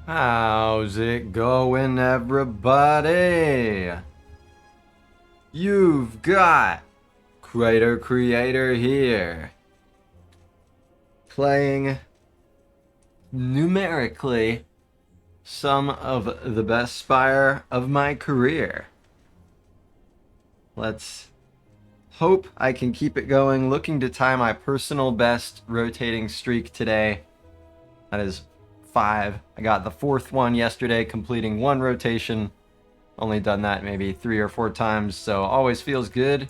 How's it going, everybody? You've got Creator here, playing numerically some of the best Spire of my career. Let's hope I can keep it going, looking to tie my personal best rotating streak today. That is 5. I got the 4th one yesterday, completing 1 rotation. Only done that maybe 3 or 4 times, so always feels good.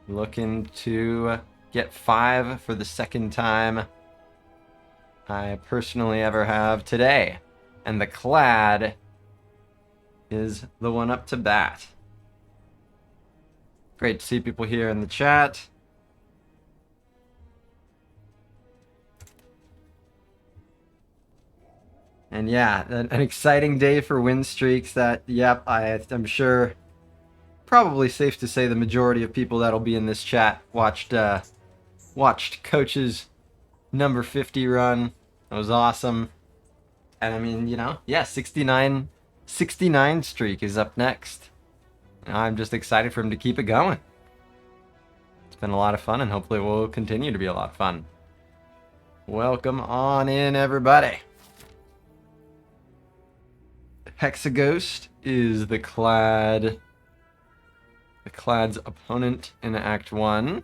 Looking to get 5 for the 2nd time I personally ever have today. And the Clad is the one up to bat. Great to see people here in the chat. And yeah, an exciting day for win streaks that, yep, I'm sure, probably safe to say the majority of people that'll be in this chat watched Coach's number 50 run. That was awesome. And I mean, yeah, 69 streak is up next. I'm just excited for him to keep it going. It's been a lot of fun, and hopefully it will continue to be a lot of fun. Welcome on in, everybody. Hexaghost is the Clad's opponent in Act 1.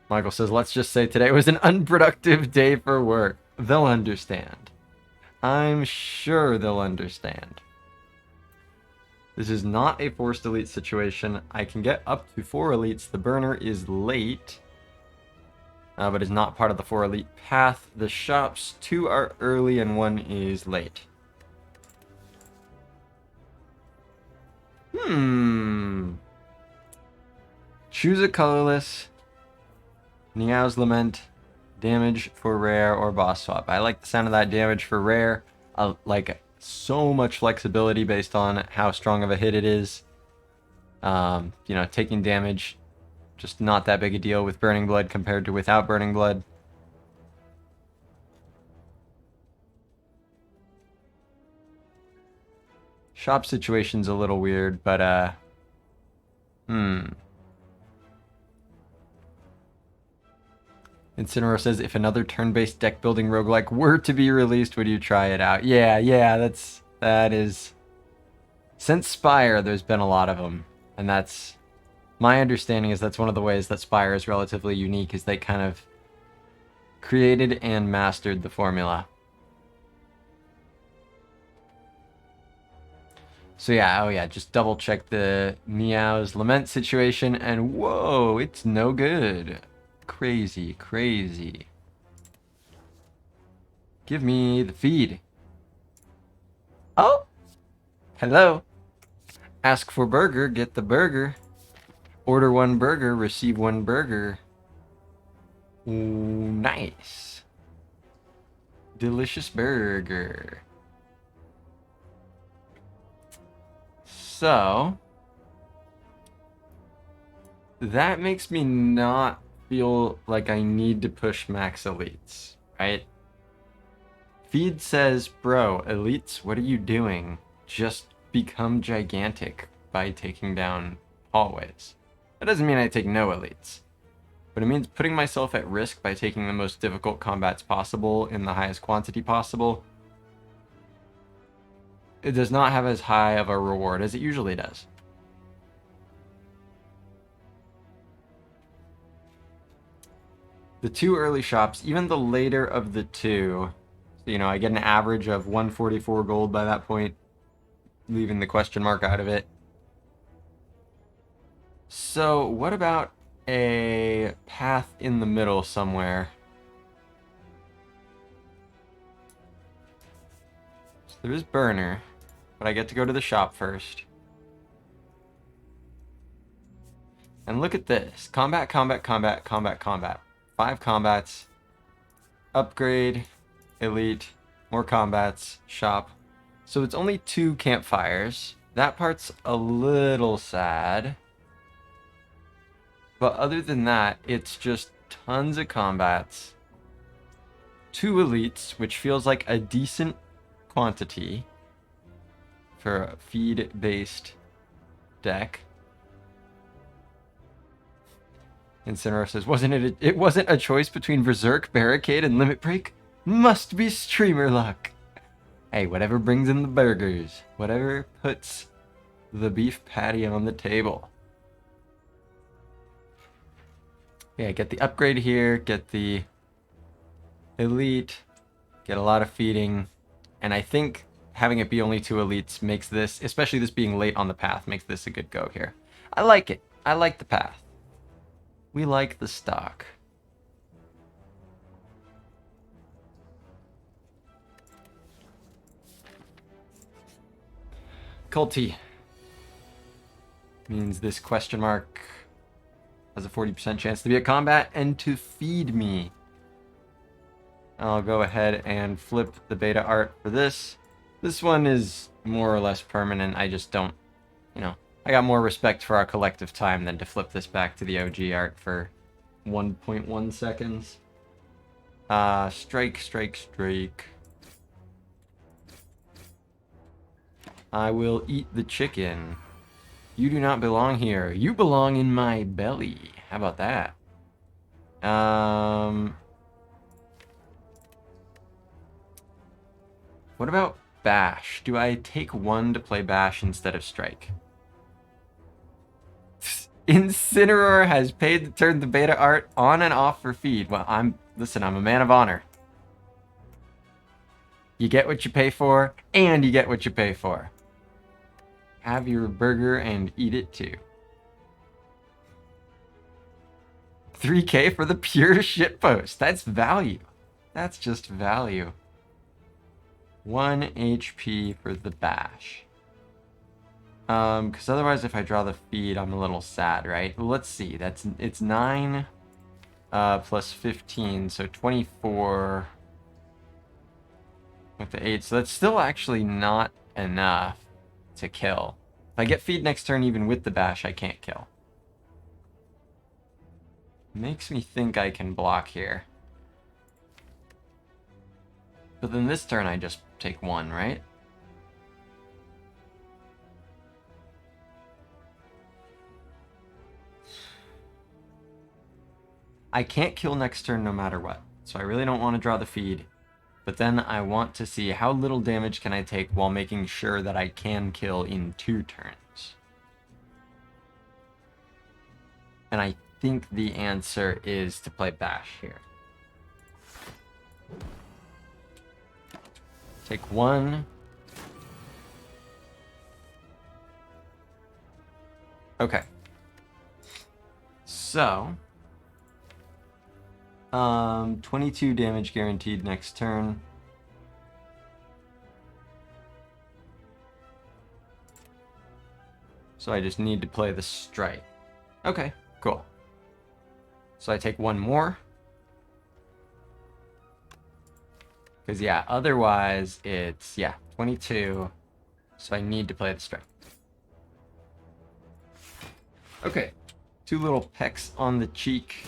Michael says, let's just say today was an unproductive day for work. They'll understand. I'm sure they'll understand. This is not a forced elite situation. I can get up to 4 elites. The burner is late, but is not part of the 4 elite path. The shops, 2 are early and 1 is late. Choose a colorless. Niao's Lament. Damage for rare or boss swap. I like the sound of that damage for rare. I like so much flexibility based on how strong of a hit it is. Taking damage, just not that big a deal with Burning Blood compared to without Burning Blood. Shop situation's a little weird, but Incineroar says, if another turn-based deck-building roguelike were to be released, would you try it out? Yeah, that is... Since Spire, there's been a lot of them. And that's... My understanding is that's one of the ways that Spire is relatively unique, is they kind of created and mastered the formula. So yeah, just double-check the Niao's Lament situation, and whoa, it's no good. Crazy. Give me the feed. Oh! Hello. Ask for burger, get the burger. Order 1 burger, receive 1 burger. Ooh, nice. Delicious burger. So... that makes me not feel like I need to push max elites, right? Feed says, bro, elites, what are you doing? Just become gigantic by taking down hallways. That doesn't mean I take no elites, but it means putting myself at risk by taking the most difficult combats possible in the highest quantity possible. It does not have as high of a reward as it usually does. The 2 early shops, even the later of the 2, I get an average of 144 gold by that point, leaving the question mark out of it. So what about a path in the middle somewhere? So there is burner, but I get to go to the shop first. And look at this. Combat. 5 combats, upgrade, elite, more combats, shop. So it's only 2 campfires. That part's a little sad. But other than that, it's just tons of combats. 2 elites, which feels like a decent quantity for a feed-based deck. Incineroar says, it wasn't a choice between Berserk, Barricade, and Limit Break? Must be streamer luck. Hey, whatever brings in the burgers. Whatever puts the beef patty on the table. Yeah, get the upgrade here, get the elite, get a lot of feeding, and I think having it be only 2 elites makes this, especially this being late on the path, makes this a good go here. I like it. I like the path. We like the stock. Culty means this question mark has a 40% chance to be at combat and to feed me. I'll go ahead and flip the beta art for this. This one is more or less permanent. I just don't, you know, I got more respect for our collective time than to flip this back to the OG art for 1.1 seconds. Strike, strike, strike. I will eat the chicken. You do not belong here. You belong in my belly. How about that? What about Bash? Do I take 1 to play Bash instead of Strike? Incineroar has paid to turn the beta art on and off for feed. Well, listen, I'm a man of honor. You get what you pay for, and you get what you pay for. Have your burger and eat it too. 3K for the pure shitpost. That's value. That's just value. 1 HP for the Bash. Because otherwise if I draw the feed, I'm a little sad, right? Well, let's see. It's 9 plus 15, so 24 with the 8. So that's still actually not enough to kill. If I get feed next turn, even with the Bash, I can't kill. Makes me think I can block here. But then this turn I just take 1, right? I can't kill next turn no matter what, so I really don't want to draw the feed. But then I want to see how little damage can I take while making sure that I can kill in 2 turns. And I think the answer is to play Bash here. Take 1. Okay. So 22 damage guaranteed next turn. So I just need to play the strike. Okay, cool. So I take 1 more. Because, yeah, otherwise it's, 22. So I need to play the strike. Okay, 2 little pecks on the cheek.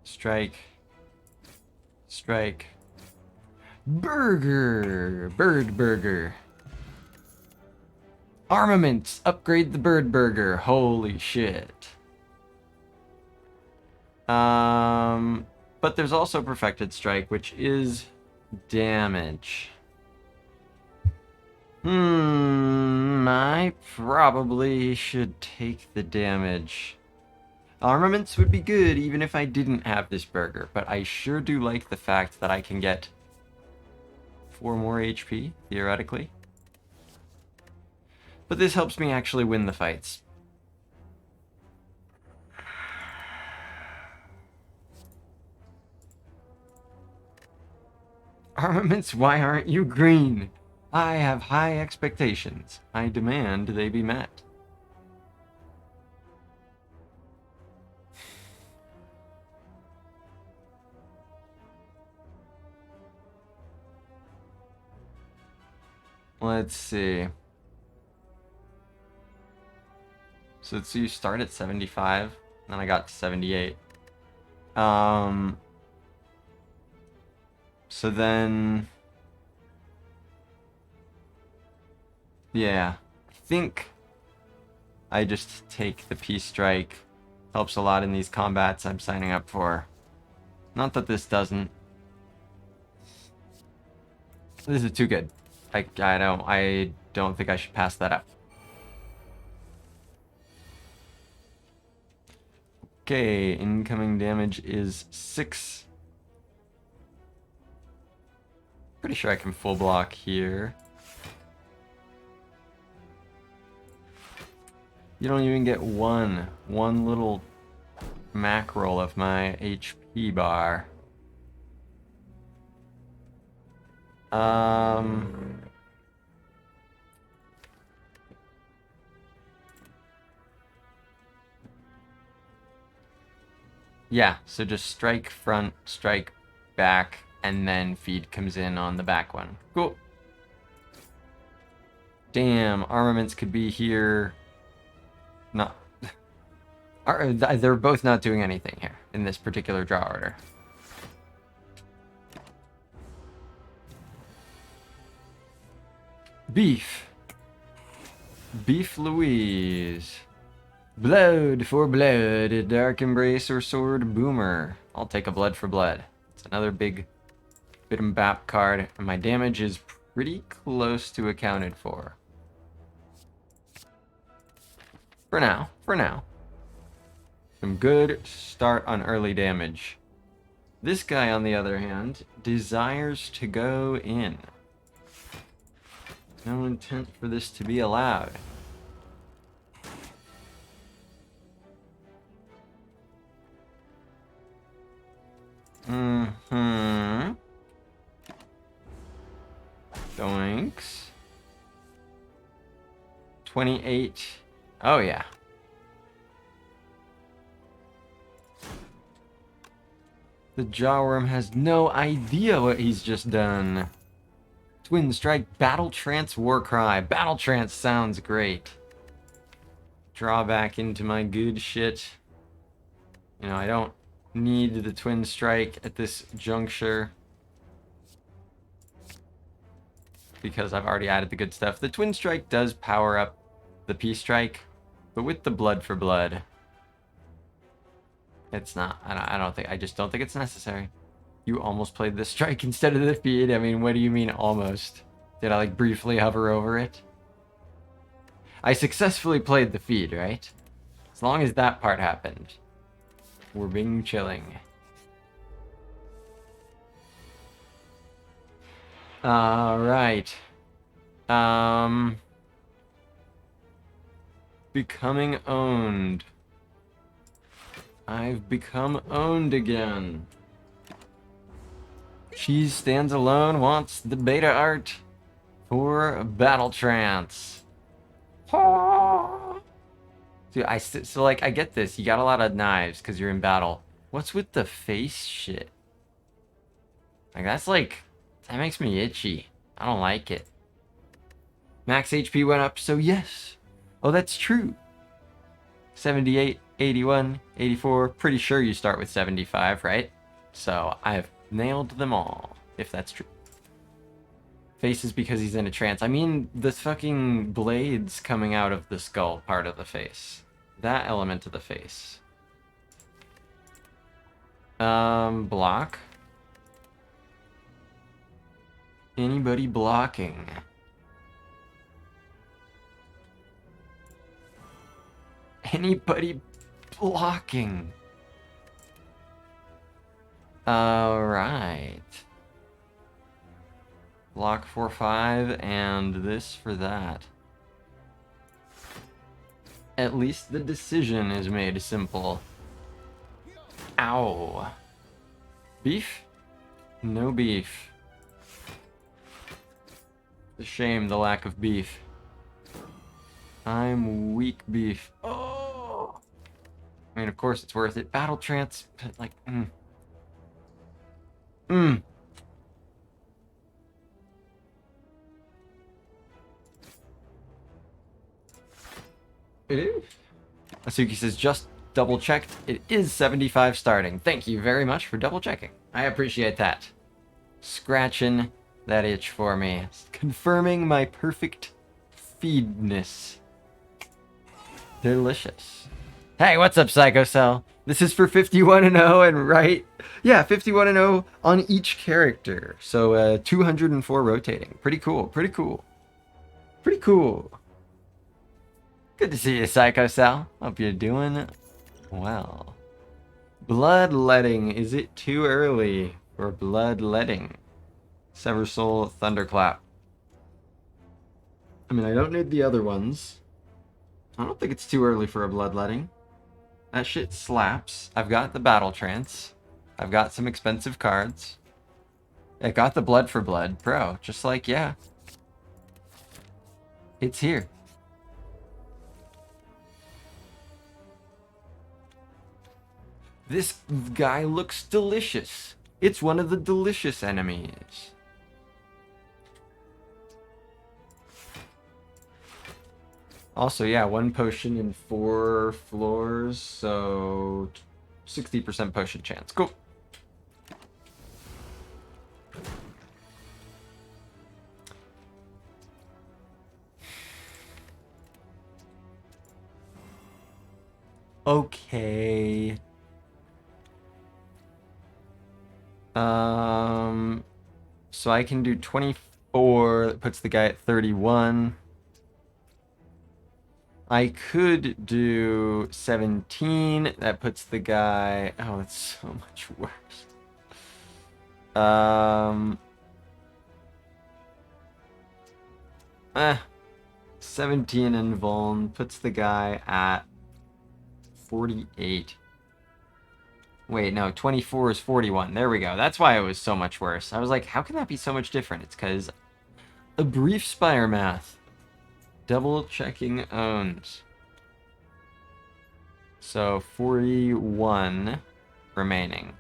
Strike. Strike. Burger! Bird burger. Armaments! Upgrade the bird burger. Holy shit. But there's also Perfected Strike, which is damage. I probably should take the damage. Armaments would be good even if I didn't have this burger, but I sure do like the fact that I can get 4 more HP, theoretically. But this helps me actually win the fights. Armaments, why aren't you green? I have high expectations. I demand they be met. Let's see. So you start at 75, and then I got to 78. So then, yeah, I think I just take the Peace Strike. Helps a lot in these combats I'm signing up for. Not that this doesn't. This is too good. I don't think I should pass that up. Okay, incoming damage is 6. Pretty sure I can full block here. You don't even get one little mackerel of my HP bar. Yeah, so just strike front, strike back, and then feed comes in on the back one. Cool. Damn, armaments could be here. Not. They're both not doing anything here in this particular draw order. Beef. Beef Louise. Blood for blood. Dark Embrace or Sword Boomer. I'll take a blood for blood. It's another big bit and bap card, and my damage is pretty close to accounted for. For now. Some good start on early damage. This guy, on the other hand, desires to go in. No intent for this to be allowed. Doinks. 28. Oh, yeah. The Jawworm has no idea what he's just done. Twin Strike, Battle Trance, Warcry. Battle Trance sounds great. Draw back into my good shit. You know, I don't need the Twin Strike at this juncture, because I've already added the good stuff. The Twin Strike does power up the Peace Strike, but with the Blood for Blood, it's not. I just don't think it's necessary. You almost played the strike instead of the feed. I mean, what do you mean almost? Did I like briefly hover over it? I successfully played the feed, right? As long as that part happened, we're being chilling. Alright. Becoming owned. I've become owned again. She stands alone, wants the beta art for Battle Trance. Dude, so like, I get this. You got a lot of knives because you're in battle. What's with the face shit? Like, that makes me itchy. I don't like it. Max HP went up, so yes. Oh, that's true. 78, 81, 84. Pretty sure you start with 75, right? So I've nailed them all, if that's true. Face is because he's in a trance. I mean, the fucking blades coming out of the skull part of the face. That element of the face. Block. Anybody blocking? Anybody blocking? Alright. Block for 5 and this for that. At least the decision is made simple. Ow. Beef? No beef. It's a shame, the lack of beef. I'm weak beef. Oh! I mean, of course it's worth it. Battle Trance, like, It is. Asuki says, just double checked. It is 75 starting. Thank you very much for double checking. I appreciate that. Scratching that itch for me. Confirming my perfect feedness. Delicious. Hey, what's up, Psycho Cell? This is for 51 and 0 and right. Yeah, 51 and 0 on each character. So 204 rotating. Pretty cool. Pretty cool. Pretty cool. Good to see you, Psycho Cell. Hope you're doing well. Bloodletting. Is it too early for bloodletting? Sever Soul, Thunderclap. I mean, I don't need the other ones. I don't think it's too early for a bloodletting. That shit slaps. I've got the Battle Trance. I've got some expensive cards. I got the Blood for Blood. Bro, just like, yeah. It's here. This guy looks delicious. It's one of the delicious enemies. Also, yeah, 1 potion in 4 floors, so 60% potion chance. Cool. Okay. So I can do 24. That puts the guy at 31. I could do 17. That puts the guy... Oh, it's so much worse. 17 and Vuln puts the guy at 48. Wait, no, 24 is 41. There we go. That's why it was so much worse. I was like, how can that be so much different? It's because a brief Spire math. Double checking owns. So 41 remaining.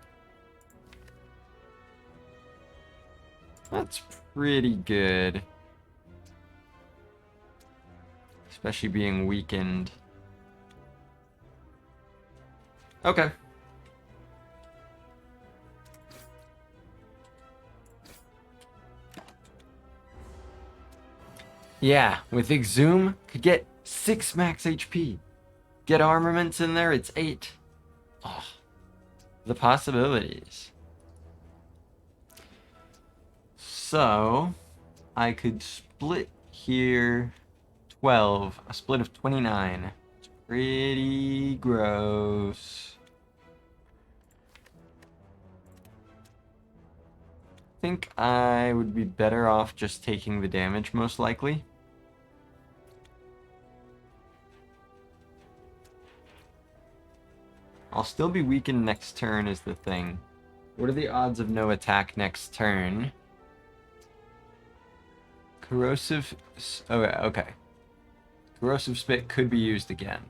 That's pretty good. Especially being weakened. Okay. Yeah, with Exhume, could get 6 max HP. Get armaments in there, it's 8. Oh, the possibilities. So, I could split here 12, a split of 29. It's pretty gross. I think I would be better off just taking the damage, most likely. I'll still be weakened next turn is the thing. What are the odds of no attack next turn? Corrosive... Oh, okay. Corrosive Spit could be used again.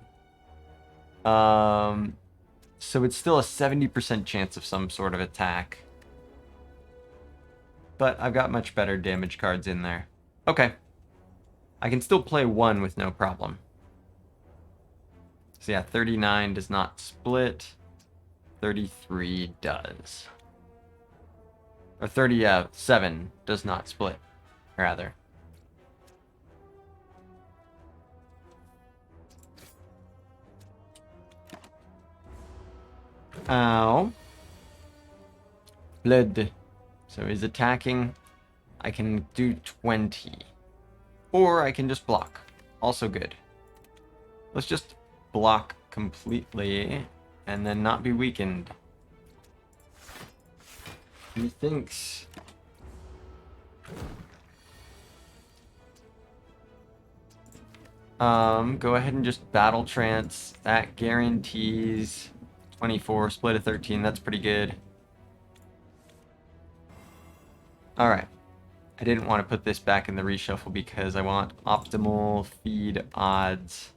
So it's still a 70% chance of some sort of attack. But I've got much better damage cards in there. Okay. I can still play 1 with no problem. So yeah, 39 does not split. 33 does. Or 37 does not split, rather. Ow. Blood. So he's attacking. I can do 20. Or I can just block. Also good. Let's just block completely and then not be weakened. He thinks. Go ahead and just battle trance. That guarantees 24, split of 13. That's pretty good. Alright. I didn't want to put this back in the reshuffle because I want optimal feed odds.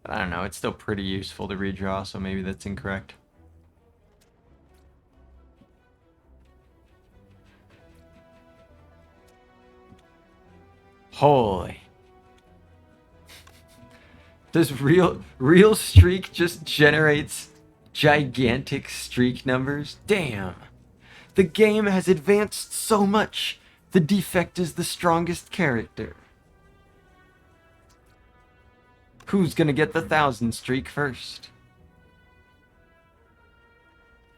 But I don't know, it's still pretty useful to redraw, so maybe that's incorrect. Holy. Does real streak just generates gigantic streak numbers? Damn. The game has advanced so much. The defect is the strongest character. Who's gonna get the 1,000 streak first?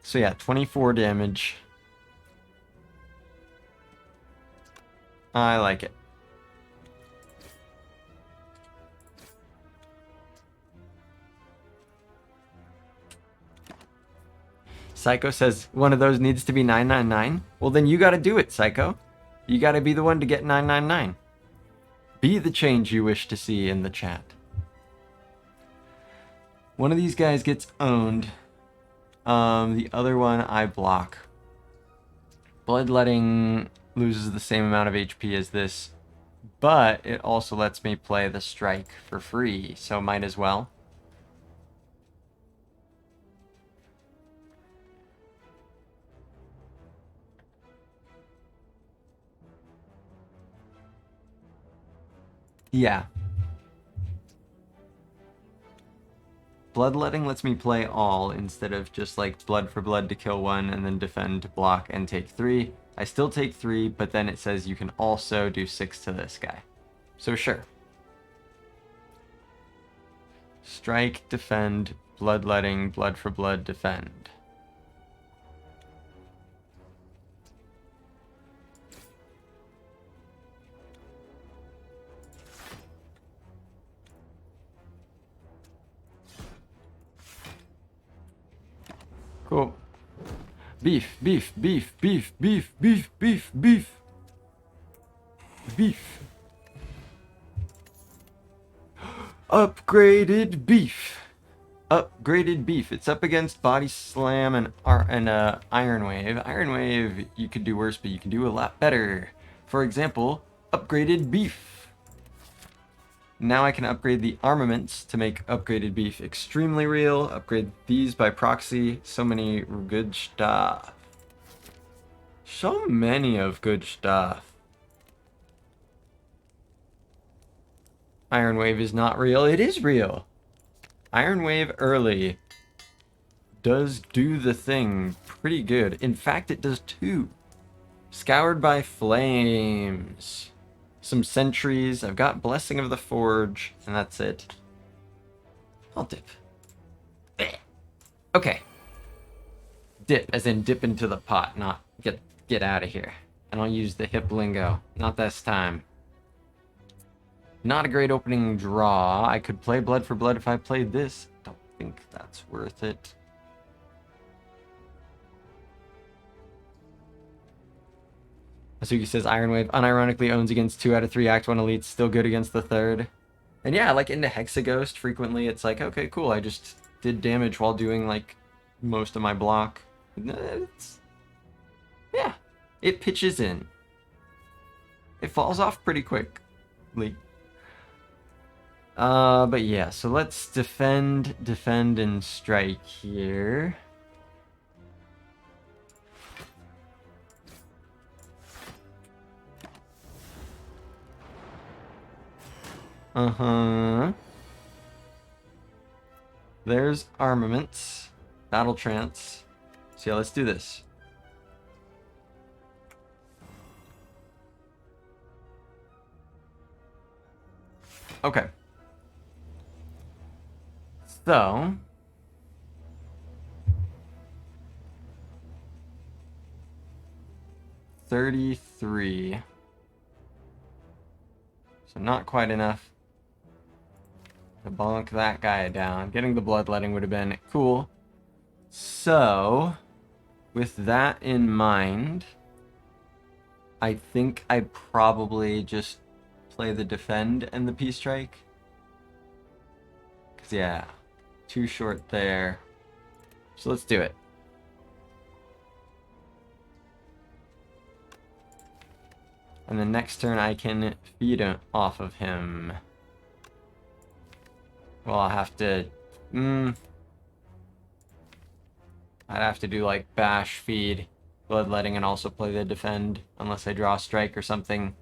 So yeah, 24 damage. I like it. Psycho says one of those needs to be 999. Well, then you gotta do it, Psycho. You gotta be the one to get 999. Be the change you wish to see in the chat. One of these guys gets owned. The other one I block. Bloodletting loses the same amount of HP as this, but it also lets me play the strike for free, so might as well. Yeah. Bloodletting lets me play all instead of just like blood for blood to kill one and then defend to block and take 3. I still take 3, but then it says you can also do 6 to this guy. So sure. Strike, defend, bloodletting, blood for blood, defend. Cool. Beef, beef, beef, beef, beef, beef, beef, beef. Beef. Upgraded beef. Upgraded beef. It's up against Body Slam and Iron Wave. Iron Wave, you could do worse, but you can do a lot better. For example, upgraded beef. Now I can upgrade the armaments to make upgraded beef extremely real. Upgrade these by proxy. So many good stuff. So many of good stuff. Iron Wave is not real. It is real. Iron Wave early does do the thing pretty good. In fact, it does 2. Scoured by Flames. Some sentries. I've got Blessing of the Forge, and that's it. I'll dip. Okay. Dip, as in dip into the pot, not get out of here. I don't use the hip lingo. Not this time. Not a great opening draw. I could play Blood for Blood if I played this. Don't think that's worth it. Asuki says Iron Wave unironically owns against 2 out of 3 Act 1 elites, still good against the 3rd. And yeah, like into Hexaghost, frequently it's like, okay, cool, I just did damage while doing like most of my block. Yeah, it pitches in. It falls off pretty quickly. But yeah, so let's defend, and strike here. There's armaments. Battle trance. So yeah, let's do this. Okay. So... $33. So not quite enough to bonk that guy down. Getting the bloodletting would have been cool. So, with that in mind, I think I probably just play the defend and the peace strike. Because, yeah, too short there. So let's do it. And then next turn I can feed off of him. Well, I'll have to... I'd have to do like bash, feed, bloodletting, and also play the defend, unless I draw a strike or something.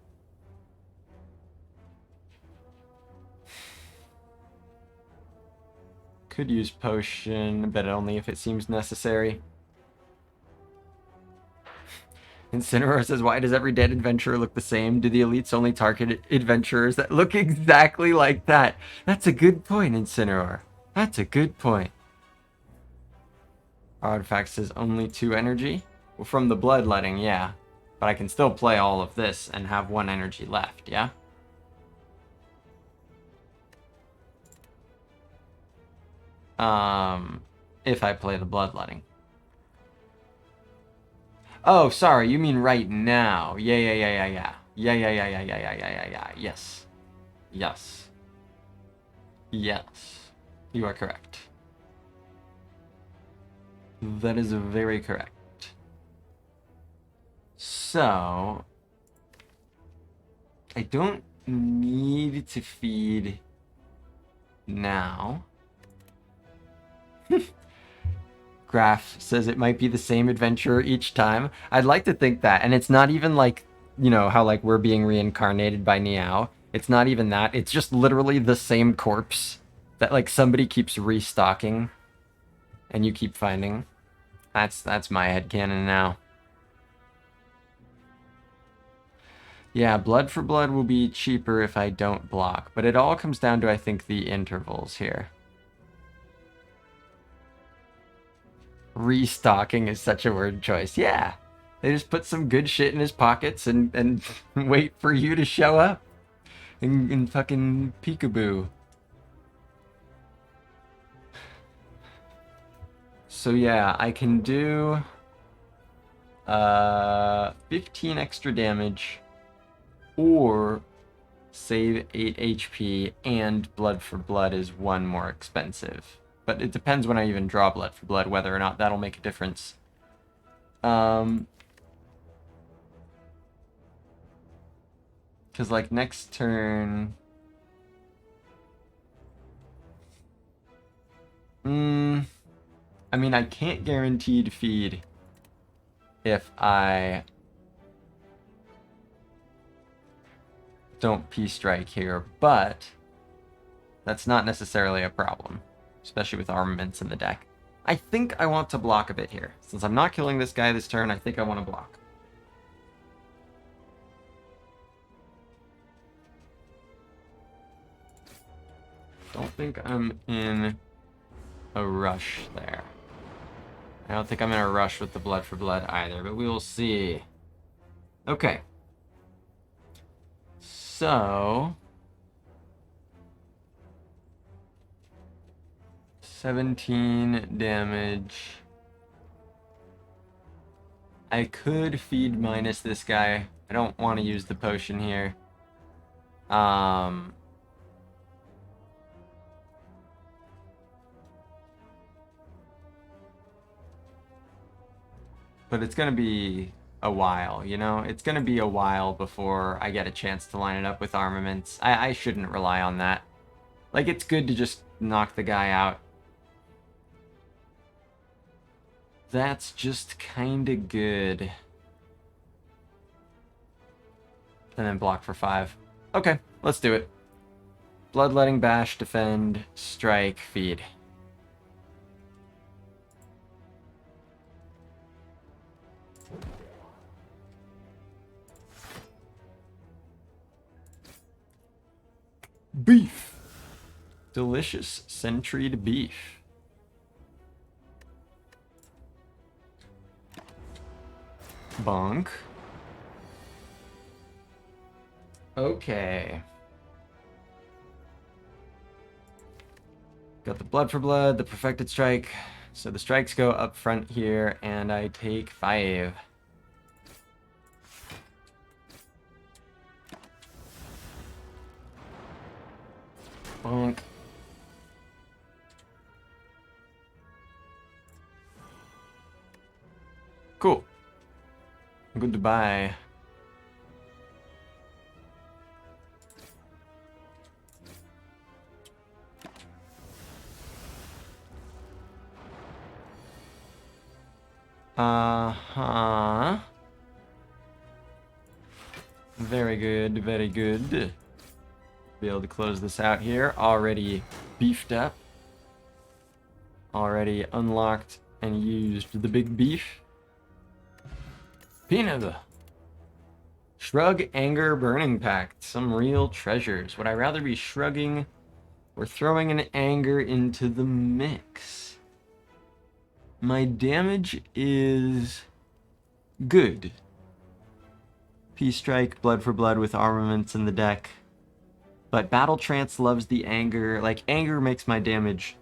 Could use potion, but only if it seems necessary. Incineroar says, why does every dead adventurer look the same? Do the elites only target adventurers that look exactly like that? That's a good point, Incineroar. That's a good point. Artifact says only 2 energy. Well, from the bloodletting, yeah. But I can still play all of this and have 1 energy left, yeah? If I play the bloodletting. Oh, sorry, you mean right now. Yeah. Yes. Yes. Yes. You are correct. That is very correct. So, I don't need to feed now. Graph says it might be the same adventurer each time. I'd like to think that, and it's not even like, you know, how like we're being reincarnated by Niao. It's not even that. It's just literally the same corpse that like somebody keeps restocking and you keep finding. That's my headcanon now. Yeah, blood for blood will be cheaper if I don't block, but it all comes down to, I think, the intervals here. Restocking is such a word choice. Yeah. They just put some good shit in his pockets and wait for you to show up. And fucking peekaboo. So yeah, I can do 15 extra damage or save 8 HP, and blood for blood is 1 more expensive. But it depends when I even draw blood for blood, whether or not that'll make a difference. Because, like, next turn... I mean, I can't guaranteed feed if I don't P-strike here, but that's not necessarily a problem, especially with armaments in the deck. I think I want to block a bit here. Since I'm not killing this guy this turn, I think I want to block. Don't think I'm in a rush there. I don't think I'm in a rush with the blood for blood either, but we will see. Okay. So... 17 damage. I could feed minus this guy. I don't want to use the potion here. But it's going to be a while, you know? It's going to be a while before I get a chance to line it up with armaments. I shouldn't rely on that. Like, it's good to just knock the guy out. That's just kind of good. And then block for 5. Okay, let's do it. Bloodletting, bash, defend, strike, feed. Beef. Delicious centured beef. Bonk. Okay. Got the blood for blood, the perfected strike. So the strikes go up front here, and I take 5. Bonk. Cool. Goodbye. Uh-huh. Very good, very good. Be able to close this out here. Already beefed up. already unlocked and used the big beef. Peanut. Shrug, anger, burning pact. Some real treasures. Would I rather be shrugging or throwing an anger into the mix? My damage is good. Peace strike, blood for blood with armaments in the deck. But Battle Trance loves the anger. Like, anger makes my damage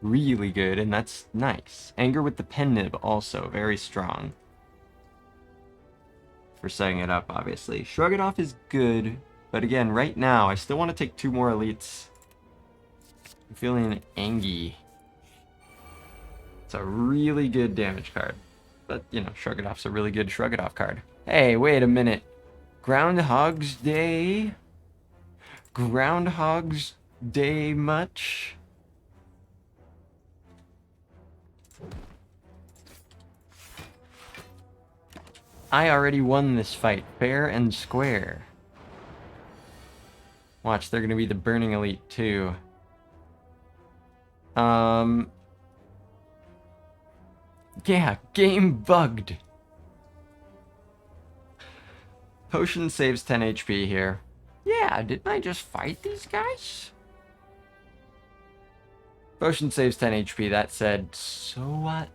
really good, and that's nice. Anger with the pen nib also, very strong. For setting it up, obviously. Shrug it off is good, but again, right now, I still want to take 2 more elites. I'm feeling angy. It's a really good damage card. But, you know, Shrug it off's a really good Shrug it off card. Hey, wait a minute. Groundhog's Day? Groundhog's Day much? I already won this fight, fair and square. Watch, they're gonna be the Burning Elite too. Yeah, game bugged. Potion saves 10 HP here. Yeah, didn't I just fight these guys? Potion saves 10 HP, that said, so what?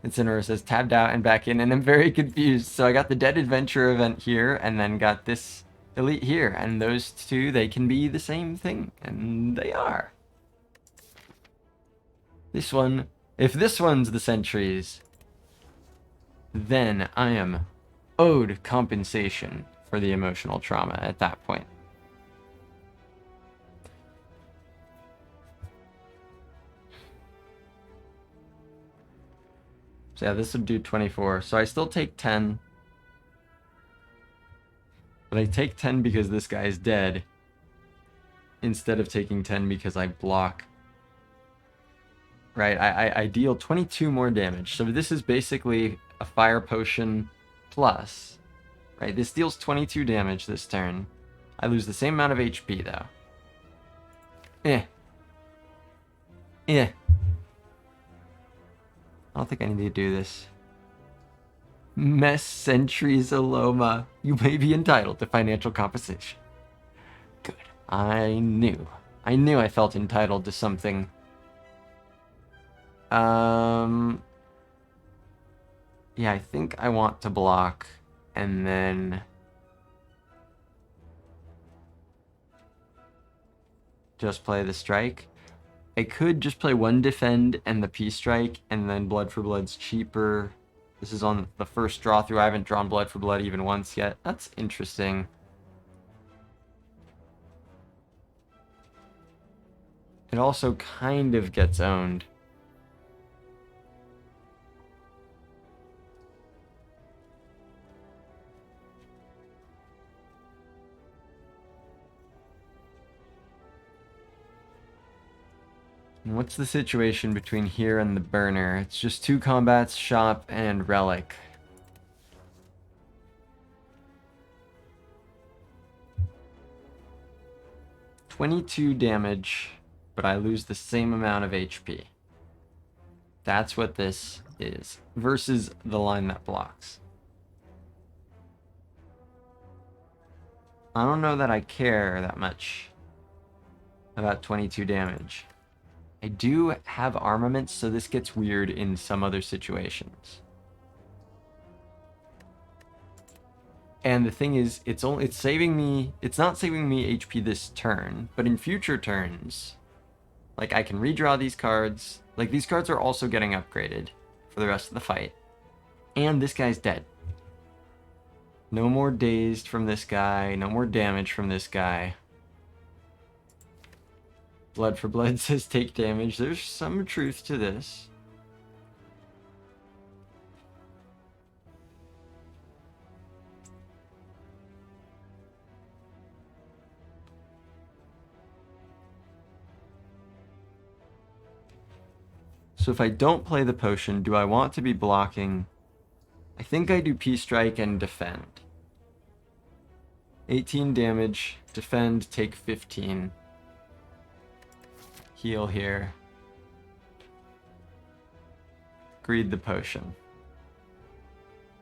Incineroar says tabbed out and back in, and I'm very confused. So I got the Dead Adventure event here, and then got this elite here, and those two, they can be the same thing, and they are. This one, if this one's the sentries, then I am owed compensation for the emotional trauma at that point. So yeah, this would do 24. So I still take 10. But I take 10 because this guy's dead, instead of taking 10 because I block. Right, I deal 22 more damage. So this is basically a fire potion plus. Right, this deals 22 damage this turn. I lose the same amount of HP though. I don't think I need to do this. Mess Sentries Aloma. You may be entitled to financial compensation. Good. I knew I felt entitled to something. Yeah, I think I want to block and then just play the strike. I could just play 1 defend and the peace strike, and then blood for blood's cheaper. This is on the first draw through. I haven't drawn blood for blood even once yet. That's interesting. It also kind of gets owned. And what's the situation between here and the burner? It's just 2 combats, shop, and relic. $22 damage, but I lose the same amount of HP. That's what this is, versus the line that blocks. I don't know that I care that much about 22 damage. I do have armaments, so this gets weird in some other situations. And the thing is, it's not saving me HP this turn, but in future turns, like, I can redraw these cards. Like, these cards are also getting upgraded for the rest of the fight. And this guy's dead. No more dazed from this guy, no more damage from this guy. Blood for blood says take damage. There's some truth to this. So if I don't play the potion, do I want to be blocking? I think I do P-Strike and defend. 18 damage, defend, take 15. Heal here. Greed the potion.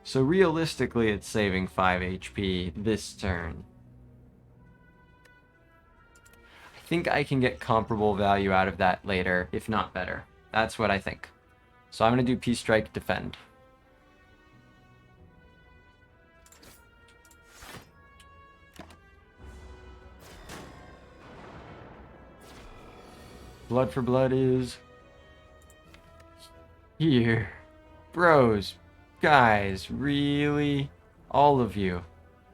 So realistically, it's saving 5 HP this turn. I think I can get comparable value out of that later, if not better. That's what I think. So I'm going to do P-Strike, defend. Blood for blood is here. Bros, guys, really? All of you.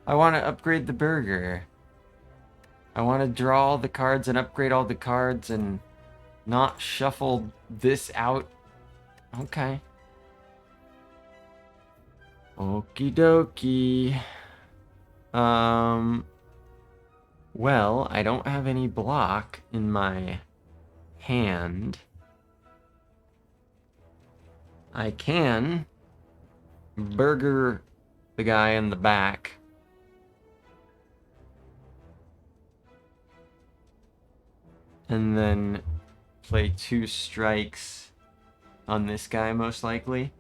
I want to upgrade the burger. I want to draw all the cards and upgrade all the cards and not shuffle this out. Okay. Okie dokie. Well, I don't have any block in my hand. I can burger the guy in the back. And then play 2 strikes on this guy, most likely.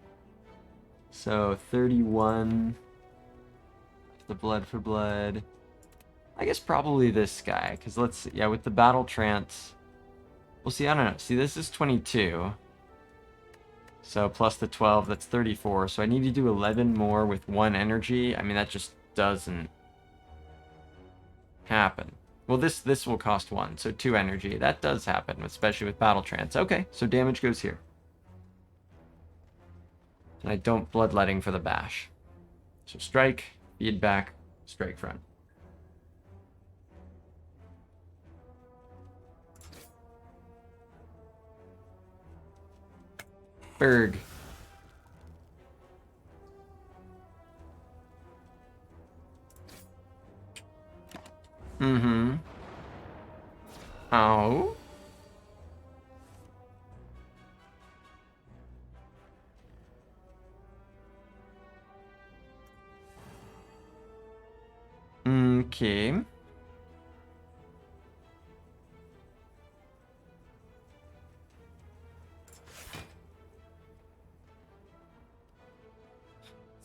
So 31. The blood for blood. I guess probably this guy, because let's see. Yeah, with the battle trance. Well, see, I don't know. See, this is 22. So plus the 12, that's 34. So I need to do 11 more with 1 energy. I mean, that just doesn't happen. Well, this will cost 1, so 2 energy. That does happen, especially with battle trance. Okay, so damage goes here. And I don't bloodletting for the bash. So strike, feedback, strike front. Berg. Mm-hmm. Oh. Okay.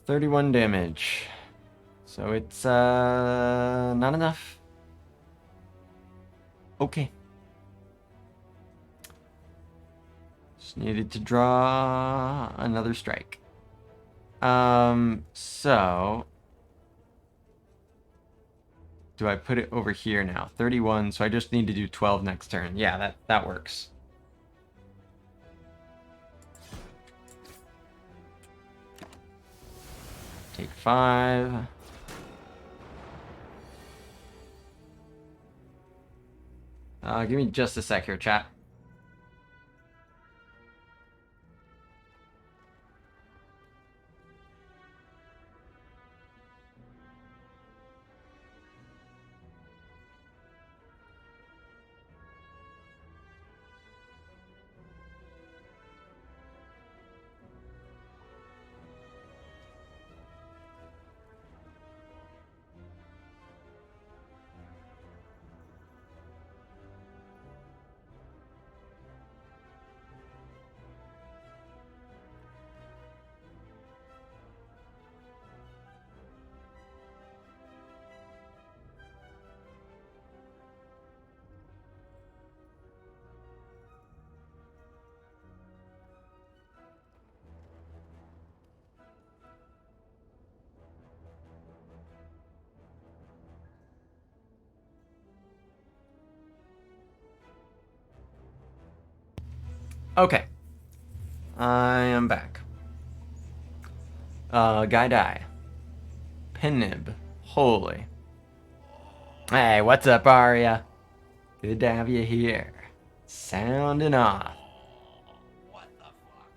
$31 damage. So it's not enough. Okay. Just needed to draw another strike. So do I put it over here now? 31, so I just need to do 12 next turn. Yeah, that works. Take 5. Give me just a sec here, chat. Okay. I am back. Guy die. Penib. Holy. Hey, what's up, Arya? Good to have you here. Sounding off. What the fuck?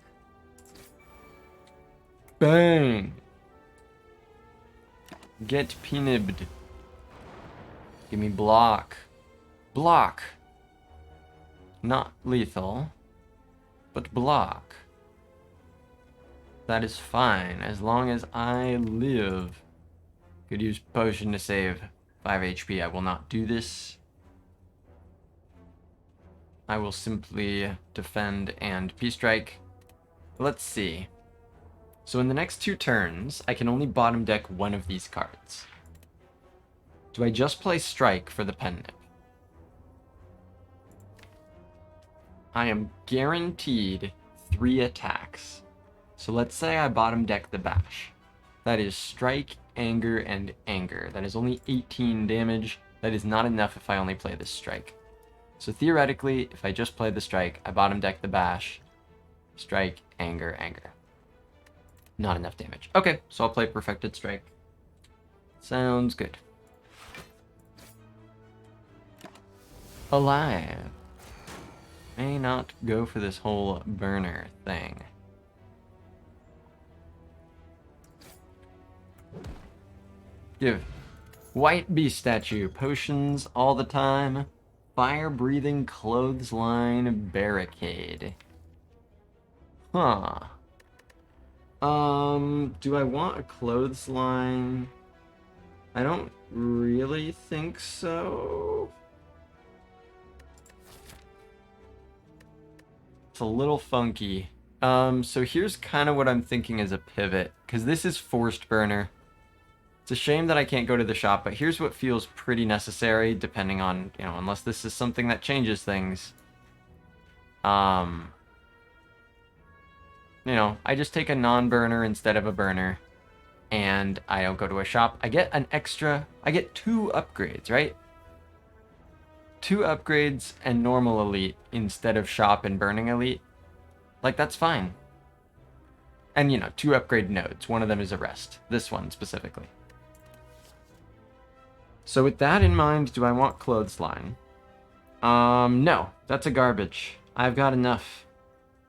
Bang. Get penibbed. Give me block. Block. Not lethal. but block. That is fine, as long as I live. Could use potion to save 5 HP. I will not do this. I will simply defend and P-Strike. Let's see. So in the next 2 turns, I can only bottom deck one of these cards. Do I just play Strike for the pen nip? I am guaranteed 3 attacks. So let's say I bottom deck the Bash. That is Strike, Anger, and Anger. That is only 18 damage. That is not enough if I only play this Strike. So theoretically, if I just play the Strike, I bottom deck the Bash. Strike, Anger, Anger. Not enough damage. Okay, so I'll play Perfected Strike. Sounds good. Alive. May not go for this whole burner thing. Give White Beast Statue potions all the time. Fire-breathing clothesline barricade. Huh. Do I want a clothesline? I don't really think so. It's a little funky. So here's kind of what I'm thinking as a pivot, because this is forced burner. It's a shame that I can't go to the shop, but here's what feels pretty necessary, depending on, unless this is something that changes things. I just take a non-burner instead of a burner, and I don't go to a shop. I get 2 upgrades, right? 2 upgrades and normal elite instead of shop and burning elite. Like, that's fine. And, 2 upgrade nodes. One of them is arrest. This one specifically. So with that in mind, do I want clothesline? No. That's a garbage. I've got enough.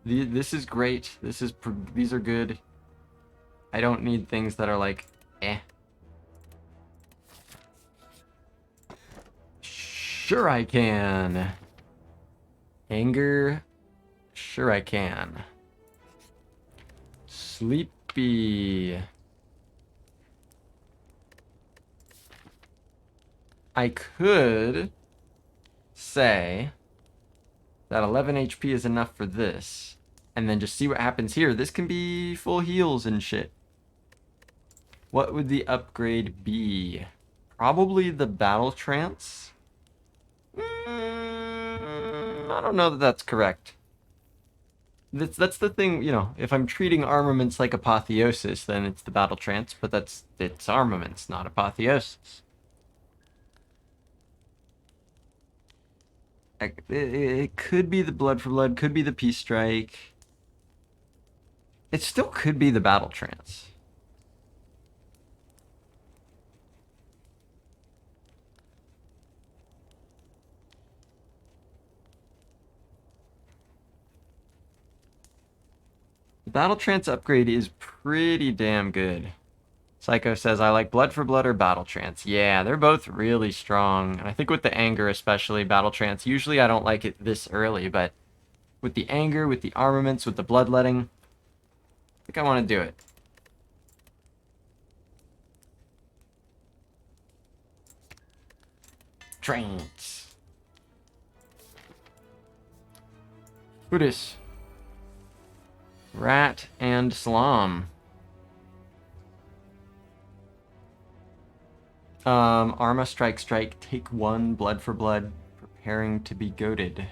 This is great. These are good. I don't need things that are like, eh. Sure I can. Anger. Sure I can. Sleepy. I could say that 11 HP is enough for this, and then just see what happens here. This can be full heals and shit. What would the upgrade be? Probably the Battle Trance? I don't know that that's correct. That's the thing, if I'm treating armaments like apotheosis, then it's the Battle Trance, but it's armaments, not apotheosis. It could be the Blood for Blood, could be the Peace Strike. It still could be the Battle Trance. The Battle Trance upgrade is pretty damn good. Psycho says, I like Blood for Blood or Battle Trance. Yeah, they're both really strong. And I think with the Anger especially, Battle Trance, usually I don't like it this early, but with the Anger, with the armaments, with the bloodletting, I think I want to do it. Trance. Buddhist. Rat and Slum. Arma Strike Strike, take 1, Blood for Blood, preparing to be goated.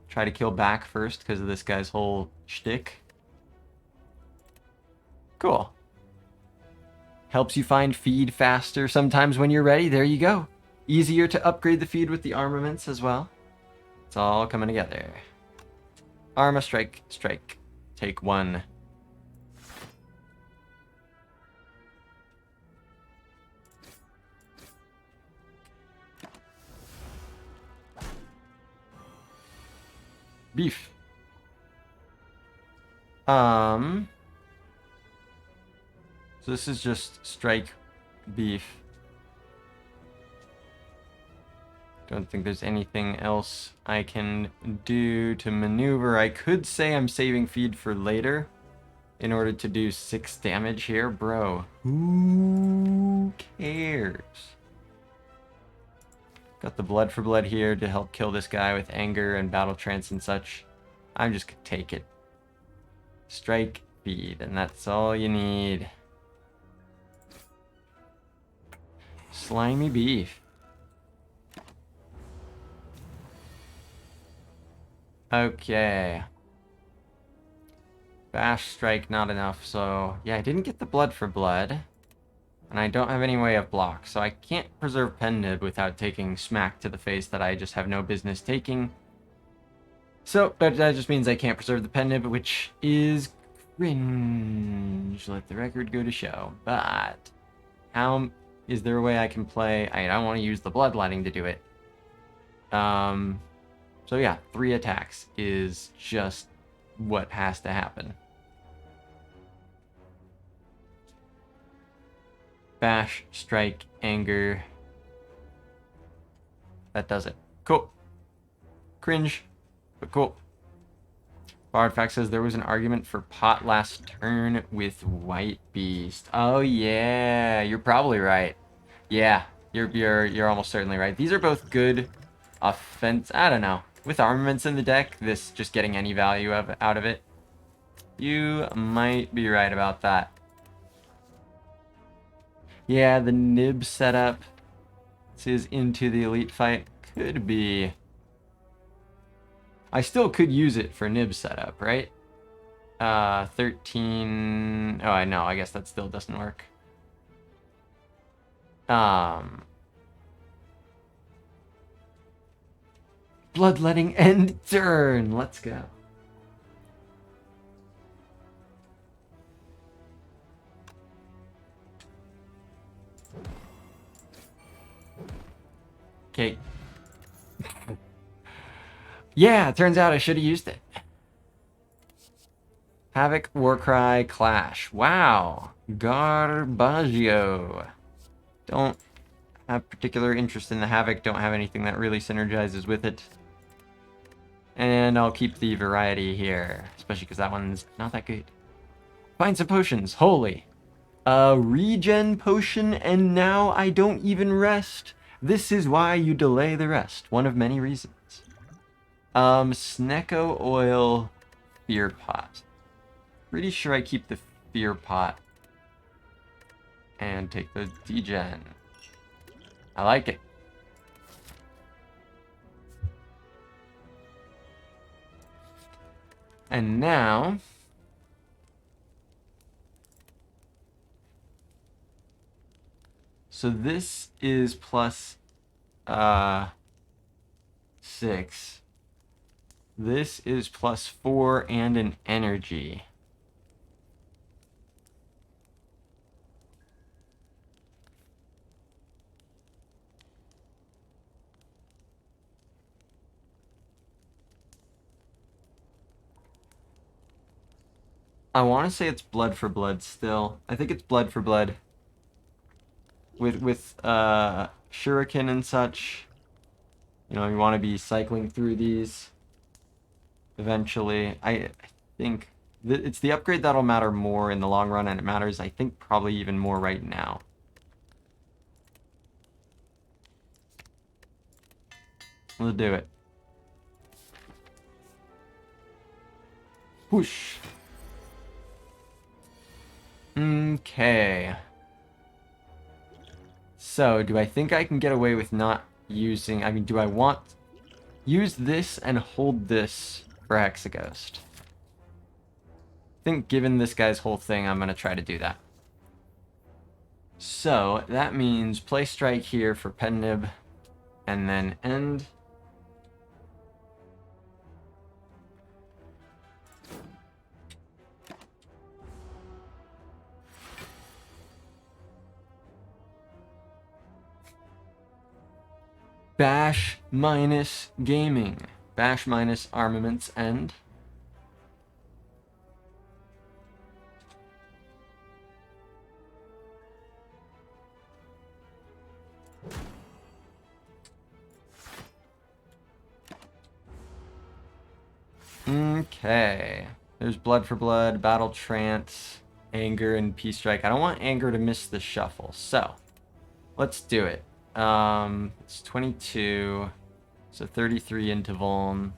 Try to kill back first because of this guy's whole shtick. Cool. Helps you find feed faster sometimes when you're ready. There you go. Easier to upgrade the feed with the armaments as well. It's all coming together. Arma Strike Strike, take 1. Beef. So this is just strike beef. Don't think there's anything else I can do to maneuver. I could say I'm saving feed for later in order to do 6 damage here. Bro, who cares? Got the blood for blood here to help kill this guy with anger and battle trance and such. I'm just gonna take it. Strike, feed, and that's all you need. Slimy beef. Okay. Bash, strike, not enough, so... Yeah, I didn't get the blood for blood. And I don't have any way of block, so I can't preserve Pen Nib without taking smack to the face that I just have no business taking. So, that just means I can't preserve the Pen Nib, which is cringe. Let the record go to show. But, how is there a way I can play... I don't want to use the bloodletting to do it. So yeah, 3 attacks is just what has to happen. Bash, strike, anger. That does it. Cool. Cringe, but cool. Bardfax says there was an argument for pot last turn with White Beast. Oh yeah, you're probably right. Yeah, you're almost certainly right. These are both good offense. I don't know. With armaments in the deck, this just getting any value out of it. You might be right about that. Yeah, the Nib setup. This is into the elite fight. Could be. I still could use it for Nib setup, right? 13. Oh, I know. I guess that still doesn't work. Bloodletting end turn. Let's go. Okay. Yeah, it turns out I should have used it. Havoc, Warcry, Clash. Wow. Garbaggio. Don't have particular interest in the Havoc. Don't have anything that really synergizes with it. And I'll keep the variety here. Especially because that one's not that good. Find some potions. Holy. Regen potion, and now I don't even rest. This is why you delay the rest. One of many reasons. Snecko oil, fear pot. Pretty sure I keep the fear pot. And take the degen. I like it. And now... So this is plus 6. This is plus 4 and an energy. I want to say it's blood for blood still. I think it's blood for blood. With shuriken and such. You know, you want to be cycling through these eventually. I think it's the upgrade that'll matter more in the long run, and it matters, I think, probably even more right now. Let's do it. Whoosh. Okay. So, do I think I can get away with not using... I mean, do I want... Use this and hold this for Hexaghost. I think given this guy's whole thing, I'm going to try to do that. So, that means play strike here for Pen Nib, and then end... Bash minus gaming. Bash minus armaments end. Okay. There's Blood for Blood, Battle Trance, Anger, and Peace Strike. I don't want Anger to miss the shuffle, so let's do it. It's 22, so 33 into Vuln.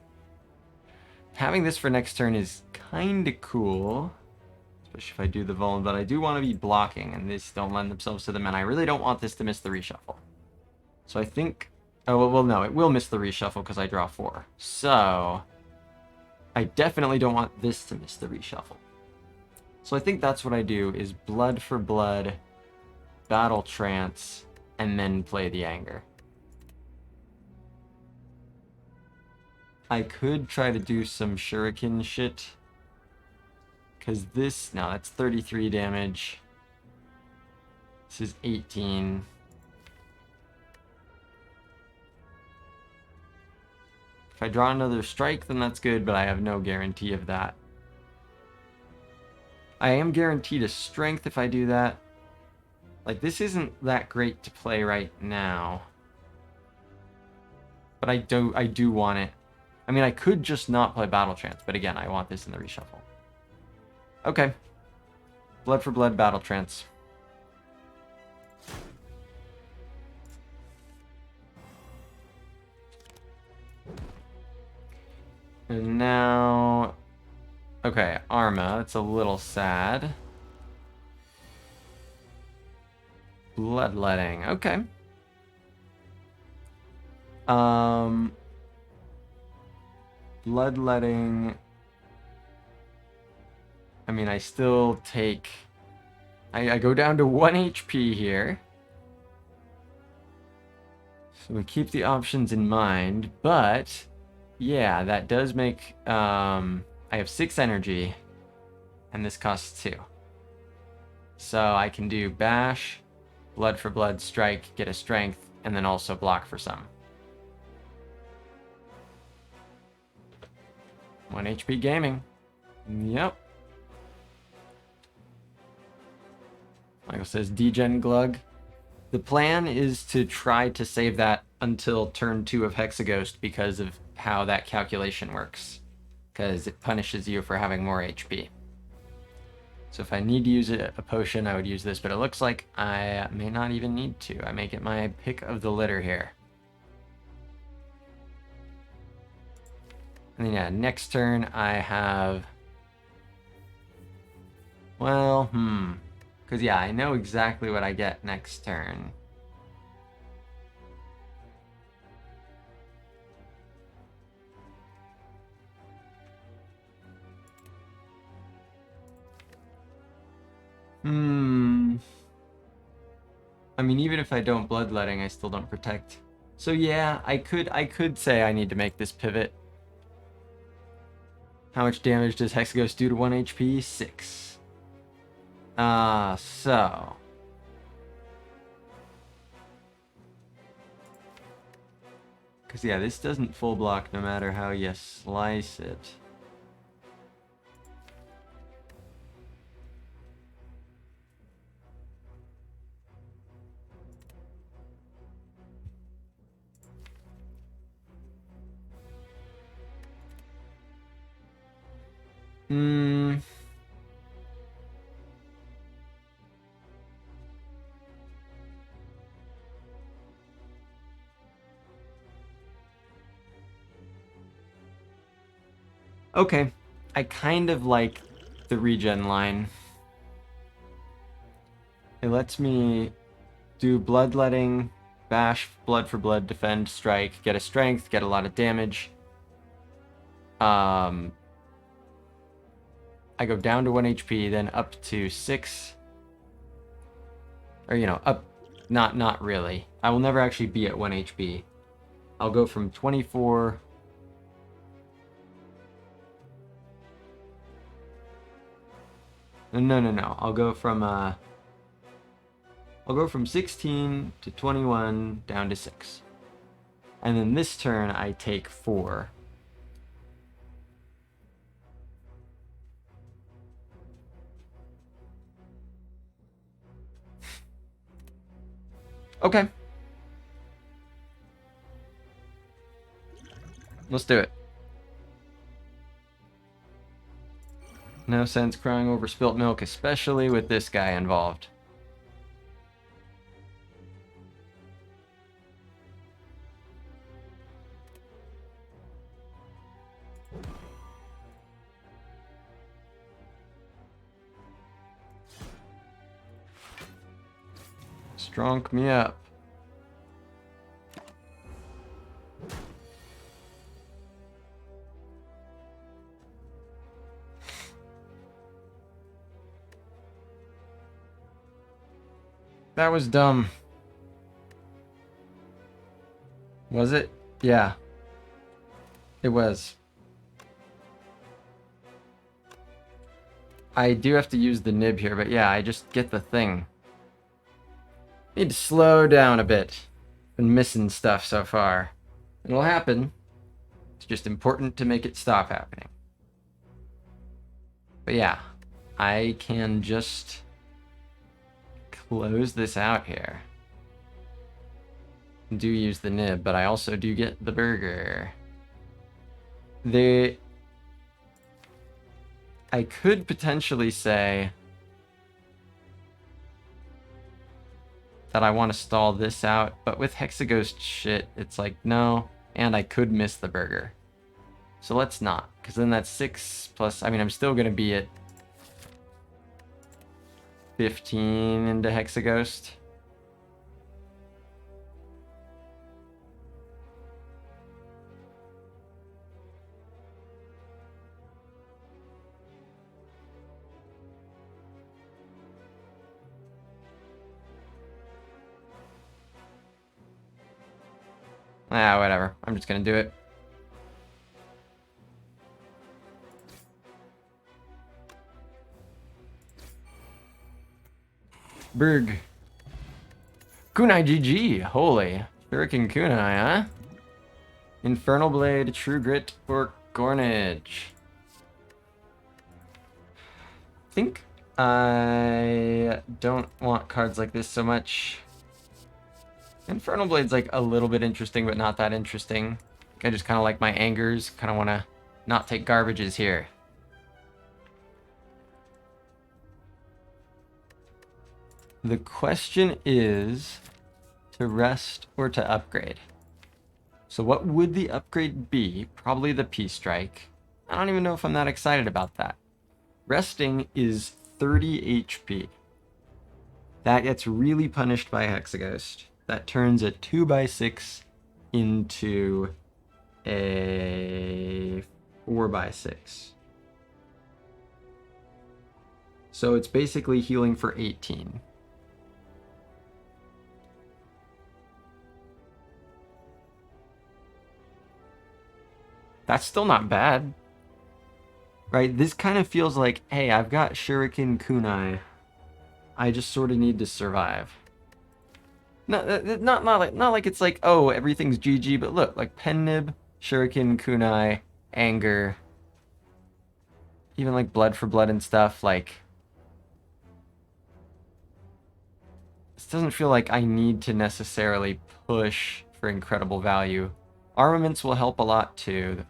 Having this for next turn is kind of cool, especially if I do the Vuln, but I do want to be blocking, and these don't lend themselves to them, and I really don't want this to miss the reshuffle. So I think... Oh, well, no, it will miss the reshuffle because I draw 4. So I definitely don't want this to miss the reshuffle. So I think that's what I do, is Blood for Blood, Battle Trance, and then play the Anger. I could try to do some Shuriken shit. Because this... No, that's 33 damage. This is 18. If I draw another strike, then that's good, but I have no guarantee of that. I am guaranteed a strength if I do that. Like, this isn't that great to play right now. But I do want it. I mean, I could just not play Battle Trance, but again, I want this in the reshuffle. Okay. Blood for Blood, Battle Trance. And now... Okay, Arma. That's a little sad. Bloodletting. Okay. Bloodletting... I mean, I still take... I go down to 1 HP here. So we keep the options in mind, but... Yeah, that does make... I have 6 energy, and this costs 2. So I can do Bash, Blood for Blood, Strike, get a Strength, and then also block for some. 1 HP gaming. Yep. Michael says, Degen Glug. The plan is to try to save that until turn 2 of Hexaghost because of how that calculation works. Because it punishes you for having more HP. So if I need to use a potion, I would use this, but it looks like I may not even need to. I may get my pick of the litter here. And then yeah, next turn I have... Well, because yeah, I know exactly what I get next turn. I mean, even if I don't Bloodletting, I still don't protect. So yeah, I could say I need to make this pivot. How much damage does Hexaghost do to 1 HP? 6. So... Because yeah, this doesn't full block no matter how you slice it. Okay, I kind of like the regen line. It lets me do Bloodletting, Bash, Blood for Blood, Defend, Strike, get a Strength, get a lot of damage. I go down to 1 HP, then up to 6. Or, you know, up... Not really. I will never actually be at 1 HP. I'll go from 24... No. I'll go from 16 to 21 down to 6. And then this turn I take 4. Okay. Let's do it. No sense crying over spilt milk, especially with this guy involved. Strunk me up. That was dumb. Was it? Yeah. It was. I do have to use the nib here, but yeah, I just get the thing. Need to slow down a bit. Been missing stuff so far. It'll happen. It's just important to make it stop happening. But yeah, I can just close this out here. Do use the nib, but I also do get the burger. I could potentially say that I want to stall this out, but with Hexaghost shit, it's like, no, and I could miss the burger. So let's not, because then that's 6 plus, I mean, I'm still going to be at 15 into Hexaghost. Ah, whatever. I'm just going to do it. Berg. Kunai GG. Holy. Shuriken Kunai, huh? Infernal Blade, True Grit, or Gornage. I think I don't want cards like this so much. Infernal Blade's like a little bit interesting, but not that interesting. I just kind of like my angers. Kind of want to not take garbages here. The question is to rest or to upgrade. So what would the upgrade be? Probably the Peace Strike. I don't even know if I'm that excited about that. Resting is 30 HP. That gets really punished by Hexaghost. That turns a 2x6 into a 4x6. So it's basically healing for 18. That's still not bad. Right? This kind of feels like, hey, I've got Shuriken Kunai. I just sort of need to survive. Not like it's like, oh, everything's GG, but look, like Pen Nib, Shuriken Kunai, Anger, even like Blood for Blood and stuff, like this doesn't feel like I need to necessarily push for incredible value. Armaments will help a lot too.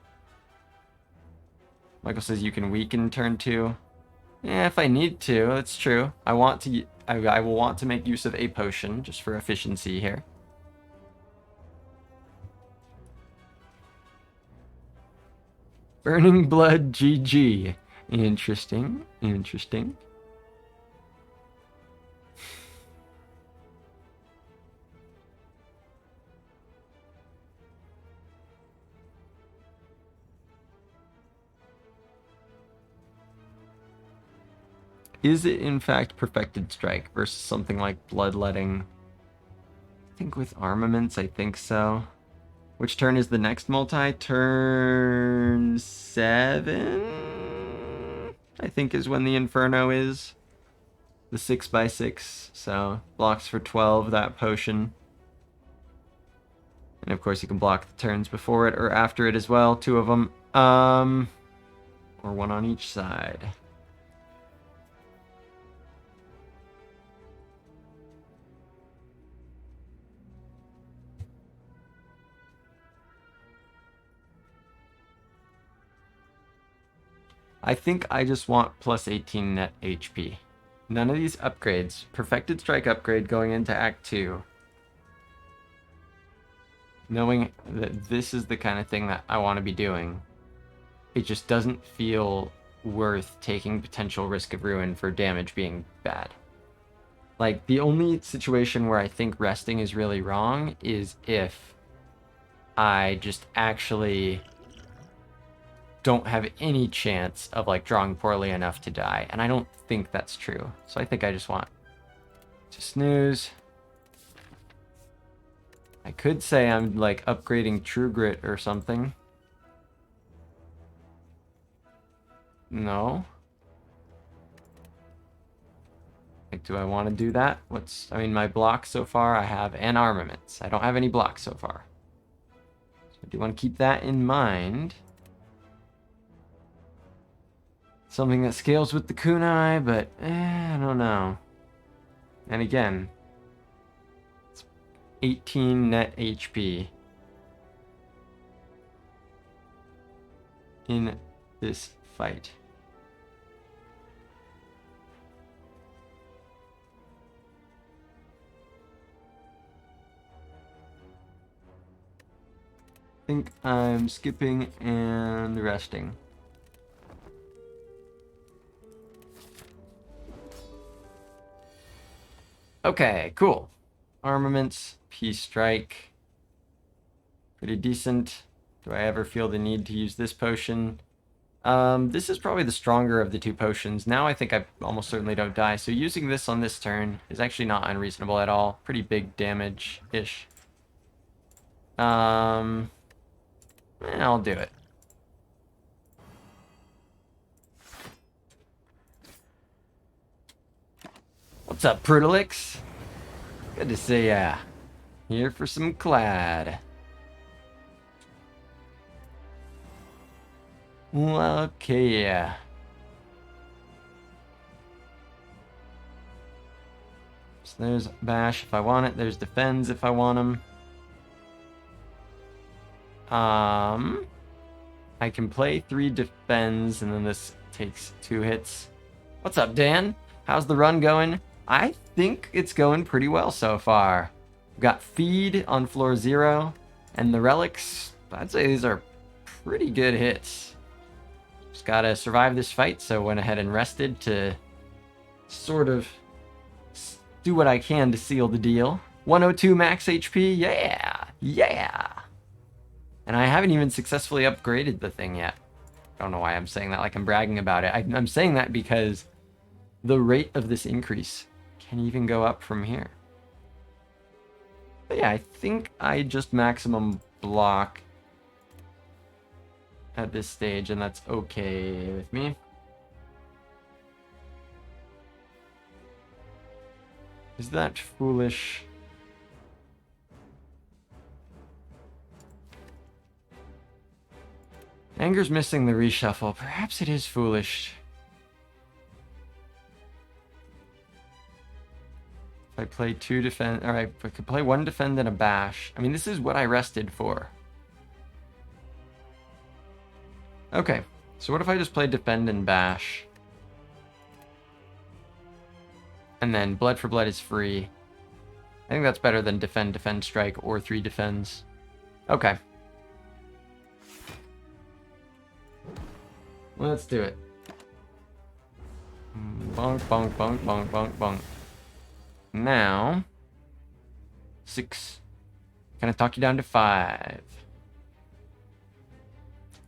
Michael says you can weaken turn 2. Yeah, if I need to, that's true. I will want to make use of a potion just for efficiency here. Burning Blood GG. Interesting. Interesting. Is it in fact Perfected Strike versus something like Bloodletting? I think with armaments, I think so. Which turn is the next multi? Turn 7? I think is when the Inferno is. The 6x6, so blocks for 12, that potion. And of course you can block the turns before it or after it as well, 2 of them. Or 1 on each side. I think I just want plus 18 net HP. None of these upgrades. Perfected Strike upgrade going into Act 2. Knowing that this is the kind of thing that I want to be doing, it just doesn't feel worth taking potential risk of ruin for damage being bad. Like, the only situation where I think resting is really wrong is if I just actually don't have any chance of, like, drawing poorly enough to die. And I don't think that's true. So I think I just want to snooze. I could say I'm, like, upgrading True Grit or something. No. Like, do I want to do that? I mean, my blocks so far, I have an armaments. I don't have any blocks so far. So I do want to keep that in mind. Something that scales with the kunai, but I don't know. And again, it's 18 net HP in this fight. I think I'm skipping and resting. Okay, cool. Armaments, Peace Strike. Pretty decent. Do I ever feel the need to use this potion? This is probably the stronger of the two potions. Now I think I almost certainly don't die, so using this on this turn is actually not unreasonable at all. Pretty big damage-ish. I'll do it. What's up, Prudalix? Good to see ya. Here for some Clad. Okay, yeah. So there's Bash if I want it. There's Defends if I want them. I can play 3 Defends, and then this takes 2 hits. What's up, Dan? How's the run going? I think it's going pretty well so far. We've got Feed on floor 0, and the Relics, I'd say these are pretty good hits. Just gotta survive this fight, so went ahead and rested to sort of do what I can to seal the deal. 102 max HP, yeah! Yeah! And I haven't even successfully upgraded the thing yet. I don't know why I'm saying that like I'm bragging about it. I'm saying that because the rate of this increase can even go up from here. But yeah, I think I just maximum block at this stage, and that's okay with me. Is that foolish? Anger's missing the reshuffle. Perhaps it is foolish. If I play 2 defend, or I could play 1 defend and a bash. I mean, this is what I rested for. Okay, so what if I just play defend and bash? And then blood for blood is free. I think that's better than defend, strike, or 3 defends. Okay. Let's do it. Bonk, bonk, bonk, bonk, bonk, bonk. Now, 6. Gonna talk you down to 5.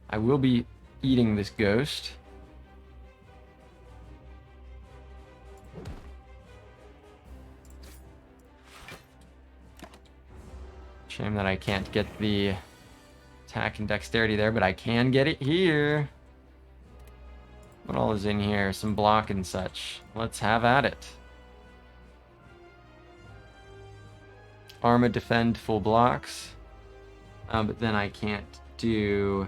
I will be eating this ghost. Shame that I can't get the attack and dexterity there, but I can get it here. What all is in here? Some block and such. Let's have at it. Arma defend full blocks. But then I can't do...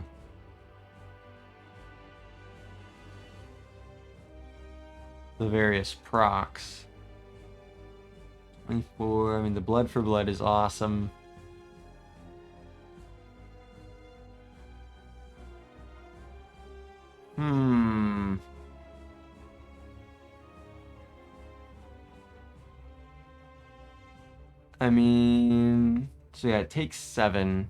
the various procs. 24, I mean the blood for blood is awesome. I mean, so yeah, it takes 7.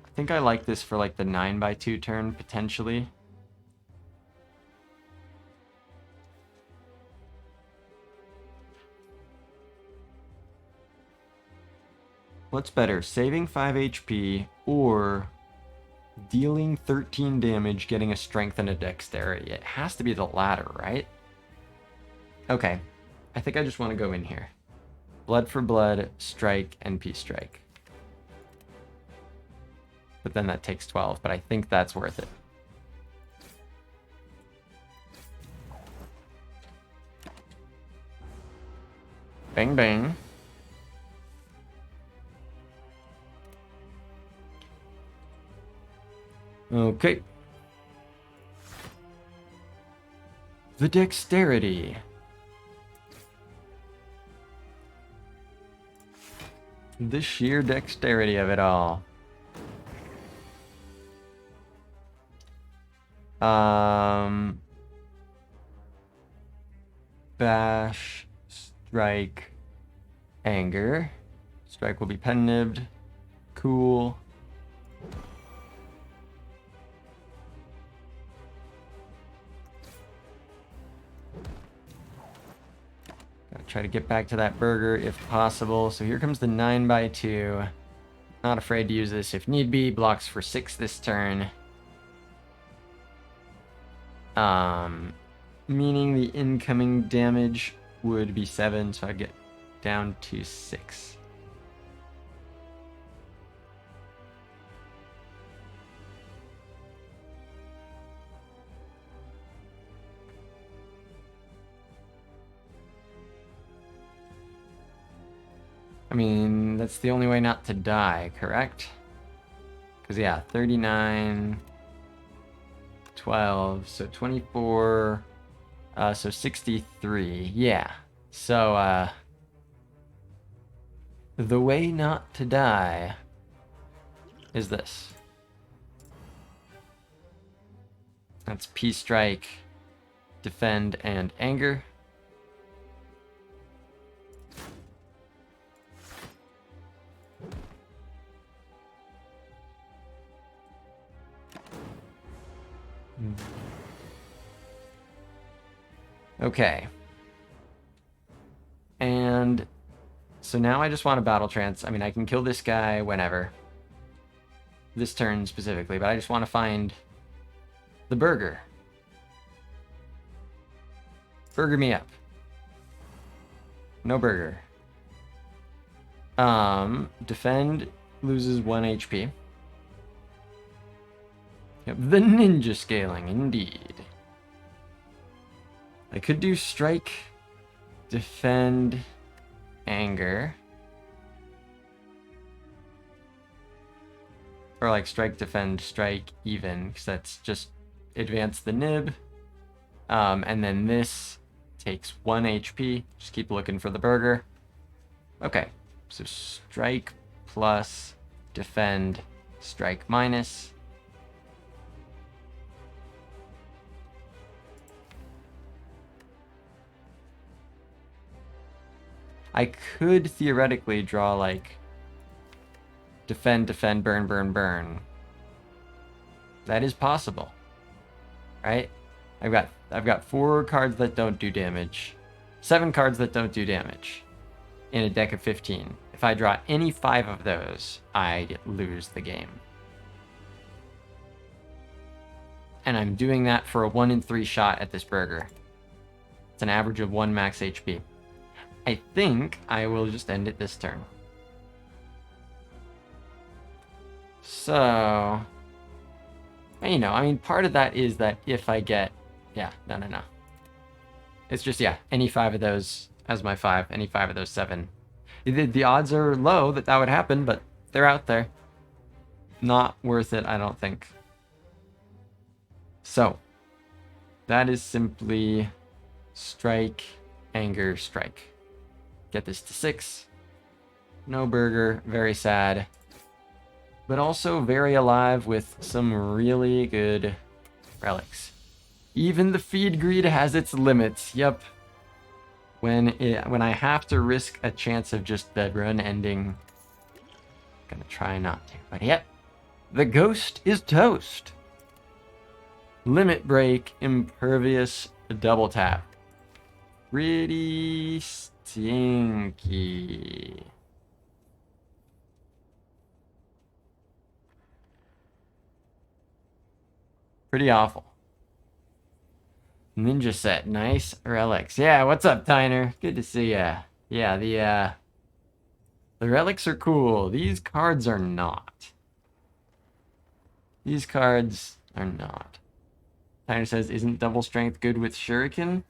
I think I like this for like the 9x2 turn, potentially. What's better, saving 5 HP or dealing 13 damage, getting a strength and a dexterity? It has to be the latter, right? Okay, I think I just want to go in here. Blood for blood, strike, and peace strike. But then that takes 12, but I think that's worth it. Bang, bang. Okay. The dexterity. The sheer dexterity of it all. Bash, strike, anger. Strike will be pen-nibbed. Cool. Gotta try to get back to that burger if possible. So here comes the 9x2. Not afraid to use this if need be. Blocks for 6 this turn. Meaning the incoming damage would be 7, so I'd get down to 6. I mean, that's the only way not to die, correct? Because, yeah, 39, 12, so 24, so 63, yeah. So, the way not to die is this. That's Peace Strike, Defend, and Anger. Okay. And so now I just want a battle trance. I mean, I can kill this guy whenever. This turn specifically, but I just want to find the burger. Burger me up. No burger. Defend loses 1 HP. Yep, the ninja scaling, indeed. I could do strike, defend, anger. Or like strike, defend, strike, even, because that's just advance the nib. And then this takes 1 HP. Just keep looking for the burger. Okay, so strike plus, defend, strike minus. I could theoretically draw like defend, defend, burn, burn, burn. That is possible, right? I've got 4 cards that don't do damage, 7 cards that don't do damage in a deck of 15. If I draw any 5 of those, I lose the game. And I'm doing that for a 1 in 3 shot at this burger. It's an average of 1 max HP. I think I will just end it this turn. So, you know, I mean, part of that is that if I get, yeah, no. It's just, yeah, any 5 of those as my 5, any 5 of those 7. The odds are low that would happen, but they're out there. Not worth it, I don't think. So, that is simply strike, anger, strike. Get this to 6. No burger, very sad. But also very alive with some really good relics. Even the feed greed has its limits, yep. when I have to risk a chance of just the run ending, gonna try not to. But yep, the ghost is toast. Limit break, impervious, double tap. Pretty stinky. Pretty awful. Ninja set, nice relics. Yeah, what's up, Tyner? Good to see ya. Yeah, the relics are cool. These cards are not. These cards are not. Tyner says, isn't double strength good with shuriken?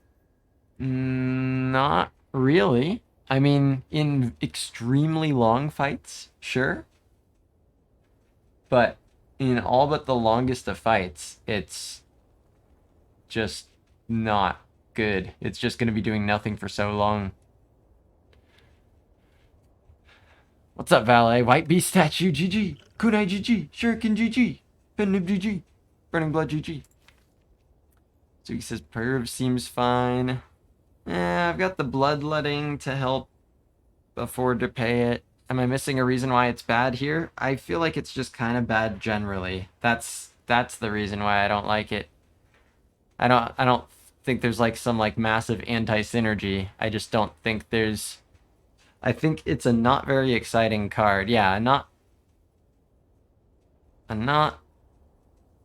Not really. I mean, in extremely long fights, sure. But in all but the longest of fights, it's just not good. It's just going to be doing nothing for so long. What's up, Valet? White Beast statue, GG. Kunai, GG. Shuriken, GG. Penib, GG. Burning Blood, GG. So he says, Perv seems fine. I've got the bloodletting to help afford to pay it. Am I missing a reason why it's bad here? I feel like it's just kind of bad generally. That's the reason why I don't like it. I don't think there's like some like massive anti-synergy. I just don't think there's. I think it's a not very exciting card. Yeah,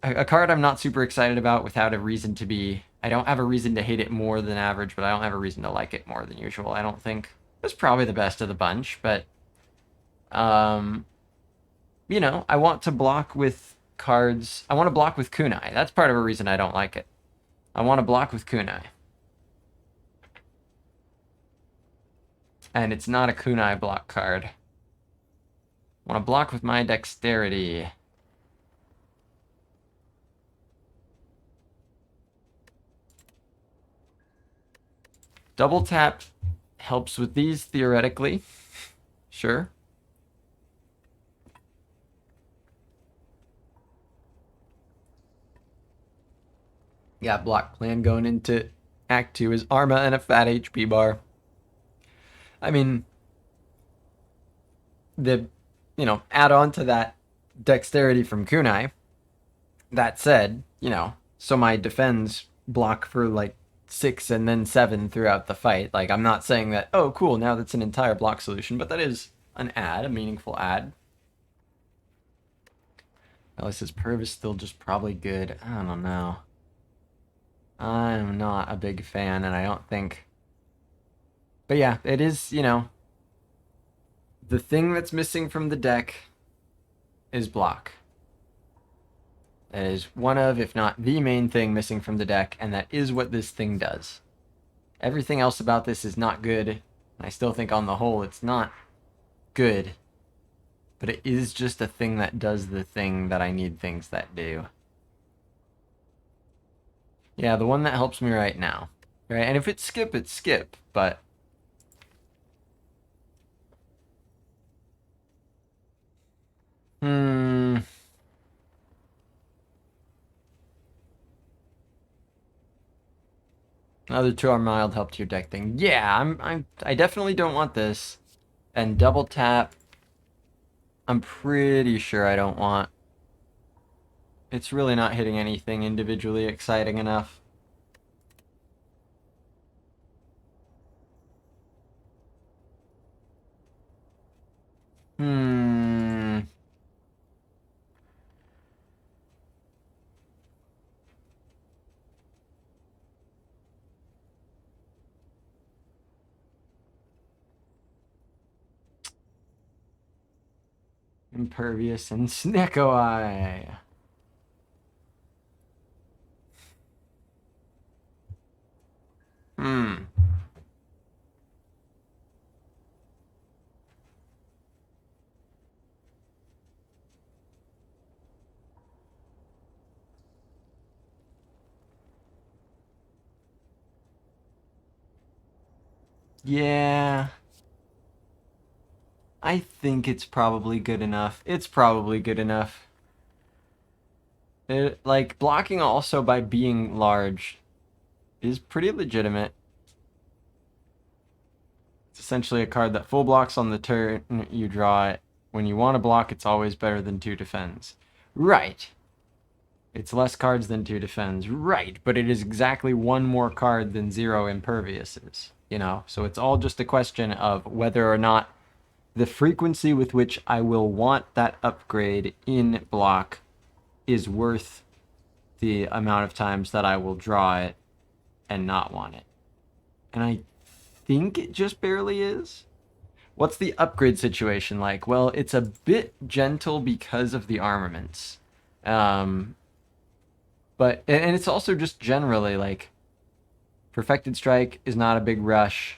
a card I'm not super excited about without a reason to be. I don't have a reason to hate it more than average, but I don't have a reason to like it more than usual. I don't think it's probably the best of the bunch, but you know, I want to block with cards. I want to block with kunai. That's part of a reason I don't like it. I want to block with kunai. And it's not a kunai block card. I want to block with my dexterity. Double tap helps with these theoretically. Sure. Yeah, block plan going into Act 2 is Arma and a fat HP bar. I mean, add on to that dexterity from kunai. That said, so my defends block for like 6 and then 7 throughout the fight. Like, I'm not saying that, oh, cool, now that's an entire block solution, but that is an add, a meaningful add. Alice says Perv is still just probably good. I don't know. I'm not a big fan, and I don't think. But yeah, it is, the thing that's missing from the deck is block. That is one of, if not the main thing missing from the deck, and that is what this thing does. Everything else about this is not good. I still think on the whole it's not good. But it is just a thing that does the thing that I need things that do. Yeah, the one that helps me right now. Right? And if it's skip, it's skip, but Another 2 are mild help to your deck thing. Yeah, I definitely don't want this. And double tap, I'm pretty sure I don't want. It's really not hitting anything individually exciting enough. Impervious and Snecko Eye. Yeah. I think it's probably good enough. It's probably good enough. Like, blocking also by being large is pretty legitimate. It's essentially a card that full blocks on the turn you draw it. When you want to block, it's always better than 2 defends. Right. It's less cards than 2 defends. Right, but it is exactly 1 more card than 0 imperviouses. You know, so it's all just a question of whether or not the frequency with which I will want that upgrade in block is worth the amount of times that I will draw it and not want it. And I think it just barely is. What's the upgrade situation like? Well, it's a bit gentle because of the armaments. But and it's also just generally like Perfected Strike is not a big rush.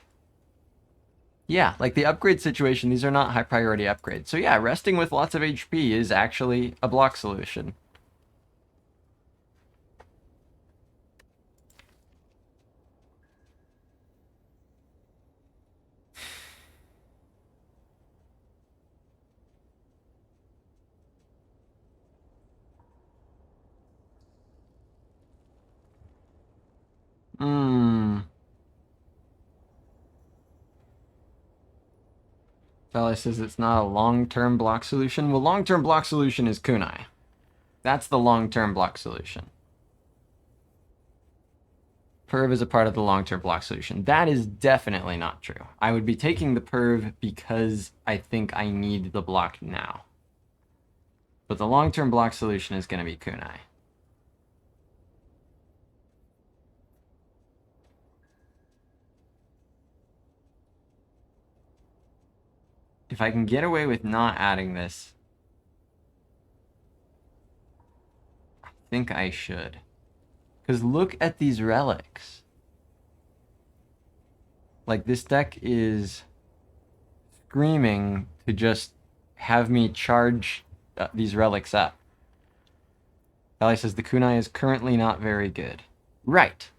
Yeah, like the upgrade situation, these are not high priority upgrades. So yeah, resting with lots of HP is actually a block solution. Hmm. Fella says it's not a long-term block solution. Well, long-term block solution is kunai. That's the long-term block solution. Perv is a part of the long-term block solution. That is definitely not true. I would be taking the perv because I think I need the block now. But the long-term block solution is going to be kunai. If I can get away with not adding this, I think I should. Because look at these relics. Like, this deck is screaming to just have me charge these relics up. Valley says the kunai is currently not very good. Right.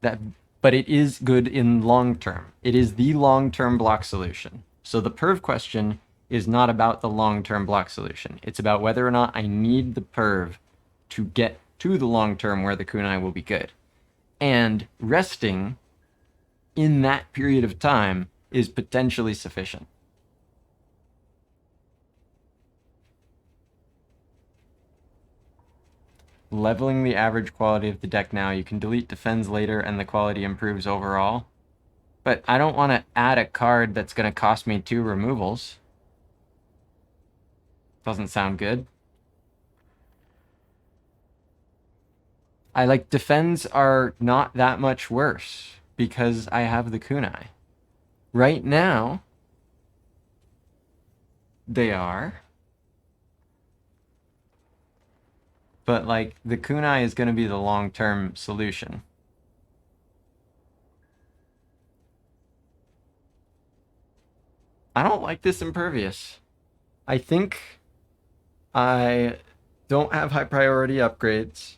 But it is good in long term. It is the long-term block solution. So the perv question is not about the long-term block solution. It's about whether or not I need the perv to get to the long term where the kunai will be good. And resting in that period of time is potentially sufficient. Leveling the average quality of the deck now, you can delete defends later and the quality improves overall. But I don't want to add a card that's going to cost me 2 removals. Doesn't sound good. I like defends are not that much worse because I have the kunai. Right now, they are. But like the kunai is going to be the long-term solution. I don't like this impervious. I think I don't have high priority upgrades.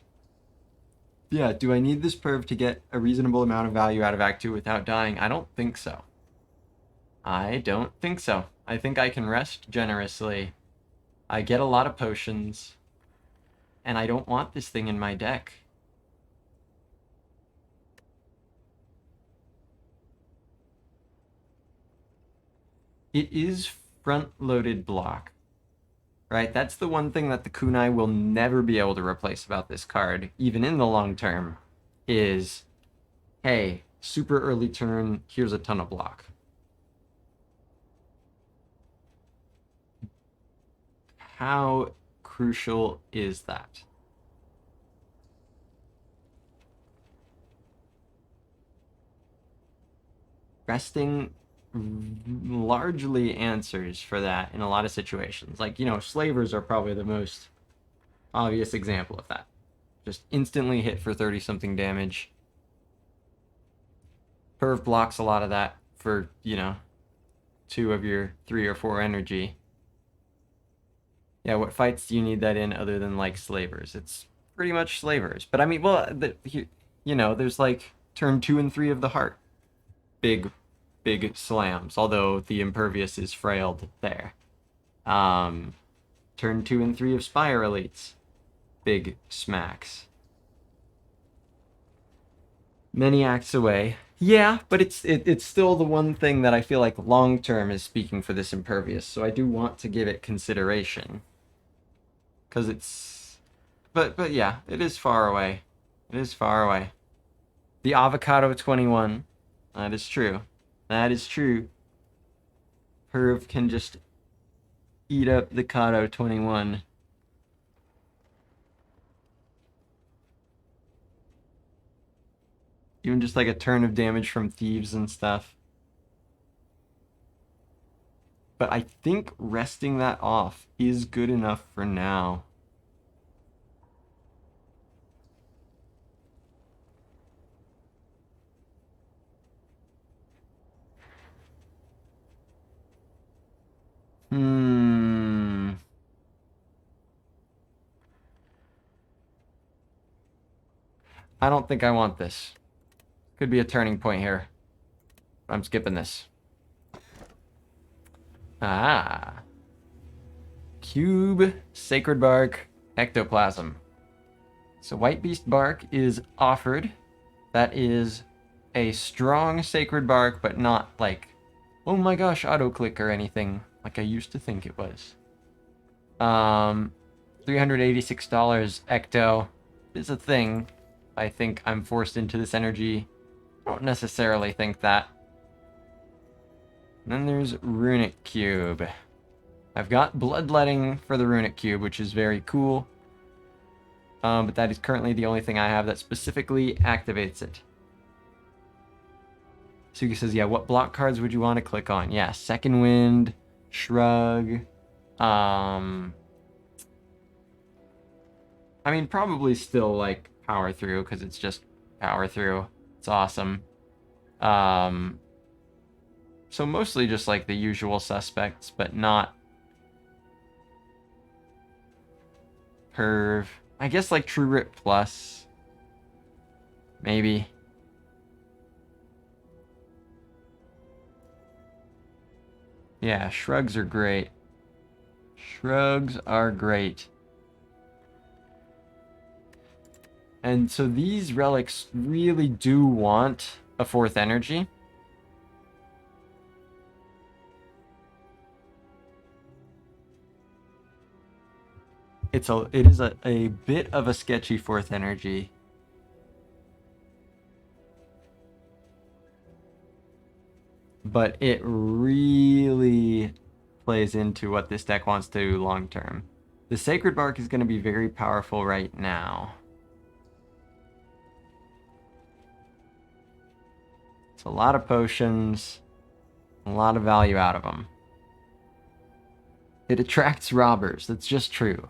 Yeah, do I need this perv to get a reasonable amount of value out of Act 2 without dying? I don't think so. I don't think so. I think I can rest generously. I get a lot of potions. And I don't want this thing in my deck. It is front-loaded block. Right? That's the one thing that the kunai will never be able to replace about this card, even in the long term, is, hey, super early turn, here's a ton of block. How crucial is that? Resting largely answers for that in a lot of situations. Like, you know, slavers are probably the most obvious example of that. Just instantly hit for 30-something damage. Perv blocks a lot of that for, you know, 2 of your 3 or 4 energy. Yeah, what fights do you need that in other than, like, slavers? It's pretty much slavers. But, I mean, well, you know, there's, like, turn 2 and 3 of the heart. Big slams, although the impervious is frailed there. Turn 2 and 3 of Spire Elites. Big smacks. Many acts away. Yeah, but it's still the one thing that I feel like long term is speaking for this impervious, so I do want to give it consideration. Cause it's but yeah, it is far away. It is far away. The avocado 21. That is true. That is true. Perv can just eat up the Kato 21. Even just like a turn of damage from thieves and stuff. But I think resting that off is good enough for now. Hmm. I don't think I want this. Could be a turning point here. I'm skipping this. Ah. Cube, Sacred Bark, Ectoplasm. So White Beast Bark is offered. That is a strong Sacred Bark, but not like, oh my gosh, auto-click or anything like I used to think it was. $386 Ecto is a thing. I think I'm forced into this energy. I don't necessarily think that. And then there's Runic Cube. I've got Bloodletting for the Runic Cube, which is very cool. But that is currently the only thing I have that specifically activates it. Sugi says, yeah, what block cards would you want to click on? Yeah, Second Wind, Shrug. I mean, probably still like Power Through, because it's just Power Through. It's awesome. So mostly just like the usual suspects, but not Perv. I guess like True Rip Plus. Maybe. Yeah, shrugs are great. Shrugs are great. And so these relics really do want a fourth energy. It is a bit of a sketchy fourth energy. But it really plays into what this deck wants to do long term. The Sacred Bark is going to be very powerful right now. It's a lot of potions, a lot of value out of them. It attracts robbers, that's just true.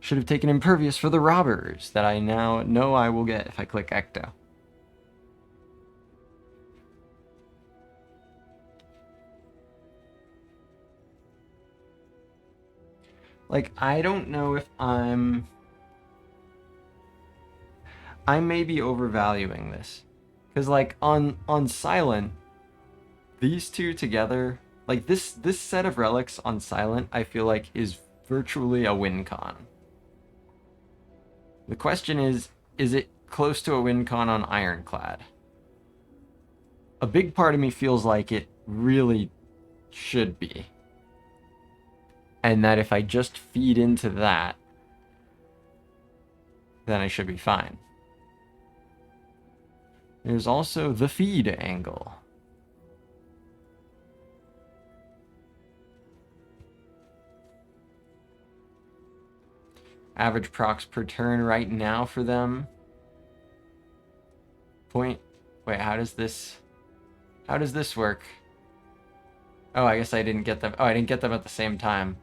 Should have taken Impervious for the robbers that I now know I will get if I click Ecto. Like, I don't know if I may be overvaluing this. Because, like, on Silent, these two together, like, this set of relics on Silent, I feel like is virtually a win con. The question is it close to a win con on Ironclad? A big part of me feels like it really should be. And that if I just feed into that, then I should be fine. There's also the feed angle. Average procs per turn right now for them. Wait, how does this work? Oh, I guess I didn't get them. Oh, I didn't get them at the same time.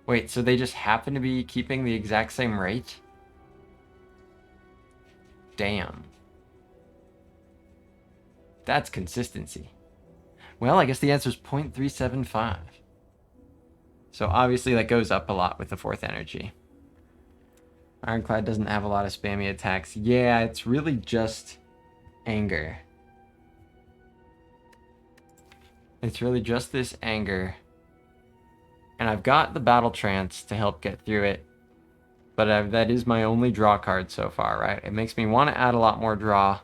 Wait, so they just happen to be keeping the exact same rate? Damn. That's consistency. Well, I guess the answer is 0.375. So obviously that goes up a lot with the fourth energy. Ironclad doesn't have a lot of spammy attacks. Yeah, it's really just anger. It's really just this anger. And I've got the Battle Trance to help get through it. But that is my only draw card so far, right? It makes me want to add a lot more draw.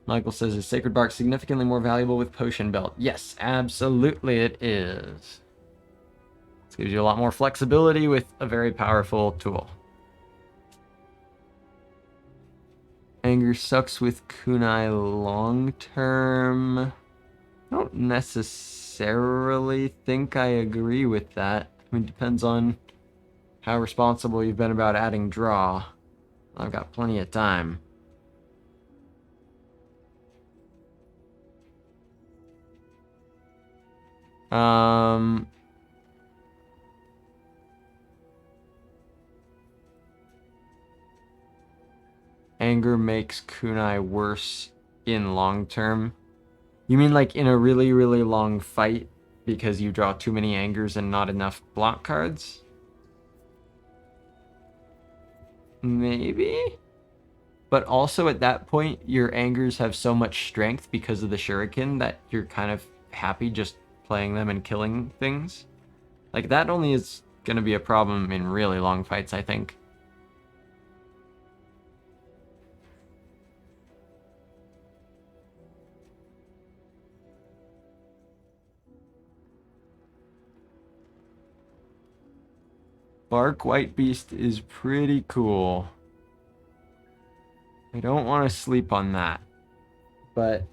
Michael says, is Sacred Bark significantly more valuable with Potion Belt? Yes, absolutely it is. This gives you a lot more flexibility with a very powerful tool. Anger sucks with Kunai long term. I don't necessarily think I agree with that. I mean, it depends on how responsible you've been about adding draw. I've got plenty of time. Anger makes Kunai worse in long term. You mean like in a really, really long fight because you draw too many angers and not enough block cards? Maybe? But also at that point, your angers have so much strength because of the shuriken that you're kind of happy just playing them and killing things. Like, that only is going to be a problem in really long fights, I think. Bark White Beast is pretty cool. I don't want to sleep on that. But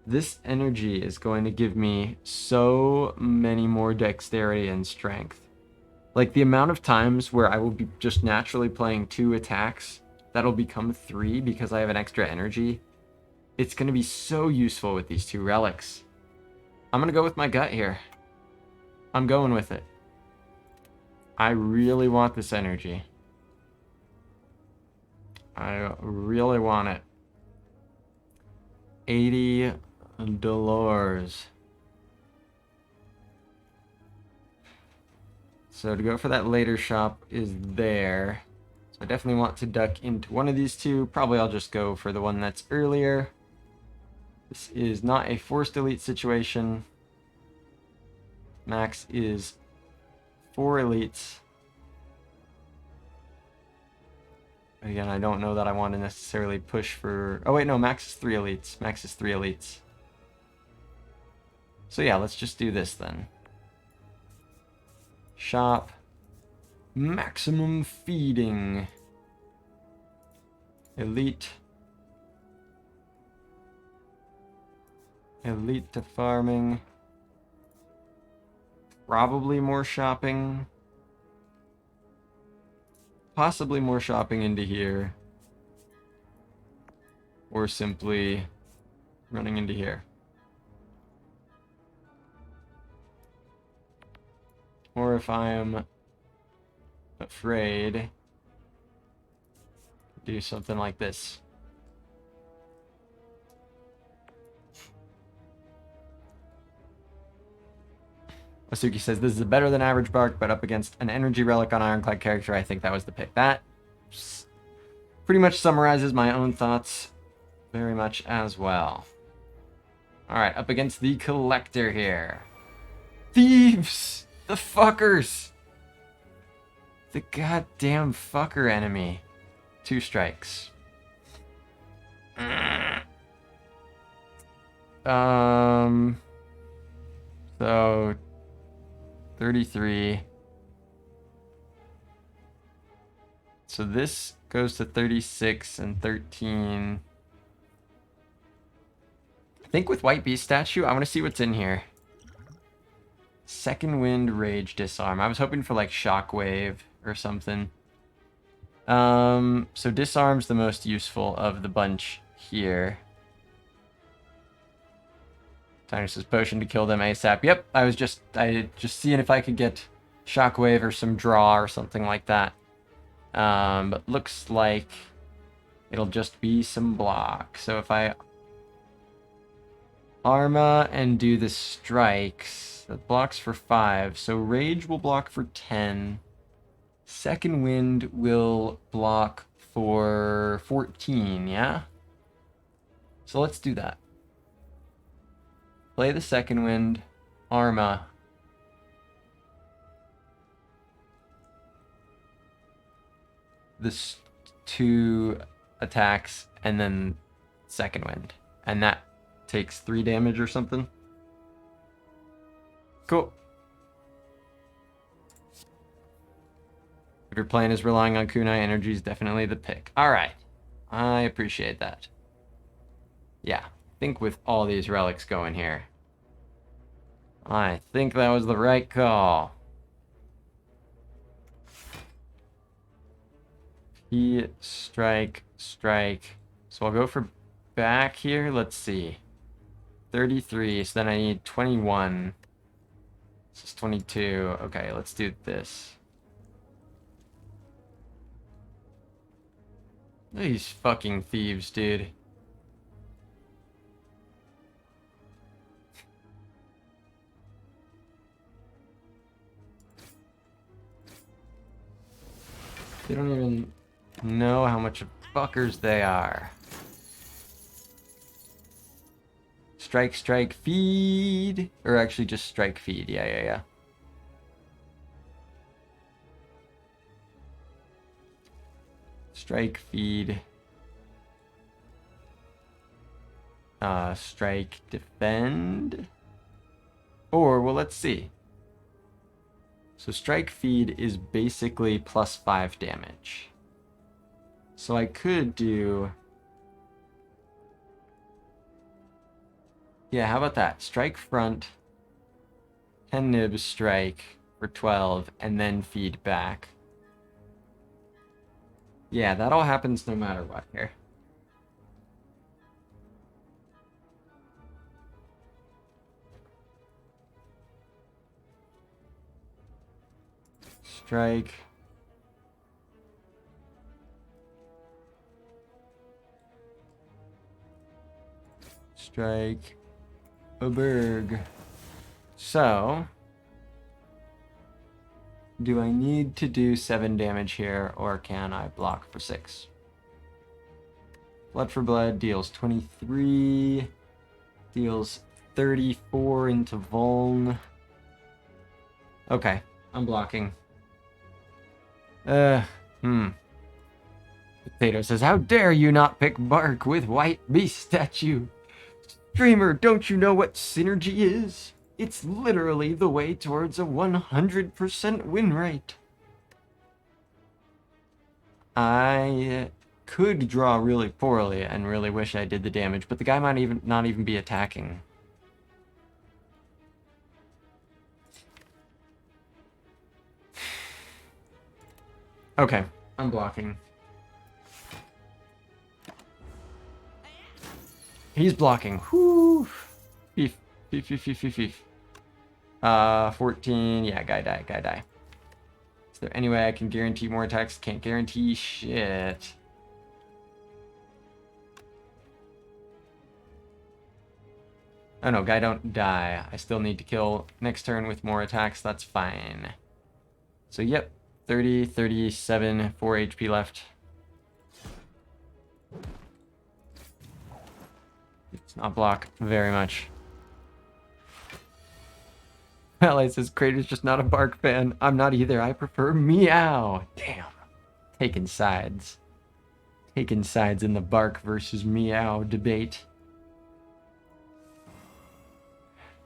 this energy is going to give me so many more dexterity and strength. Like, the amount of times where I will be just naturally playing 2 attacks, that'll become 3 because I have an extra energy. It's going to be so useful with these 2 relics. I'm going to go with my gut here. I'm going with it. I really want this energy. I really want it. 80 dollars. So to go for that later shop is there. So I definitely want to duck into one of these 2. Probably I'll just go for the one that's earlier. This is not a forced elite situation. Max is 4 elites. Again, I don't know that I want to necessarily push for... Oh wait, no, Max is 3 elites. Max is 3 elites. So yeah, let's just do this then. Shop. Maximum feeding. Elite. Elite to farming. Probably more shopping. Possibly more shopping into here. Or simply running into here. Or if I am afraid, do something like this. Asuki says, this is a better than average bark, but up against an energy relic on Ironclad character, I think that was the pick. That pretty much summarizes my own thoughts very much as well. Alright, up against the Collector here. Thieves! The fuckers! The goddamn fucker enemy. 2 strikes. So 33. So this goes to 36 and 13. I think with White Beast statue, I want to see what's in here. Second Wind, Rage, Disarm. I was hoping for like Shockwave or something. So Disarm's the most useful of the bunch here. Tynus' potion to kill them ASAP. Yep, I just seeing if I could get Shockwave or some draw or something like that. But looks like it'll just be some block. So if I Arma and do the strikes, that blocks for 5. So Rage will block for 10. Second Wind will block for 14, yeah? So let's do that. Play the Second Wind, Arma. this 2 attacks and then second wind. And that takes 3 damage or something. Cool. If your plan is relying on kunai energy, is definitely the pick. All right. I appreciate that. Yeah, I think with all these relics going here, I think that was the right call. He strike, strike. So I'll go for back here. Let's see. 33, so then I need 21. This is 22. Okay, let's do this. These fucking thieves, dude. They don't even know how much of fuckers they are. Strike, strike, feed. Or actually just strike, feed. Yeah. Strike, feed. Strike, defend. Or, well, let's see. So strike, feed is basically plus 5 damage. So I could do... Yeah, how about that? Strike front, 10 nibs strike for 12, and then feed back. Yeah, that all happens no matter what here. Strike. Strike. A berg. So, do I need to do 7 damage here, or can I block for 6? Blood for blood deals 23, deals 34 into vuln. Okay, I'm blocking. Potato says, how dare you not pick bark with white beast statue? Streamer, don't you know what synergy is? It's literally the way towards a 100% win rate. I could draw really poorly and really wish I did the damage, but the guy might not even be attacking. Okay, I'm blocking. He's blocking. Whoo! Beef. 14. Yeah, guy die. Is there any way I can guarantee more attacks? Can't guarantee shit. Oh no, guy don't die. I still need to kill next turn with more attacks. That's fine. So yep, 30, 37, 4 HP left. It's not block very much. Ally says, Crater's just not a bark fan. I'm not either. I prefer meow. Damn. Taking sides. Taking sides in the bark versus meow debate.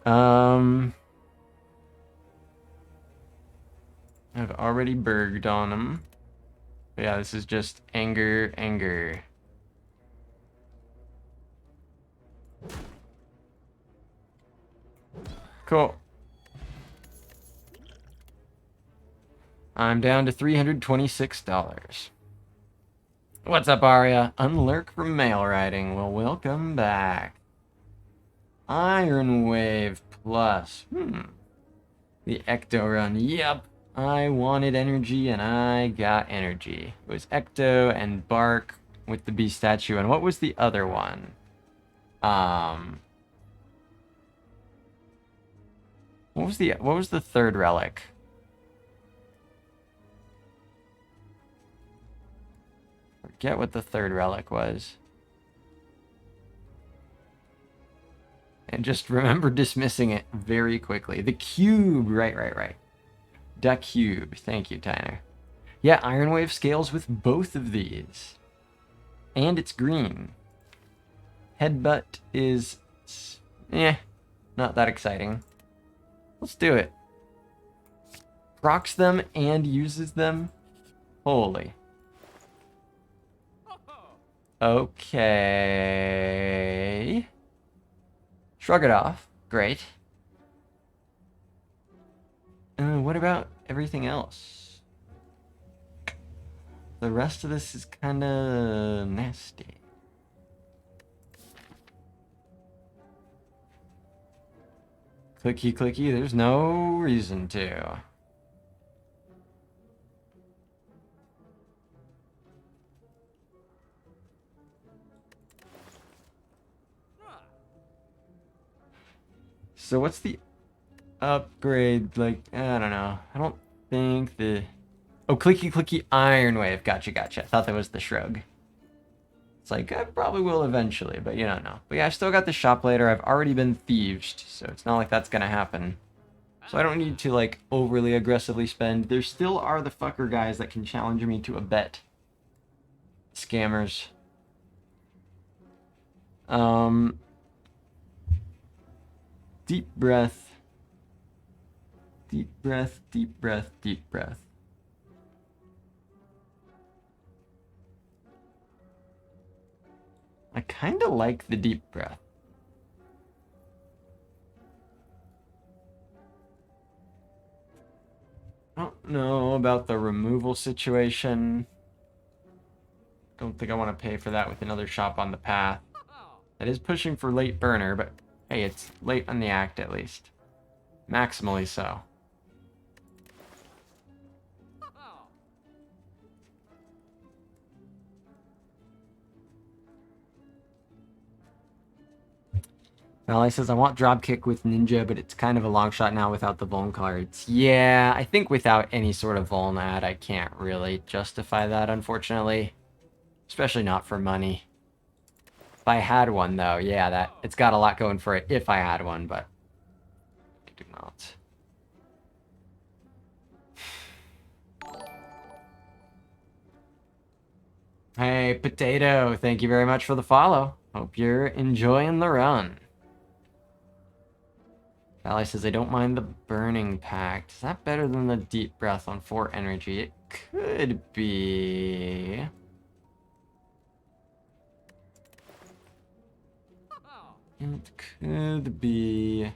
I've already burged on him. But yeah, this is just anger. Cool. I'm down to $326. What's up, Arya? Unlurk from mail writing. Well, welcome back. Iron Wave Plus. The Ecto run. Yep. I wanted energy and I got energy. It was Ecto and Bark with the Beast statue. And what was the other one? What was the third relic? Forget what the third relic was. And just remember dismissing it very quickly. The cube, right. The cube. Thank you, Tyner. Yeah, Iron Wave scales with both of these. And it's green. Headbutt is... not that exciting. Let's do it. Procs them and uses them? Holy. Okay. Shrug it off. Great. What about everything else? The rest of this is kind of nasty. Clicky clicky, there's no reason to. So what's the upgrade? Like, I don't know. I don't think the... Oh, clicky clicky Iron Wave. Gotcha, gotcha. I thought that was the shrug. It's like, I probably will eventually, but you don't know. But yeah, I still got the shop later. I've already been thieved, so it's not like that's gonna happen. So I don't need to, like, overly aggressively spend. There still are the fucker guys that can challenge me to a bet. Scammers. Deep breath. Deep breath, deep breath, deep breath. I kind of like the deep breath. I don't know about the removal situation. Don't think I want to pay for that with another shop on the path. That is pushing for late burner, but hey, it's late on the act at least. Maximally so. Valley says, I want dropkick with ninja, but it's kind of a long shot now without the vuln cards. Yeah, I think without any sort of vuln ad, I can't really justify that, unfortunately. Especially not for money. If I had one, though, yeah, that it's got a lot going for it if I had one, but I do not. Hey, Potato, thank you very much for the follow. Hope you're enjoying the run. Valley says, I don't mind the Burning Pact. Is that better than the Deep Breath on 4 energy? It could be. It could be.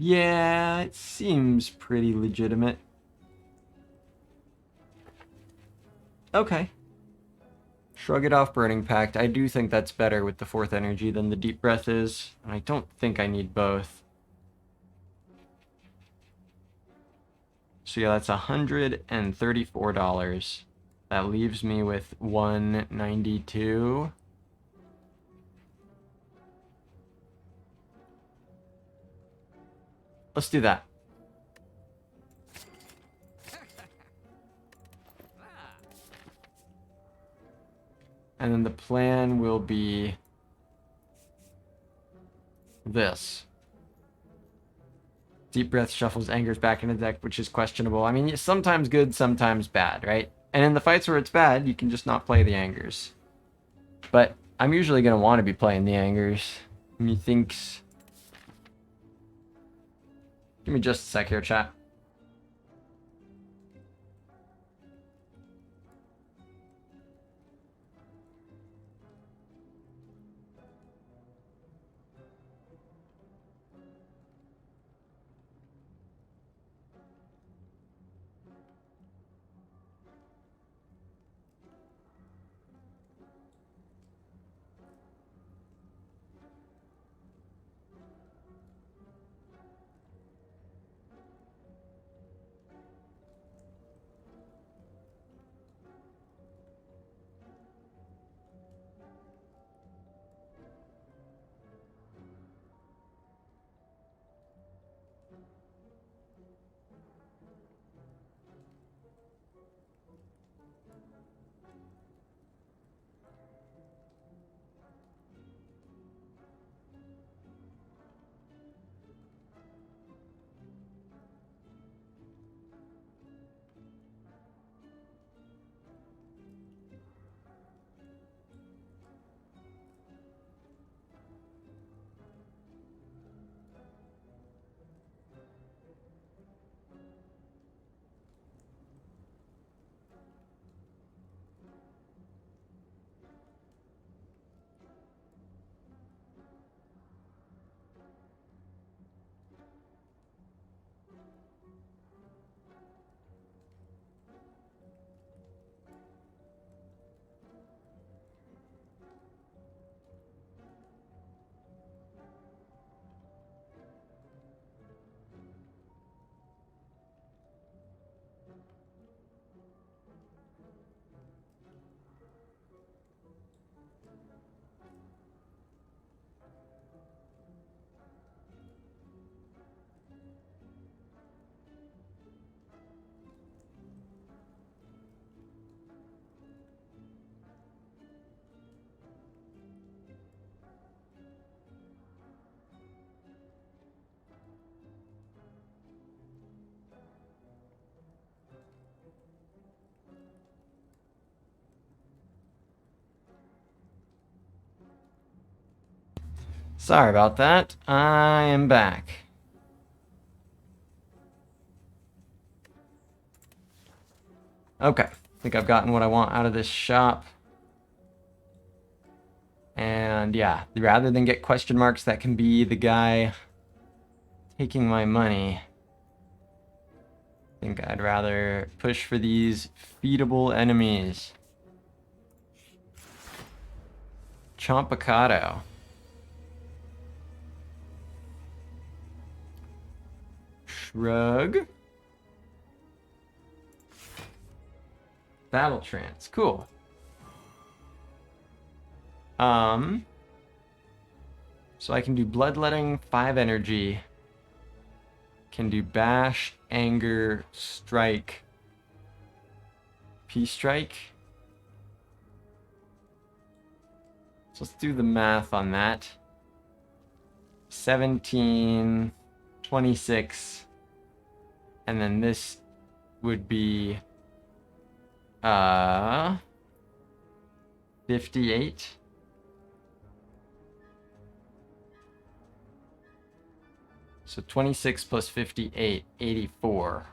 Yeah, it seems pretty legitimate. Okay. Shrug it off, Burning Pact. I do think that's better with the 4th energy than the Deep Breath is. And I don't think I need both. So yeah, that's $134. That leaves me with $192. Let's do that. And then the plan will be this. Deep Breath shuffles Angers back in the deck, which is questionable. I mean, sometimes good, sometimes bad, right? And in the fights where it's bad, you can just not play the Angers. But I'm usually going to want to be playing the Angers. Methinks. Give me just a sec here, chat. Sorry about that. I am back. Okay. I think I've gotten what I want out of this shop. And yeah, rather than get question marks, that can be the guy taking my money. I think I'd rather push for these feedable enemies. Chompacado. Shrug. Battle trance. Cool. So I can do bloodletting, 5 energy. Can do bash, anger, strike, peace strike. So let's do the math on that. 17, 26, and then this would be 58. So 26 plus 58, 84.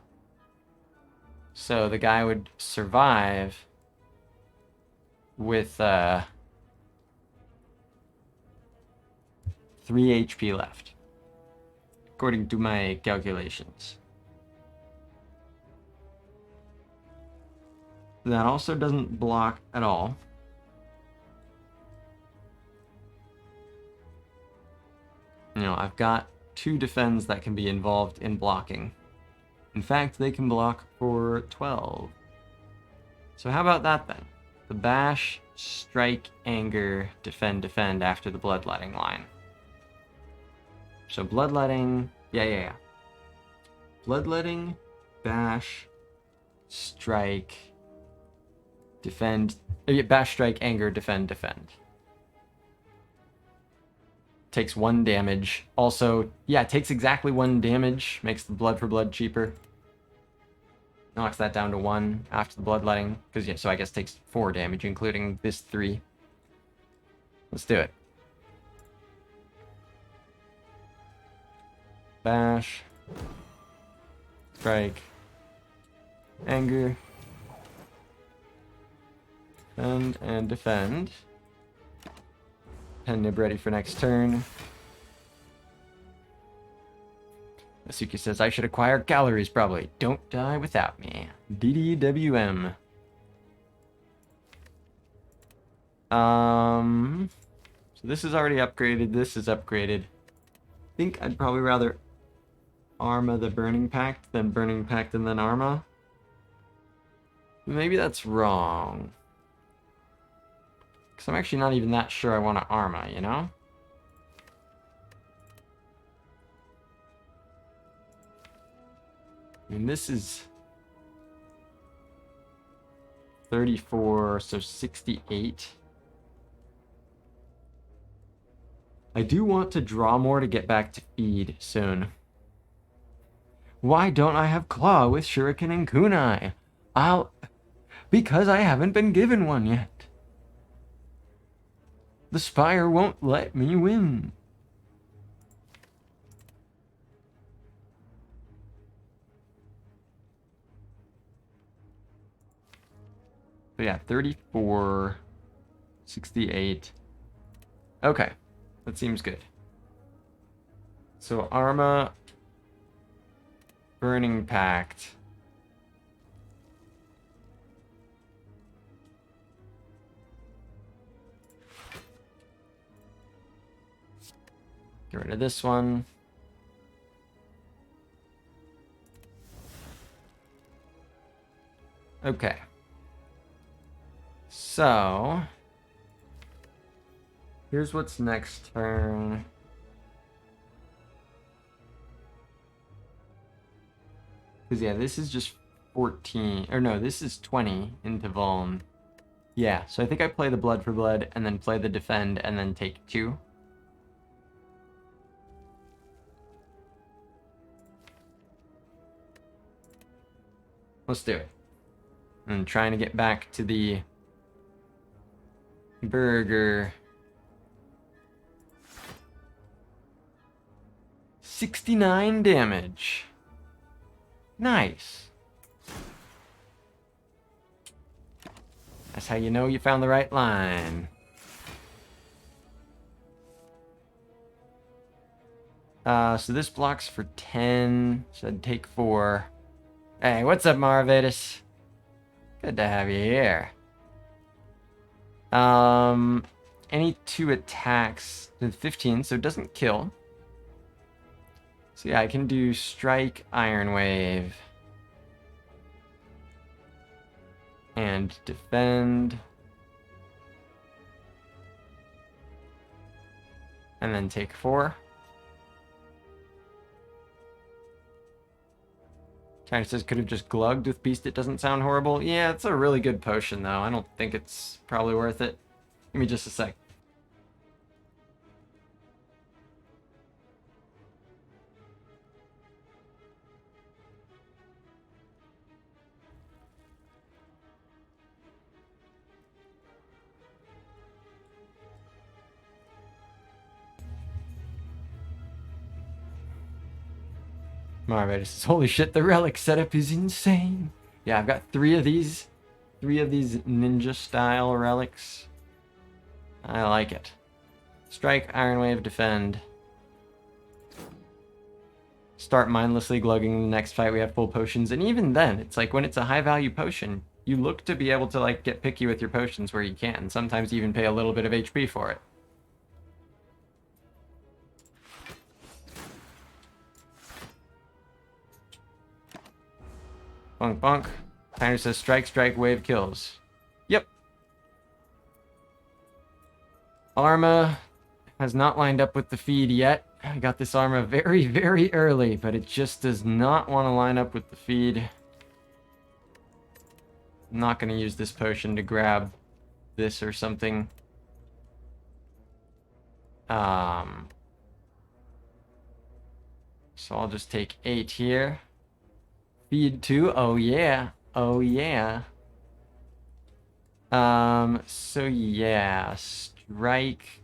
So the guy would survive with 3 HP left, according to my calculations. That also doesn't block at all. You know, I've got 2 defends that can be involved in blocking. In fact, they can block for 12. So how about that then? The bash, strike, anger, defend, defend after the bloodletting line. So bloodletting, yeah. Bloodletting, bash, strike, defend, bash, strike, anger, defend, defend. Takes 1 damage. Also, yeah, it takes exactly 1 damage. Makes the blood for blood cheaper. Knocks that down to 1 after the bloodletting. Because, yeah, so I guess it takes 4 damage, including this 3. Let's do it. Bash. Strike. Anger. Defend and defend. Pen nib ready for next turn. Asuki says, I should acquire calories probably. Don't die without me. DDWM. So this is already upgraded. This is upgraded. I think I'd probably rather Arma the Burning Pact than Burning Pact and then Arma. Maybe that's wrong. Because I'm actually not even that sure I want to Arma, you know? I mean, this is 34, so 68. I do want to draw more to get back to feed soon. Why don't I have Claw with Shuriken and Kunai? Because I haven't been given one yet. The Spire won't let me win. So yeah, 34, 68. Okay, that seems good. So Arma, Burning Pact. Get rid of this one. Okay. So, here's what's next turn. Because, yeah, this is just 14. Or no, this is 20 into Vuln. Yeah, so I think I play the Blood for Blood, and then play the Defend, and then take 2. Let's do it. I'm trying to get back to the burger. 69 damage. Nice. That's how you know you found the right line. So this blocks for 10, so I'd take 4. Hey, what's up, Marvatus? Good to have you here. Any 2 attacks to 15, so it doesn't kill. So yeah, I can do Strike, Iron Wave, and Defend. And then take 4. China says, could have just glugged with Beast. It doesn't sound horrible. Yeah, it's a really good potion, though. I don't think it's probably worth it. Give me just a sec. Marvatus says, holy shit, the relic setup is insane. Yeah, I've got 3 of these. 3 of these ninja-style relics. I like it. Strike, Iron Wave, Defend. Start mindlessly glugging the next fight we have full potions. And even then, it's like when it's a high-value potion, you look to be able to like get picky with your potions where you can. Sometimes you even pay a little bit of HP for it. Bonk, bonk. Timer says strike, strike, wave kills. Yep. Arma has not lined up with the feed yet. I got this Arma very, very early, but it just does not want to line up with the feed. I'm not going to use this potion to grab this or something. So I'll just take 8 here. Feed 2. Oh yeah. Oh yeah. So yeah, strike.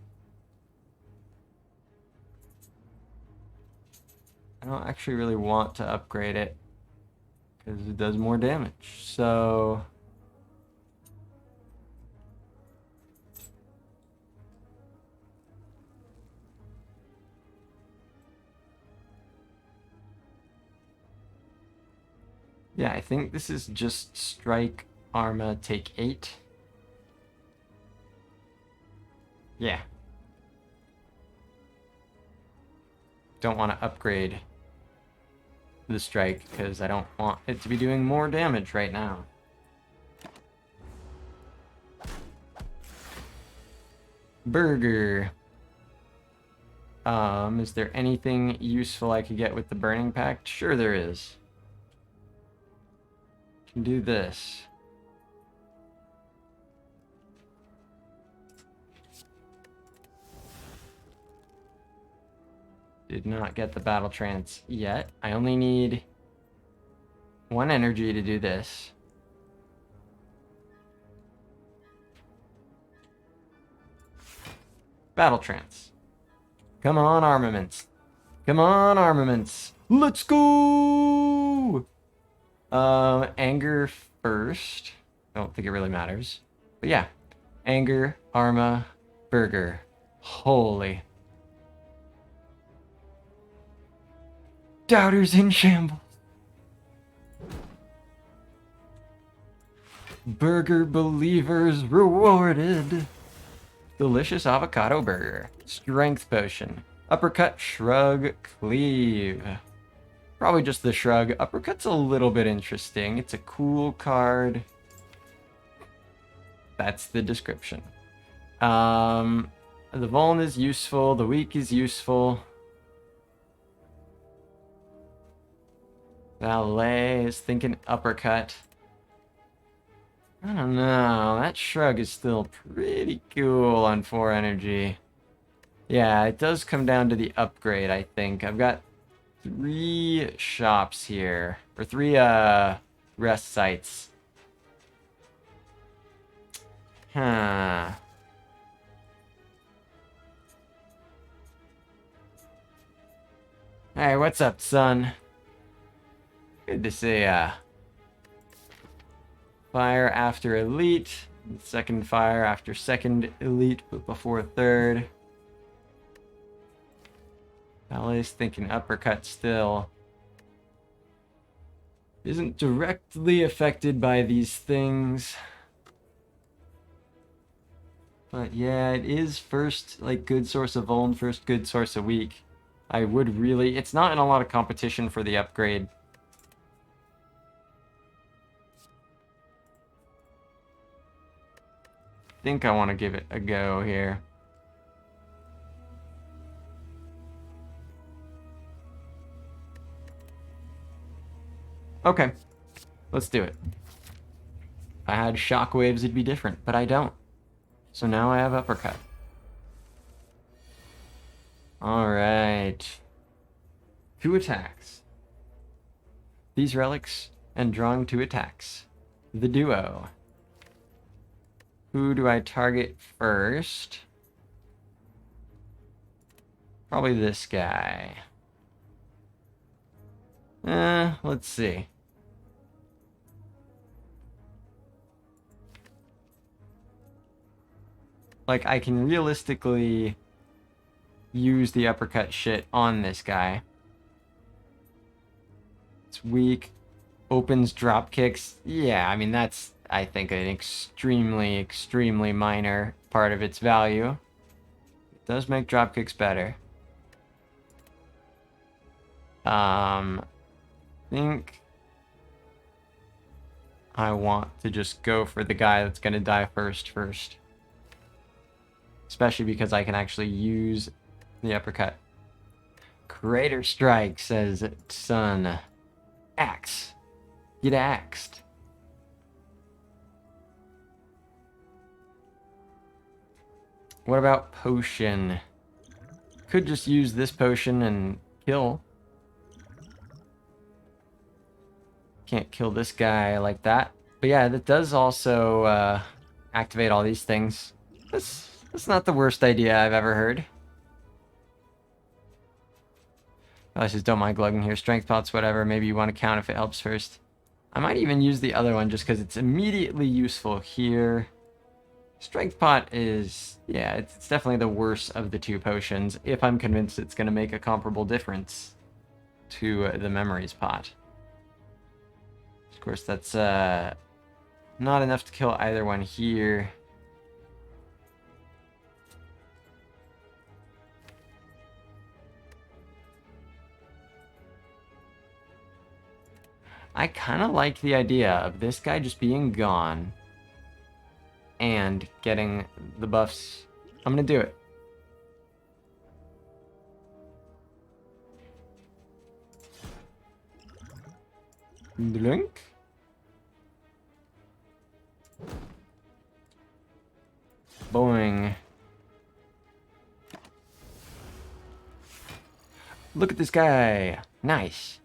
I don't actually really want to upgrade it because it does more damage. So yeah, I think this is just strike, Arma, take 8. Yeah. Don't want to upgrade the strike because I don't want it to be doing more damage right now. Burger. Is there anything useful I could get with the Burning Pact? Sure there is. Can do this. Did not get the battle trance yet. I only need 1 energy to do this. Battle trance. Come on, armaments. Come on, armaments. Let's go! Anger first. I don't think it really matters. But yeah. Anger, Arma, Burger. Holy. Doubters in shambles. Burger believers rewarded. Delicious avocado burger. Strength potion. Uppercut, shrug, cleave. Probably just the shrug. Uppercut's a little bit interesting. It's a cool card. That's the description. The Vuln is useful. The weak is useful. Valet is thinking uppercut. I don't know. That shrug is still pretty cool on 4 energy. Yeah, it does come down to the upgrade, I think. I've got 3 shops here. Or 3 rest sites. Huh. Hey, what's up, son? Good to see ya. Fire after elite. Second fire after second elite, but before third. Ballet's thinking uppercut still. Isn't directly affected by these things. But yeah, it is first, like, good source of vuln, first good source of weak. I would really... It's not in a lot of competition for the upgrade. I think I want to give it a go here. Okay, let's do it. If I had shockwaves, it'd be different, but I don't. So now I have uppercut. Alright. 2 attacks. These relics, and drawing 2 attacks. The duo. Who do I target first? Probably this guy. Let's see. Like, I can realistically use the uppercut shit on this guy. It's weak. Opens drop kicks. Yeah, I mean, that's, I think, an extremely, extremely minor part of its value. It does make drop kicks better. Think I want to just go for the guy that's gonna die first. Especially because I can actually use the uppercut. Crater Strike, says son. Axe. Get axed. What about potion? Could just use this potion and kill. Can't kill this guy like that. But yeah, that does also activate all these things. That's not the worst idea I've ever heard. I just don't mind glugging here. Strength pots, whatever. Maybe you want to count if it helps first. I might even use the other one just because it's immediately useful here. Strength pot is, yeah, it's definitely the worst of the 2 potions, if I'm convinced it's going to make a comparable difference to the memories pot. Of course, that's not enough to kill either one here. I kind of like the idea of this guy just being gone and getting the buffs. I'm gonna do it. Blink. Boing. Look at this guy. Nice.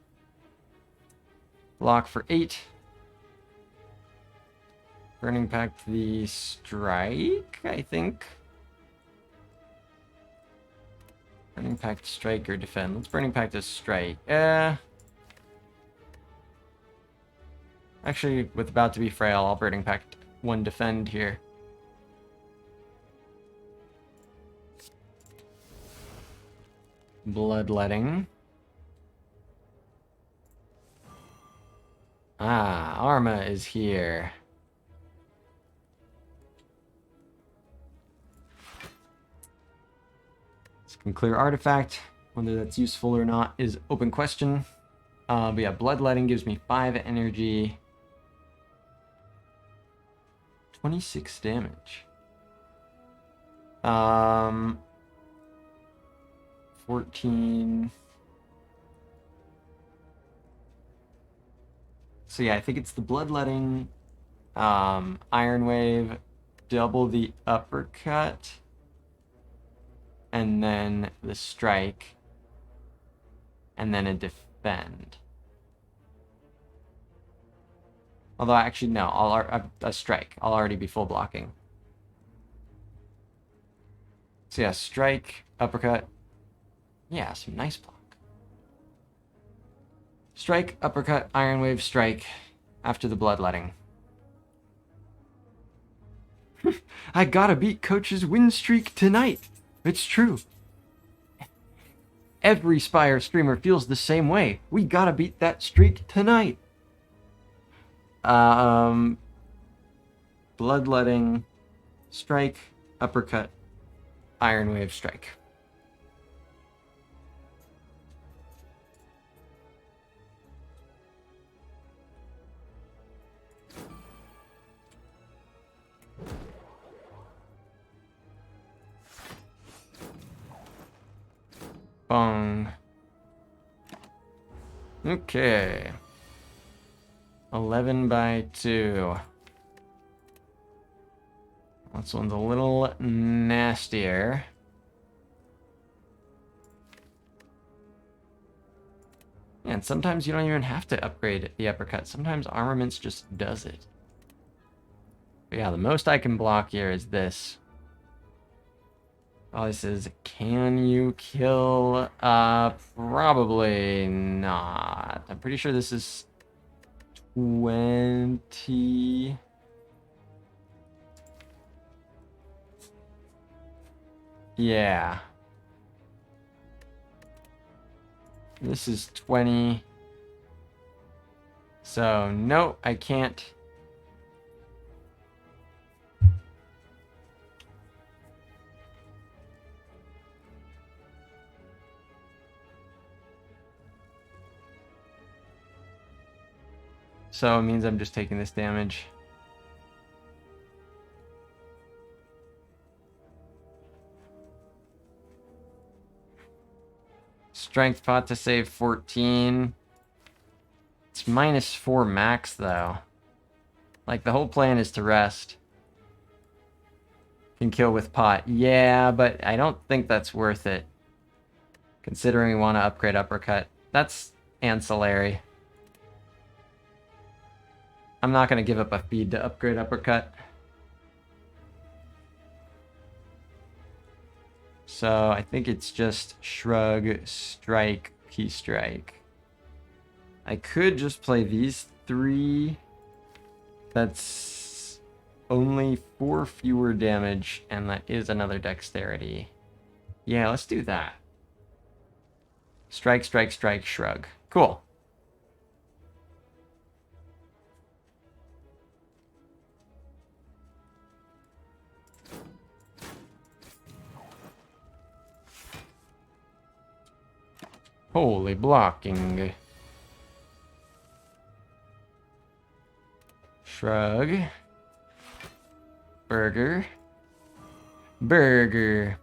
Block for 8. Burning Pact the strike, I think. Burning Pact strike or defend. Let's Burning Pact a strike. Actually, with about to be frail, I'll Burning Pact 1 defend here. Bloodletting. Ah, Arma is here. This can clear artifact. Whether that's useful or not is open question. But yeah, Bloodletting gives me 5 energy. 26 damage. 14. So yeah, I think it's the Bloodletting, Iron Wave, double the uppercut, and then the strike, and then a defend. Although actually no, a strike. I'll already be full blocking. So yeah, strike, uppercut. Yeah, some nice block. Strike, uppercut, iron wave, strike after the bloodletting. I gotta beat Coach's win streak tonight. It's true. Every Spire streamer feels the same way. We gotta beat that streak tonight. Bloodletting, strike, uppercut, iron wave, strike. Bong. Okay. 11 by 2. This one's a little nastier. And sometimes you don't even have to upgrade the uppercut. Sometimes Armaments just does it. But yeah, the most I can block here is this. Oh, this is, can you kill? Probably not. I'm pretty sure this is 20. Yeah. This is 20. So, no, I can't. So it means I'm just taking this damage. Strength pot to save 14. It's -4 max though. Like the whole plan is to rest. Can kill with pot. Yeah, but I don't think that's worth it. Considering we want to upgrade uppercut. That's ancillary. I'm not going to give up a feed to upgrade uppercut. So I think it's just shrug, strike, key strike. I could just play these 3. That's only 4 fewer damage, and that is another dexterity. Yeah, let's do that. Strike, strike, strike, shrug. Cool. Holy blocking. Shrug. Burger. Burger.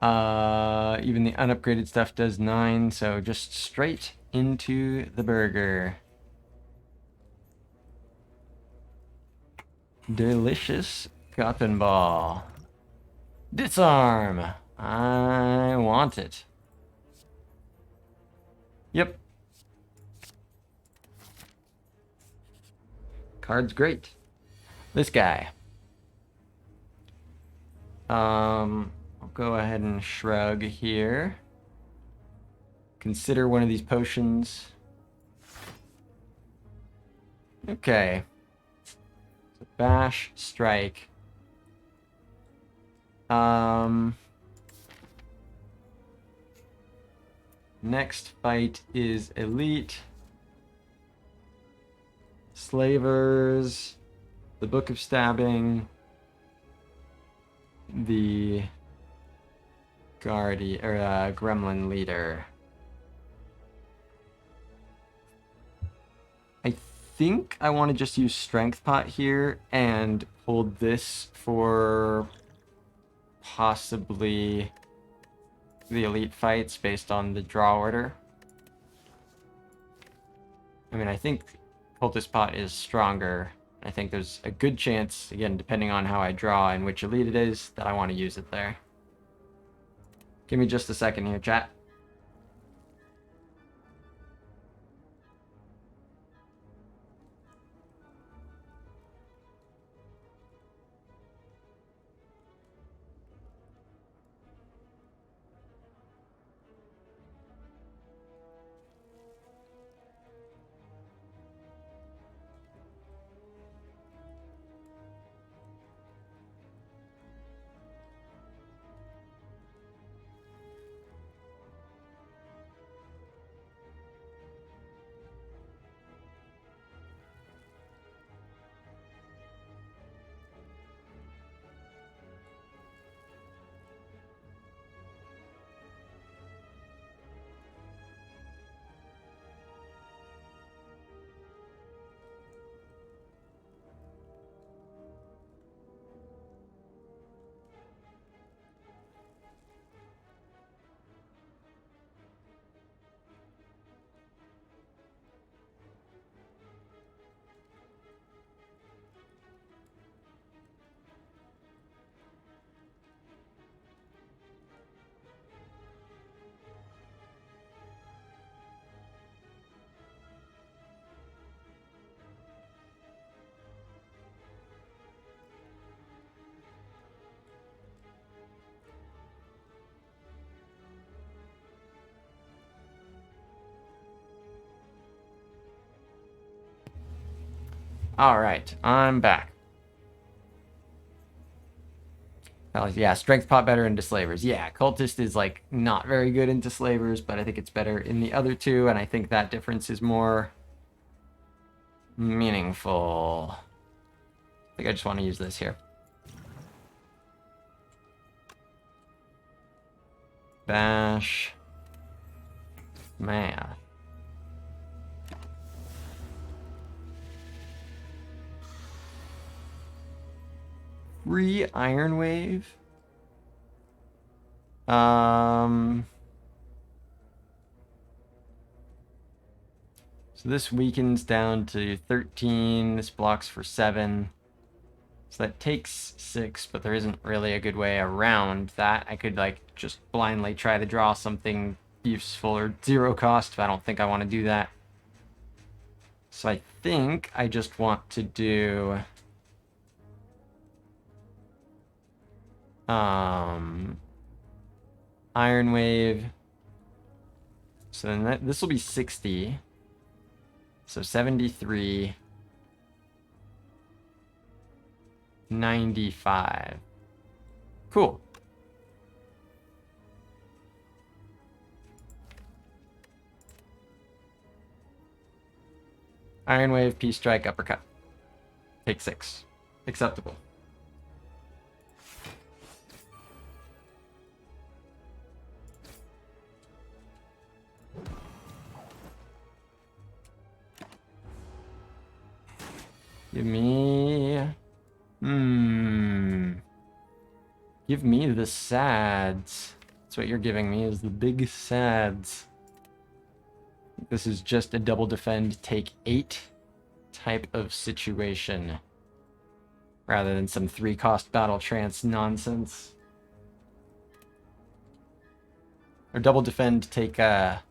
Even the unupgraded stuff does 9, so just straight into the burger. Delicious cotton ball. Disarm. I want it. Yep. Card's great. This guy. I'll go ahead and shrug here. Consider one of these potions. Okay. So bash, strike. Next fight is Elite. Slavers. The Book of Stabbing. The Guardian or Gremlin Leader. I think I want to just use Strength Pot here and hold this for possibly the Elite fights based on the draw order. I mean, I think Cultist Pot is stronger. I think there's a good chance, again, depending on how I draw and which Elite it is, that I want to use it there. Give me just a second here, chat. Alright, I'm back. Yeah, strength pot better into slavers. Yeah, cultist is like not very good into slavers, but I think it's better in the other two, and I think that difference is more meaningful. I think I just want to use this here. Bash. Math. Free Iron Wave. So this weakens down to 13. This blocks for 7. So that takes 6, but there isn't really a good way around that. I could like just blindly try to draw something useful or 0 cost, but I don't think I want to do that. So I think I just want to do Iron Wave. So then this will be 60. So 73. 95. Cool. Iron Wave, Peace Strike, Uppercut. Take 6. Acceptable. Give me... Give me the sads. That's what you're giving me, is the big sads. This is just a double defend, take 8 type of situation. Rather than some 3-cost battle trance nonsense. Or double defend, take 6.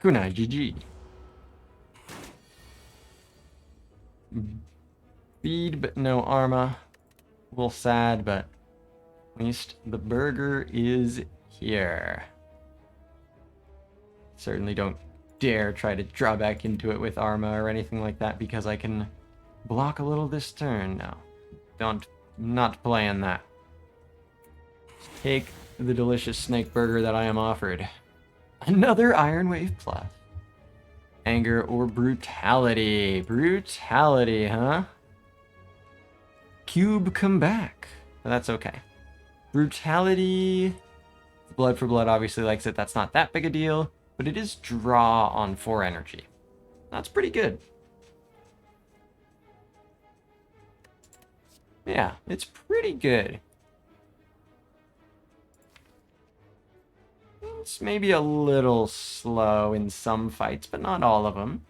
Kunai, GG. Speed, but no armor. A little sad, but at least the burger is here. Certainly don't dare try to draw back into it with armor or anything like that, because I can block a little this turn. No, not playing that. Take the delicious snake burger that I am offered. Another Iron Wave Plus. Anger or brutality. Brutality, huh? Cube, come back. That's okay. Brutality. Blood for blood obviously likes it. That's not that big a deal. But it is draw on 4 energy. That's pretty good. Yeah, it's pretty good. It's maybe a little slow in some fights, but not all of them.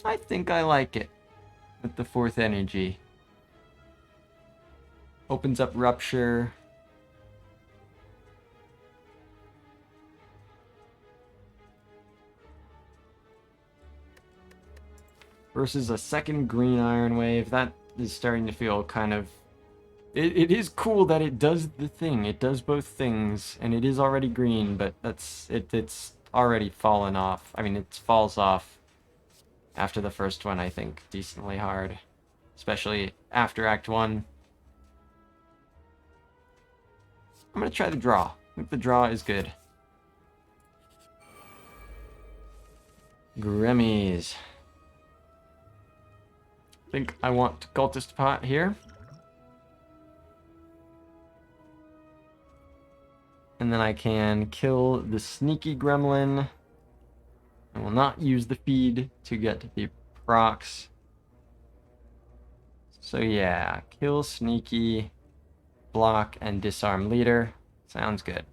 I think I like it with the 4th energy. Opens up Rupture. Versus a 2nd green Iron Wave. That is starting to feel kind of... It is cool that it does the thing. It does both things, and it is already green, but it's already fallen off. I mean, it falls off after the first one, I think, decently hard. Especially after Act 1. I'm gonna try the draw. I think the draw is good. Grimmies. I think I want Cultist Pot here. And then I can kill the sneaky gremlin. I will not use the feed to get the procs. So yeah, kill sneaky, block, and disarm leader. Sounds good.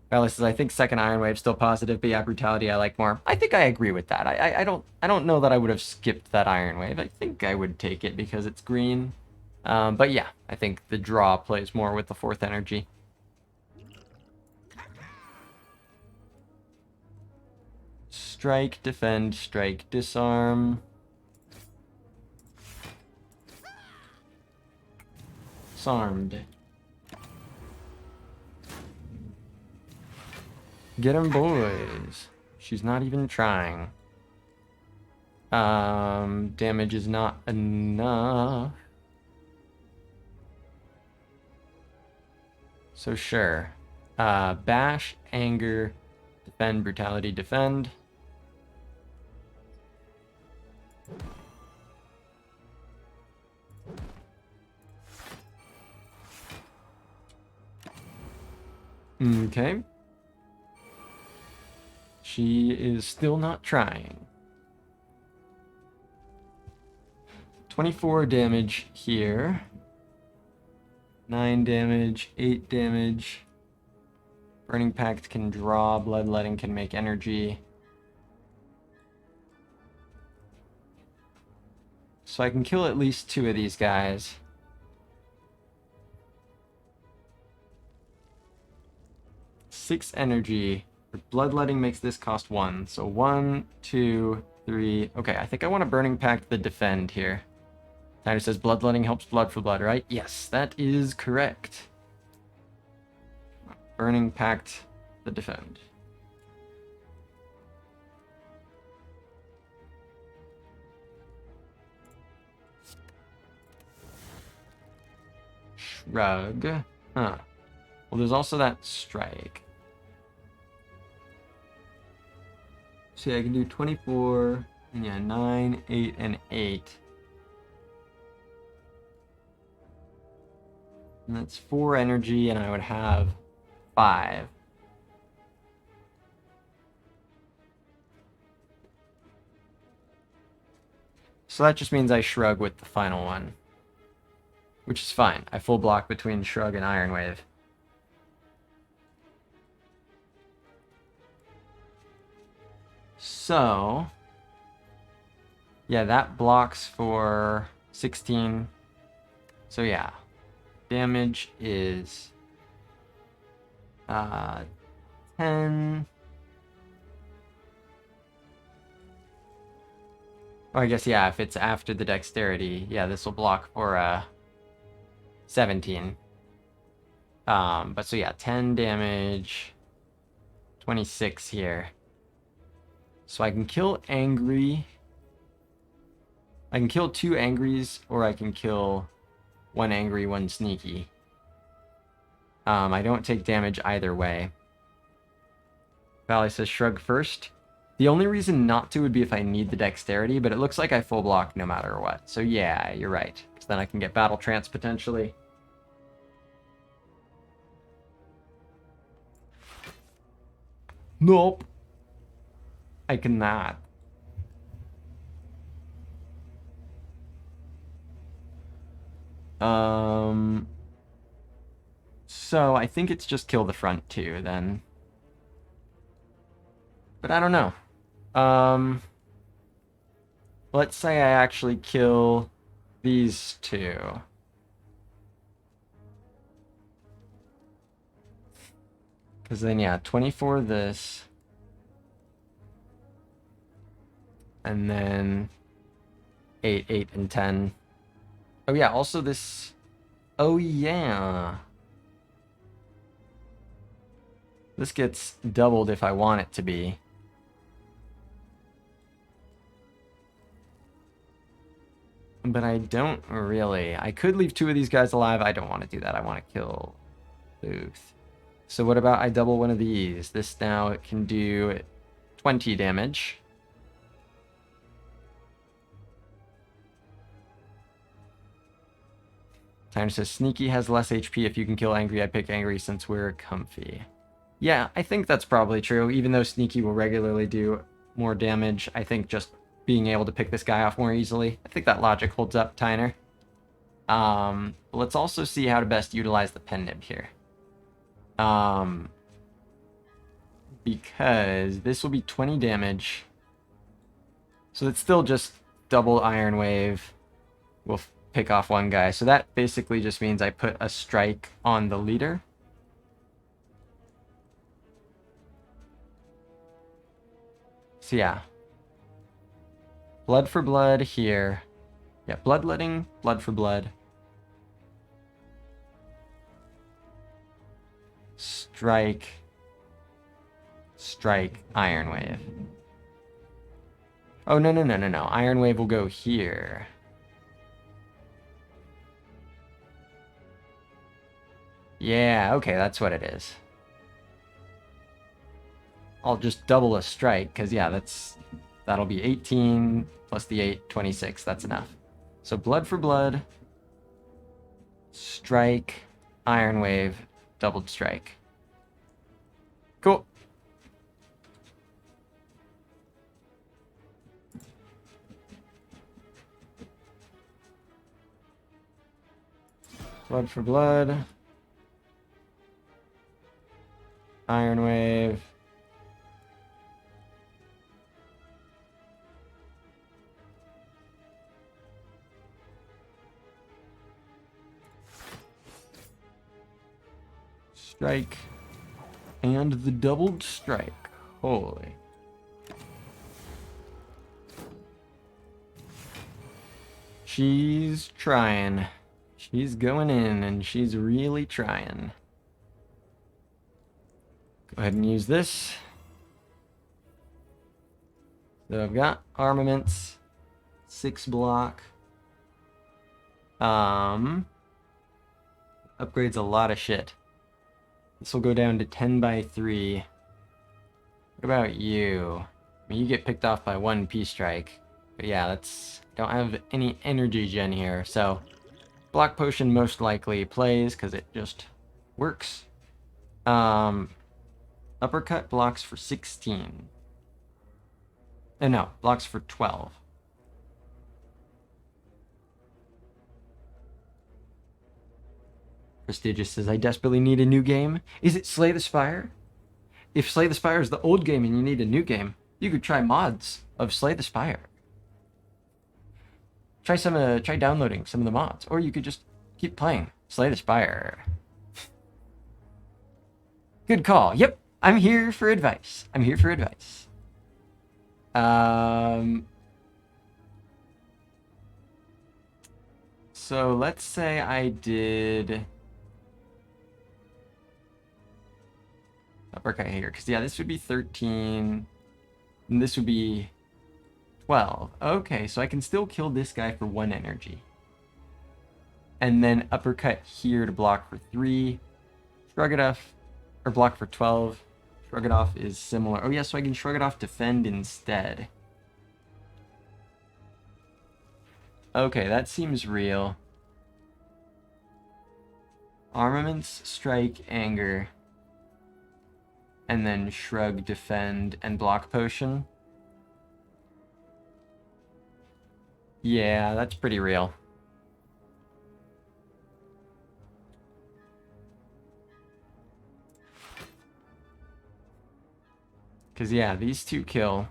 Valley says, I think 2nd Iron Wave still positive, but yeah, brutality I like more. I think I agree with that. I don't know that I would have skipped that Iron Wave. I think I would take it because it's green. But yeah, I think the draw plays more with the 4th energy. Strike, defend, strike, disarm. Disarmed. Get 'em, boys. She's not even trying. Damage is not enough. So sure. Bash, anger, defend, brutality, defend. Okay. She is still not trying. 24 damage here. 9 damage, 8 damage. Burning Pact can draw, Bloodletting can make energy. So I can kill at least 2 of these guys. Six energy. Bloodletting makes this cost 1. So 1, 2, 3. Okay, I think I want to Burning Pact the defend here. Tyler says Bloodletting helps blood for blood, right? Yes, that is correct. Burning Pact the defend. Shrug. Huh. Well, there's also that strike. So yeah, I can do 24, and yeah, 9, 8, and 8. And that's 4 energy, and I would have 5. So that just means I shrug with the final one. Which is fine. I full block between Shrug and Iron Wave. So, yeah, that blocks for 16. So yeah, damage is 10. Oh, I guess, yeah, if it's after the dexterity, yeah, this will block for 17. But so yeah, 10 damage, 26 here. So I can kill Angry. I can kill 2 Angries, or I can kill 1 Angry, 1 Sneaky. I don't take damage either way. Valley says shrug first. The only reason not to would be if I need the dexterity, but it looks like I full block no matter what. So yeah, you're right. Because then I can get battle trance potentially. Nope. I cannot. So I think it's just kill the front 2 then. But I don't know. Let's say I actually kill these 2. Because then, yeah, 24 this. And then 8, 8, and 10. Oh, yeah, also this... Oh, yeah. This gets doubled if I want it to be. But I don't really. I could leave 2 of these guys alive. I don't want to do that. I want to kill both. So what about I double one of these? This now it can do 20 damage. Time says Sneaky has less HP. If you can kill Angry, I pick Angry since we're comfy. Yeah, I think that's probably true. Even though Sneaky will regularly do more damage, I think just being able to pick this guy off more easily, I think that logic holds up, Tyner. Let's also see how to best utilize the pen nib here. Because this will be 20 damage. So it's still just double Iron Wave. We'll pick off one guy. So that basically just means I put a strike on the leader. So yeah. Blood for blood here. Yeah, bloodletting, blood for blood. Strike. Strike, Iron Wave. Oh, no, no, no, no, no. Iron Wave will go here. Yeah, okay, that's what it is. I'll just double a strike, because, yeah, that'll be 18 plus the 8, 26. That's enough. So blood for blood, strike, Iron Wave, doubled strike. Cool. Blood for blood. Iron Wave. Strike. And the doubled strike. Holy. She's trying. She's going in, and she's really trying. Go ahead and use this. So I've got armaments, 6 block. Upgrades a lot of shit. This will go down to 10 by 3. What about you? I mean, you get picked off by 1 P-Strike. But yeah, don't have any energy gen here, so Block Potion most likely plays because it just works. Uppercut blocks for 16. No, blocks for 12. Prestigious says, I desperately need a new game. Is it Slay the Spire? If Slay the Spire is the old game and you need a new game, you could try mods of Slay the Spire. Try downloading some of the mods, or you could just keep playing Slay the Spire. Good call. Yep, I'm here for advice. I'm here for advice. So let's say I did uppercut here, because yeah, this would be 13, and this would be 12. Okay, so I can still kill this guy for 1 energy. And then uppercut here to block for 3. Shrug it off, or block for 12. Shrug it off is similar. Oh yeah, so I can shrug it off defend instead. Okay, that seems real. Armaments, strike, anger. And then shrug, defend, and block potion. Yeah, that's pretty real. Because, yeah, these 2 kill.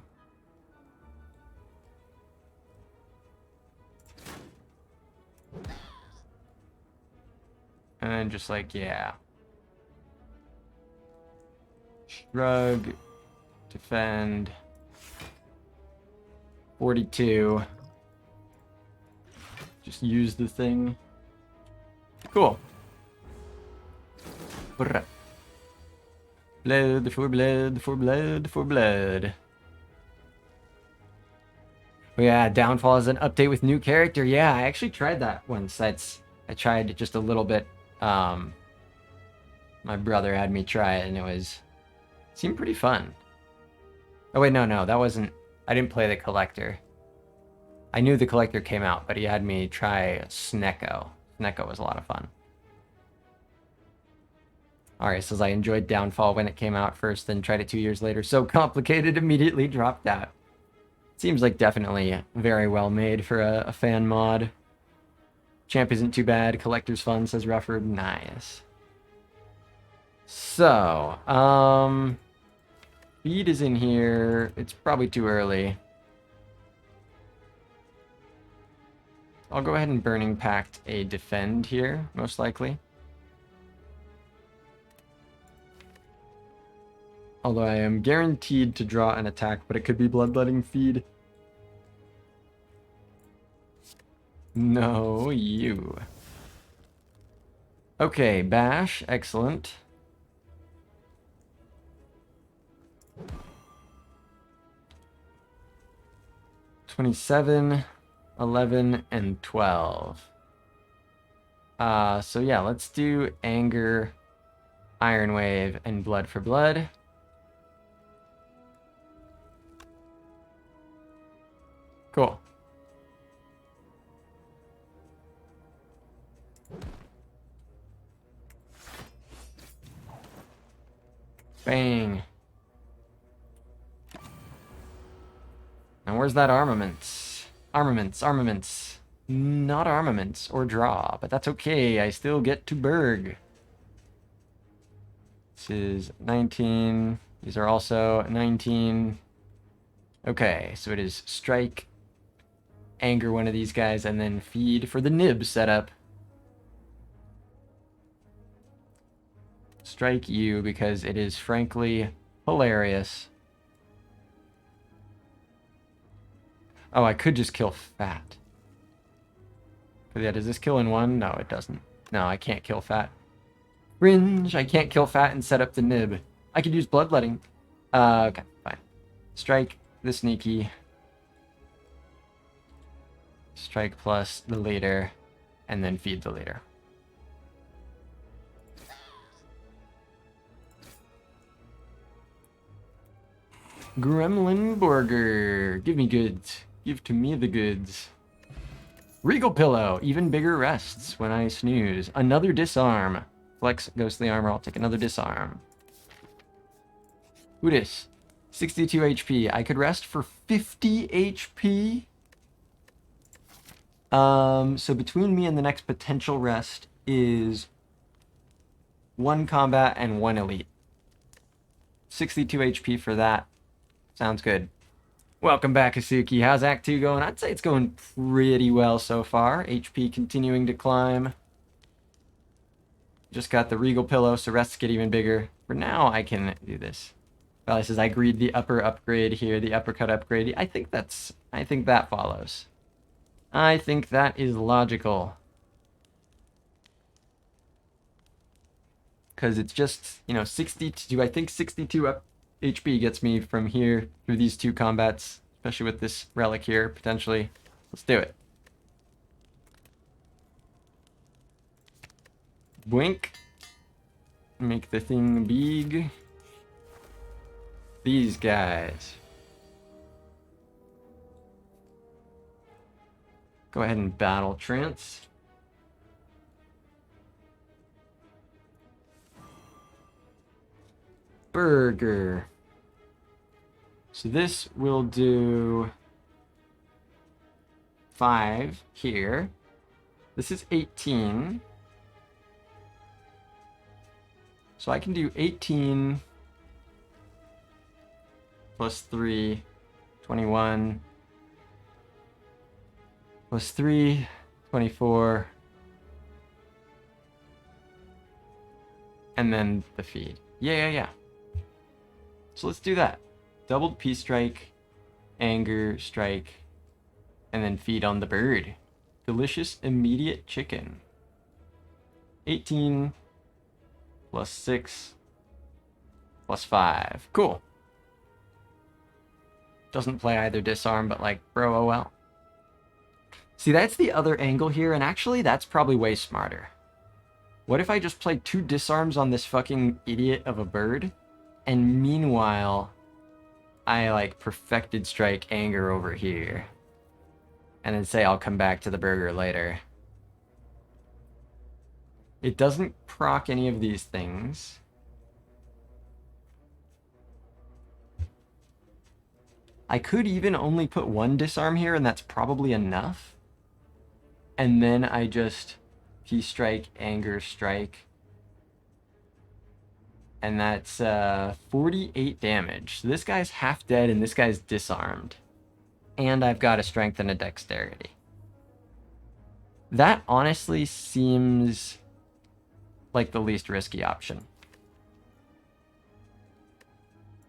And then just like, yeah. Shrug, defend. 42. Just use the thing. Cool. Blood for blood for blood for blood. Oh yeah, Downfall is an update with new character. Yeah, I actually tried that once. I tried just a little bit. My brother had me try it, and it seemed pretty fun. Oh wait, no, that wasn't. I didn't play the collector. I knew the collector came out, but he had me try Snecko. Snecko was a lot of fun. Alright, says I enjoyed Downfall when it came out first, then tried it 2 years later. So complicated, immediately dropped out. Seems like definitely very well made for a fan mod. Champ isn't too bad. Collector's fun, says Rufford. Nice. So, Feed is in here. It's probably too early. I'll go ahead and Burning Pact a defend here, most likely. Although I am guaranteed to draw an attack, but it could be Bloodletting Feed. No, you. Okay, Bash, excellent. 27, 11, and 12. So yeah, let's do Anger, Iron Wave, and Blood for Blood. Cool. Bang. Now where's that armaments? Armaments. Not armaments or draw, but that's okay. I still get to Berg. This is 19. These are also 19. Okay, so it is strike, anger one of these guys, and then feed for the nib setup. Strike you because it is frankly hilarious. Oh, I could just kill Fat. But yeah, does this kill in one? No, it doesn't. No, I can't kill Fat. Cringe, I can't kill Fat and set up the nib. I could use Bloodletting. Okay, fine. Strike the Sneaky. Strike plus the leader, and then feed the leader. Gremlin Burger. Give me goods. Give to me the goods. Regal Pillow. Even bigger rests when I snooze. Another disarm. Flex ghostly armor. I'll take another disarm. Who dis? 62 HP. I could rest for 50 HP. So between me and the next potential rest is 1 combat and 1 elite. 62 HP for that. Sounds good. Welcome back, Asuki. How's Act 2 going? I'd say it's going pretty well so far. HP continuing to climb. Just got the Regal Pillow, so rests get even bigger. For now, I can do this. Valley says, I agreed the upper upgrade here, the uppercut upgrade. I think that follows. I think that is logical. Because it's just, 62, I think 62 up HP gets me from here through these 2 combats, especially with this relic here, potentially. Let's do it. Blink. Make the thing big. These guys. Go ahead and battle trance. Burger. So this will do 5 here. This is 18. So I can do 18 plus 3, 21, plus 3, 24, and then the feed. Yeah. So let's do that. Doubled Peace Strike, Anger Strike, and then feed on the bird. Delicious immediate chicken. 18 plus 6 plus 5. Cool. Doesn't play either disarm, but like, bro, oh well. See, that's the other angle here, and actually that's probably way smarter. What if I just play 2 disarms on this fucking idiot of a bird, and meanwhile, I like perfected strike anger over here, and then say I'll come back to the burger later. It doesn't proc any of these things. I could even only put 1 disarm here, and that's probably enough. And then I just Peace Strike, Anger Strike. And that's 48 damage. So this guy's half dead, and this guy's disarmed. And I've got a strength and a dexterity. That honestly seems like the least risky option.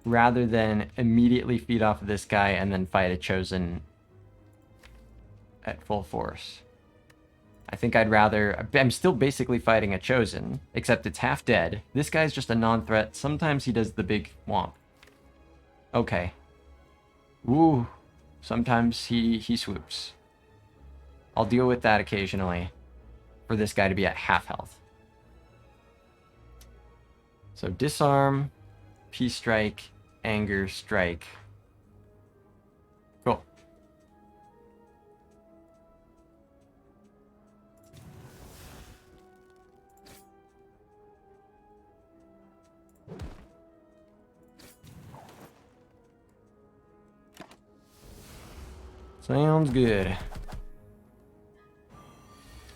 Rather than immediately feed off of this guy and then fight a chosen at full force. I think I'd rather... I'm still basically fighting a chosen, except it's half dead. This guy's just a non-threat. Sometimes he does the big womp. Okay. Ooh. Sometimes he swoops. I'll deal with that occasionally for this guy to be at half health. So disarm, peace strike, anger strike. Cool. Sounds good.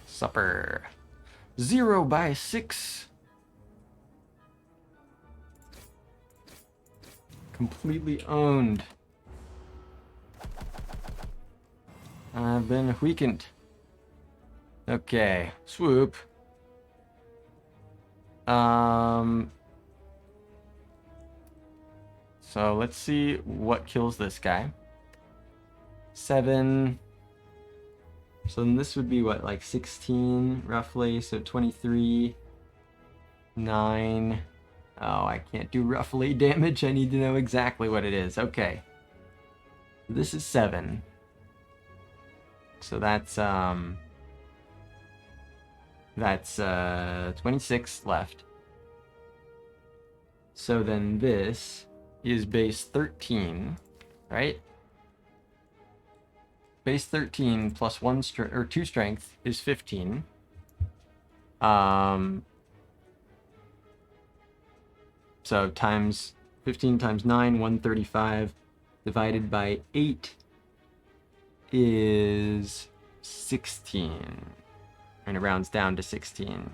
Supper. 0 by 6. Completely owned. I've been weakened. Okay, swoop. So let's see what kills this guy. 7. So then this would be what, like 16 roughly? So 23, 9. Oh, I can't do roughly damage. I need to know exactly what it is. Okay. This is 7. So that's 26 left. So then this is base 13, right? Base 13 plus 1 or 2 strength is 15. So times 15 times 9, 135 divided by 8 is 16. And it rounds down to 16.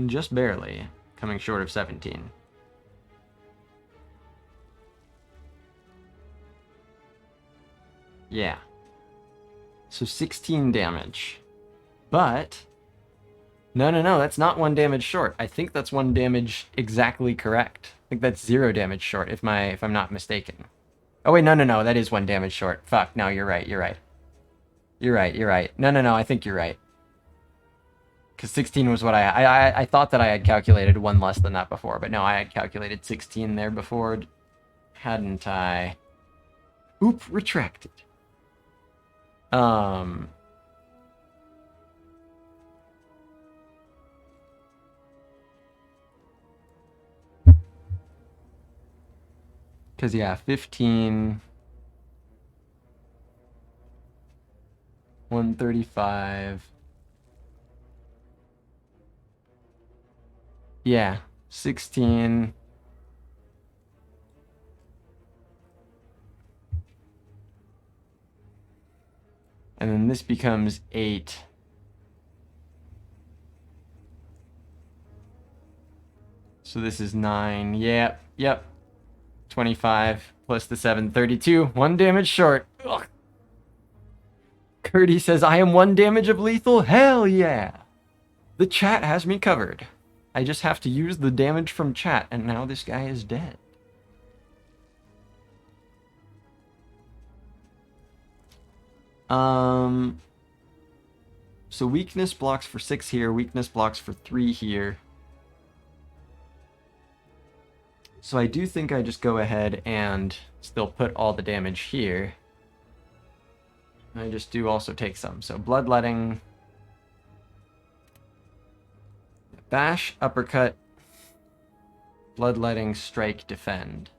Just barely, coming short of 17. Yeah. So 16 damage. But no, that's not 1 damage short. I think that's 1 damage exactly correct. I think that's 0 damage short if I'm not mistaken. Oh wait, no, that is 1 damage short. Fuck, no, you're right. You're right. No, I think you're right. Because 16 was what I thought that I had calculated 1 less than that before, but no, I had calculated 16 there before, hadn't I? Oop, retracted. Because, yeah, 15, 135. Yeah, 16. And then this becomes 8. So this is 9. Yep. 25 plus the 7, 32. 1 damage short. Ugh. Curdy says, I am 1 damage of lethal? Hell yeah. The chat has me covered. I just have to use the damage from chat, and now this guy is dead. So weakness blocks for 6 here, weakness blocks for 3 here. So I do think I just go ahead and still put all the damage here. I just do also take some. So bloodletting, bash, uppercut, bloodletting, strike, defend.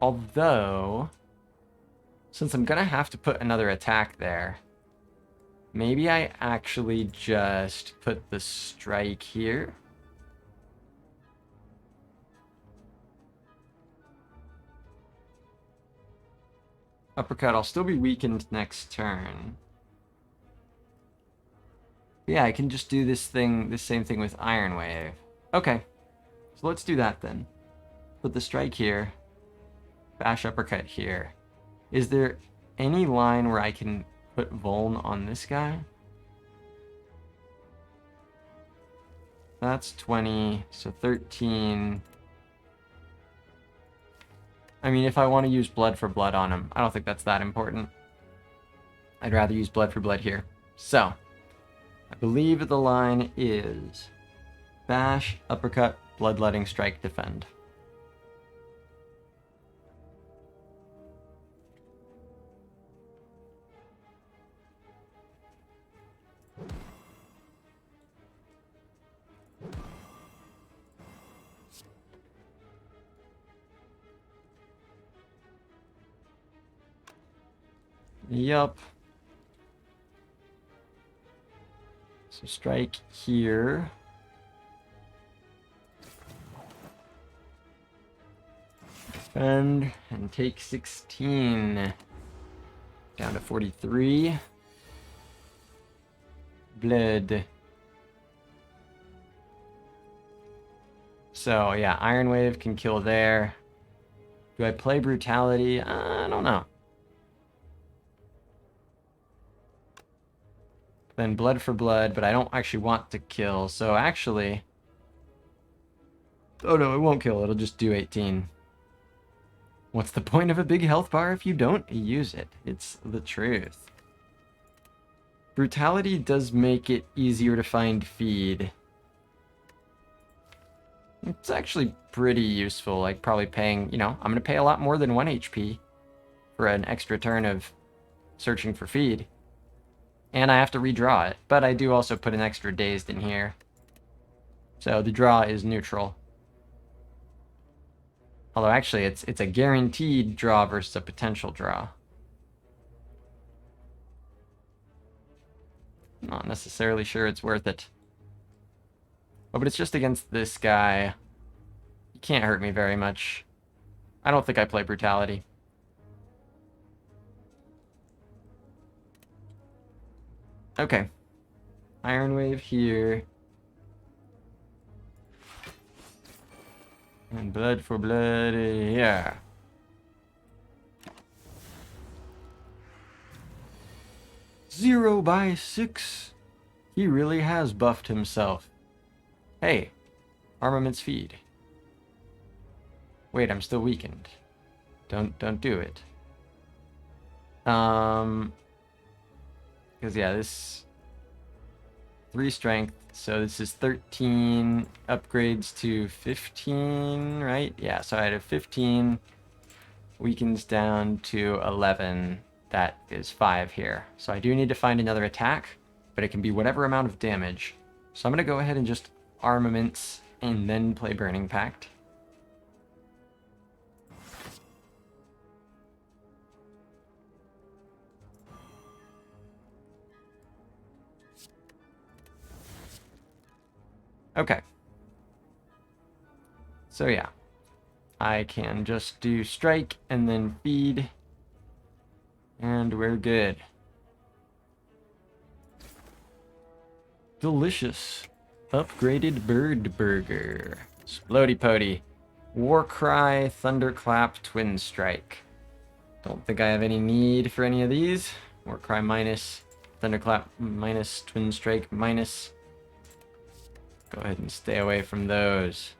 Although, since I'm gonna have to put another attack there, maybe I actually just put the strike here. Uppercut, I'll still be weakened next turn. Yeah, I can just do this same thing with Iron Wave. Okay, so let's do that then. Put the strike here, bash uppercut here. Is there any line where I can put Vuln on this guy? That's 20, so 13. I mean, if I want to use blood for blood on him, I don't think that's that important. I'd rather use blood for blood here. So, I believe the line is bash, uppercut, bloodletting, strike, defend. Yup. So strike here. Defend and take 16. Down to 43. Blood. So yeah, Iron Wave can kill there. Do I play Brutality? I don't know. Then Blood for Blood, but I don't actually want to kill. So actually... Oh no, it won't kill. It'll just do 18. What's the point of a big health bar if you don't use it? It's the truth. Brutality does make it easier to find feed. It's actually pretty useful, like probably paying, you know, I'm going to pay a lot more than 1 HP for an extra turn of searching for feed. And I have to redraw it, but I do also put an extra dazed in here. So the draw is neutral. Although actually it's a guaranteed draw versus a potential draw. Not necessarily sure it's worth it. Oh, but it's just against this guy. He can't hurt me very much. I don't think I play Brutality. Okay. Iron Wave here. And Blood for Blood here. Zero by 6. He really has buffed himself. Hey, armaments feed. Wait, I'm still weakened. Don't do it. Because yeah, this 3 strength, so this is 13 upgrades to 15, right? Yeah, so I had a 15, weakens down to 11. That is 5 here. So I do need to find another attack, but it can be whatever amount of damage. So I'm gonna go ahead and just armaments and then play Burning Pact. Okay. So yeah, I can just do strike and then feed, and we're good. Delicious. Upgraded bird burger. Splody Pody. Warcry, Thunderclap, Twin Strike. Don't think I have any need for any of these. Warcry minus, Thunderclap minus, Twin Strike minus. Go ahead and stay away from those.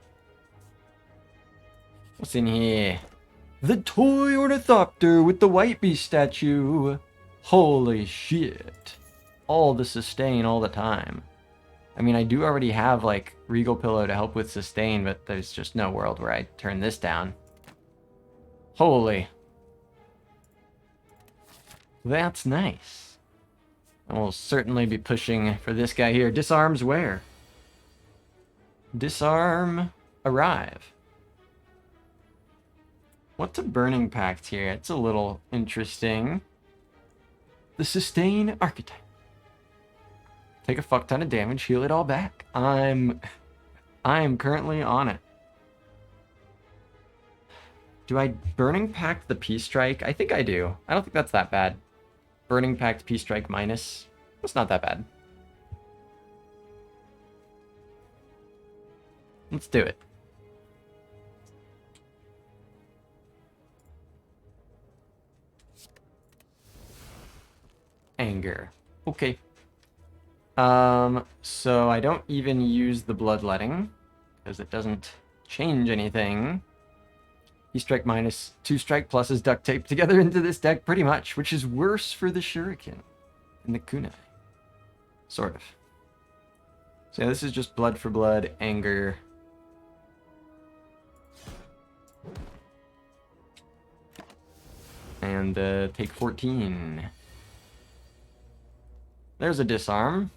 What's in here? The toy ornithopter with the white beast statue. Holy shit. All the sustain all the time. I mean, I do already have, like, Regal Pillow to help with sustain, but there's just no world where I turn this down. Holy. That's nice. I will certainly be pushing for this guy here. Disarms where? Disarm, arrive. What's a Burning Pact here? It's a little interesting. The Sustain Archetype. Take a fuck ton of damage, heal it all back. I am currently on it. Do I Burning Pact the Peace Strike? I think I do. I don't think that's that bad. Burning Pact Peace Strike minus. That's not that bad. Let's do it. Anger. Okay. So I don't even use the Bloodletting, because it doesn't change anything. E-Strike minus, 2 strike pluses duct taped together into this deck pretty much, which is worse for the Shuriken and the Kunai. Sort of. So yeah, this is just blood for blood, anger. And take 14. There's a disarm.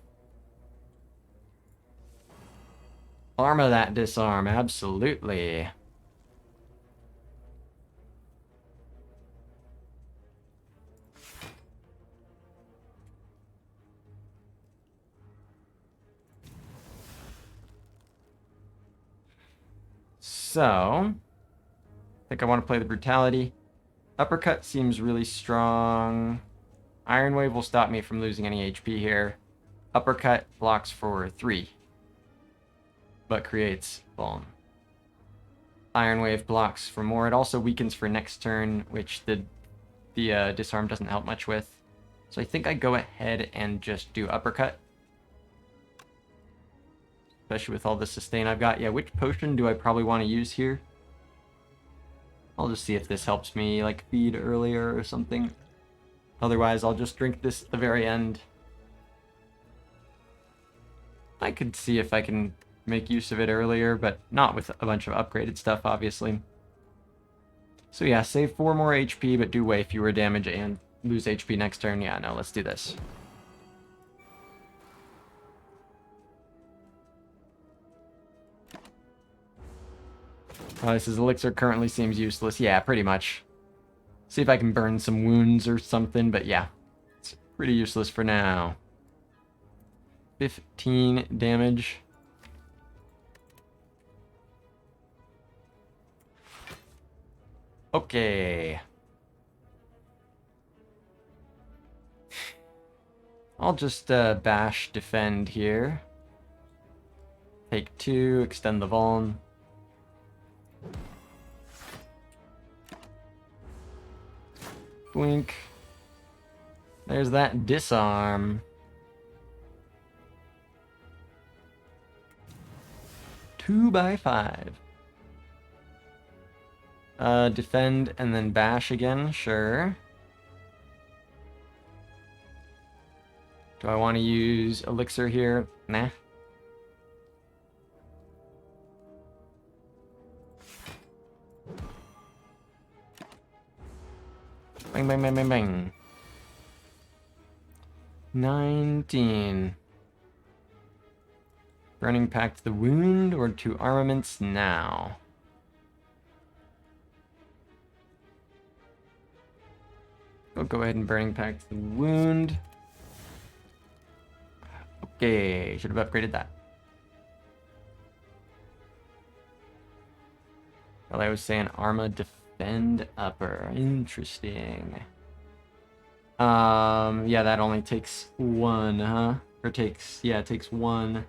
Armor that disarm, absolutely. So, I think I want to play the brutality. Uppercut seems really strong. Iron Wave will stop me from losing any HP here. Uppercut blocks for 3, but creates Vuln. Iron Wave blocks for more. It also weakens for next turn, which the disarm doesn't help much with. So I think I go ahead and just do Uppercut. Especially with all the sustain I've got. Yeah, which potion do I probably want to use here? I'll just see if this helps me, like, feed earlier or something. Otherwise, I'll just drink this at the very end. I could see if I can make use of it earlier, but not with a bunch of upgraded stuff, obviously. So yeah, save 4 more HP, but do way fewer damage and lose HP next turn. Yeah, no, let's do this. This elixir currently seems useless. Yeah, pretty much. See if I can burn some wounds or something, but yeah. It's pretty useless for now. 15 damage. Okay. I'll just bash defend here. Take 2, extend the Vuln. Blink. There's that disarm. 2 by 5. Defend and then bash again, sure. Do I want to use elixir here? Nah. Bang, bang, bang, bang, bang. 19. Burning Pact the wound or to armaments now? I'll go ahead and Burning Pact the wound. Okay, should have upgraded that. Well, I was saying Arma defend upper. Interesting. Yeah, that only takes 1, huh? Or takes, yeah, it takes 1.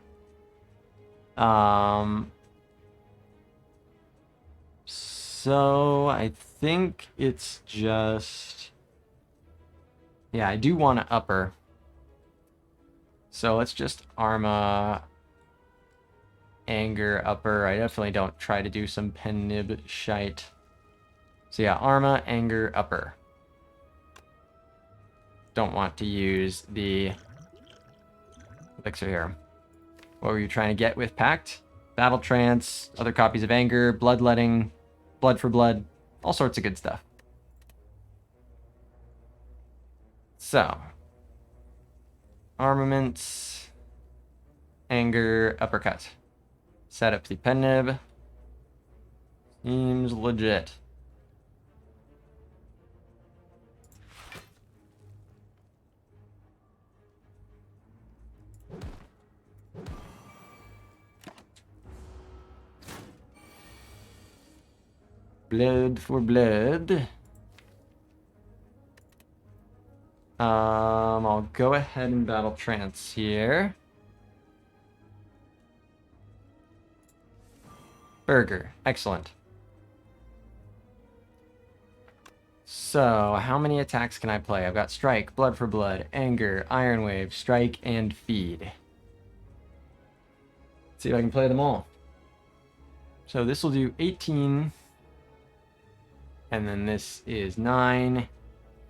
So I think it's just, yeah, I do want to upper. So let's just Arma Anger upper. I definitely don't try to do some pen nib shite. So yeah, Arma Anger upper. Don't want to use the elixir here. What were you trying to get with Pact? Battle Trance, other copies of Anger, Bloodletting, Blood for Blood, all sorts of good stuff. So, armaments, Anger, uppercut. Set up the pen nib. Seems legit. Blood for blood. I'll go ahead and battle trance here. Burger, excellent. So, how many attacks can I play? I've got Strike, Blood for Blood, Anger, Iron Wave, Strike, and Feed. Let's see if I can play them all. So this will do 18. And then this is 9.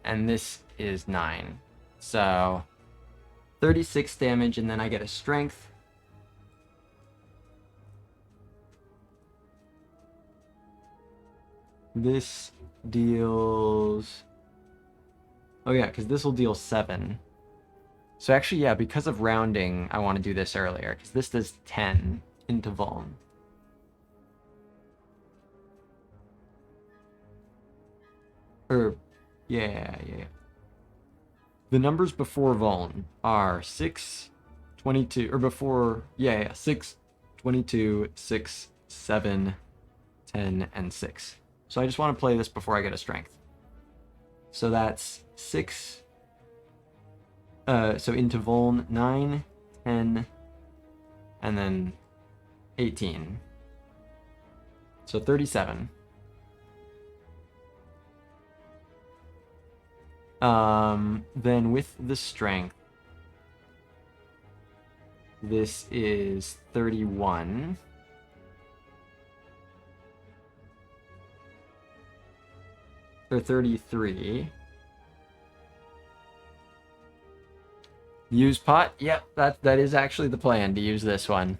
And this is 9. So, 36 damage, and then I get a Strength. This deals... Oh yeah, because this will deal 7. So actually, yeah, because of rounding, I want to do this earlier, because this does 10 into Vuln. Yeah. The numbers before Vuln are 6, 22, or before, 6, 22, 6, 7, 10, and 6. So I just want to play this before I get a strength. So that's 6, so into Vuln, 9, 10, and then 18. So 37. Then with the strength, this is 31. Or 33. Use pot? Yep, that is actually the plan, to use this one.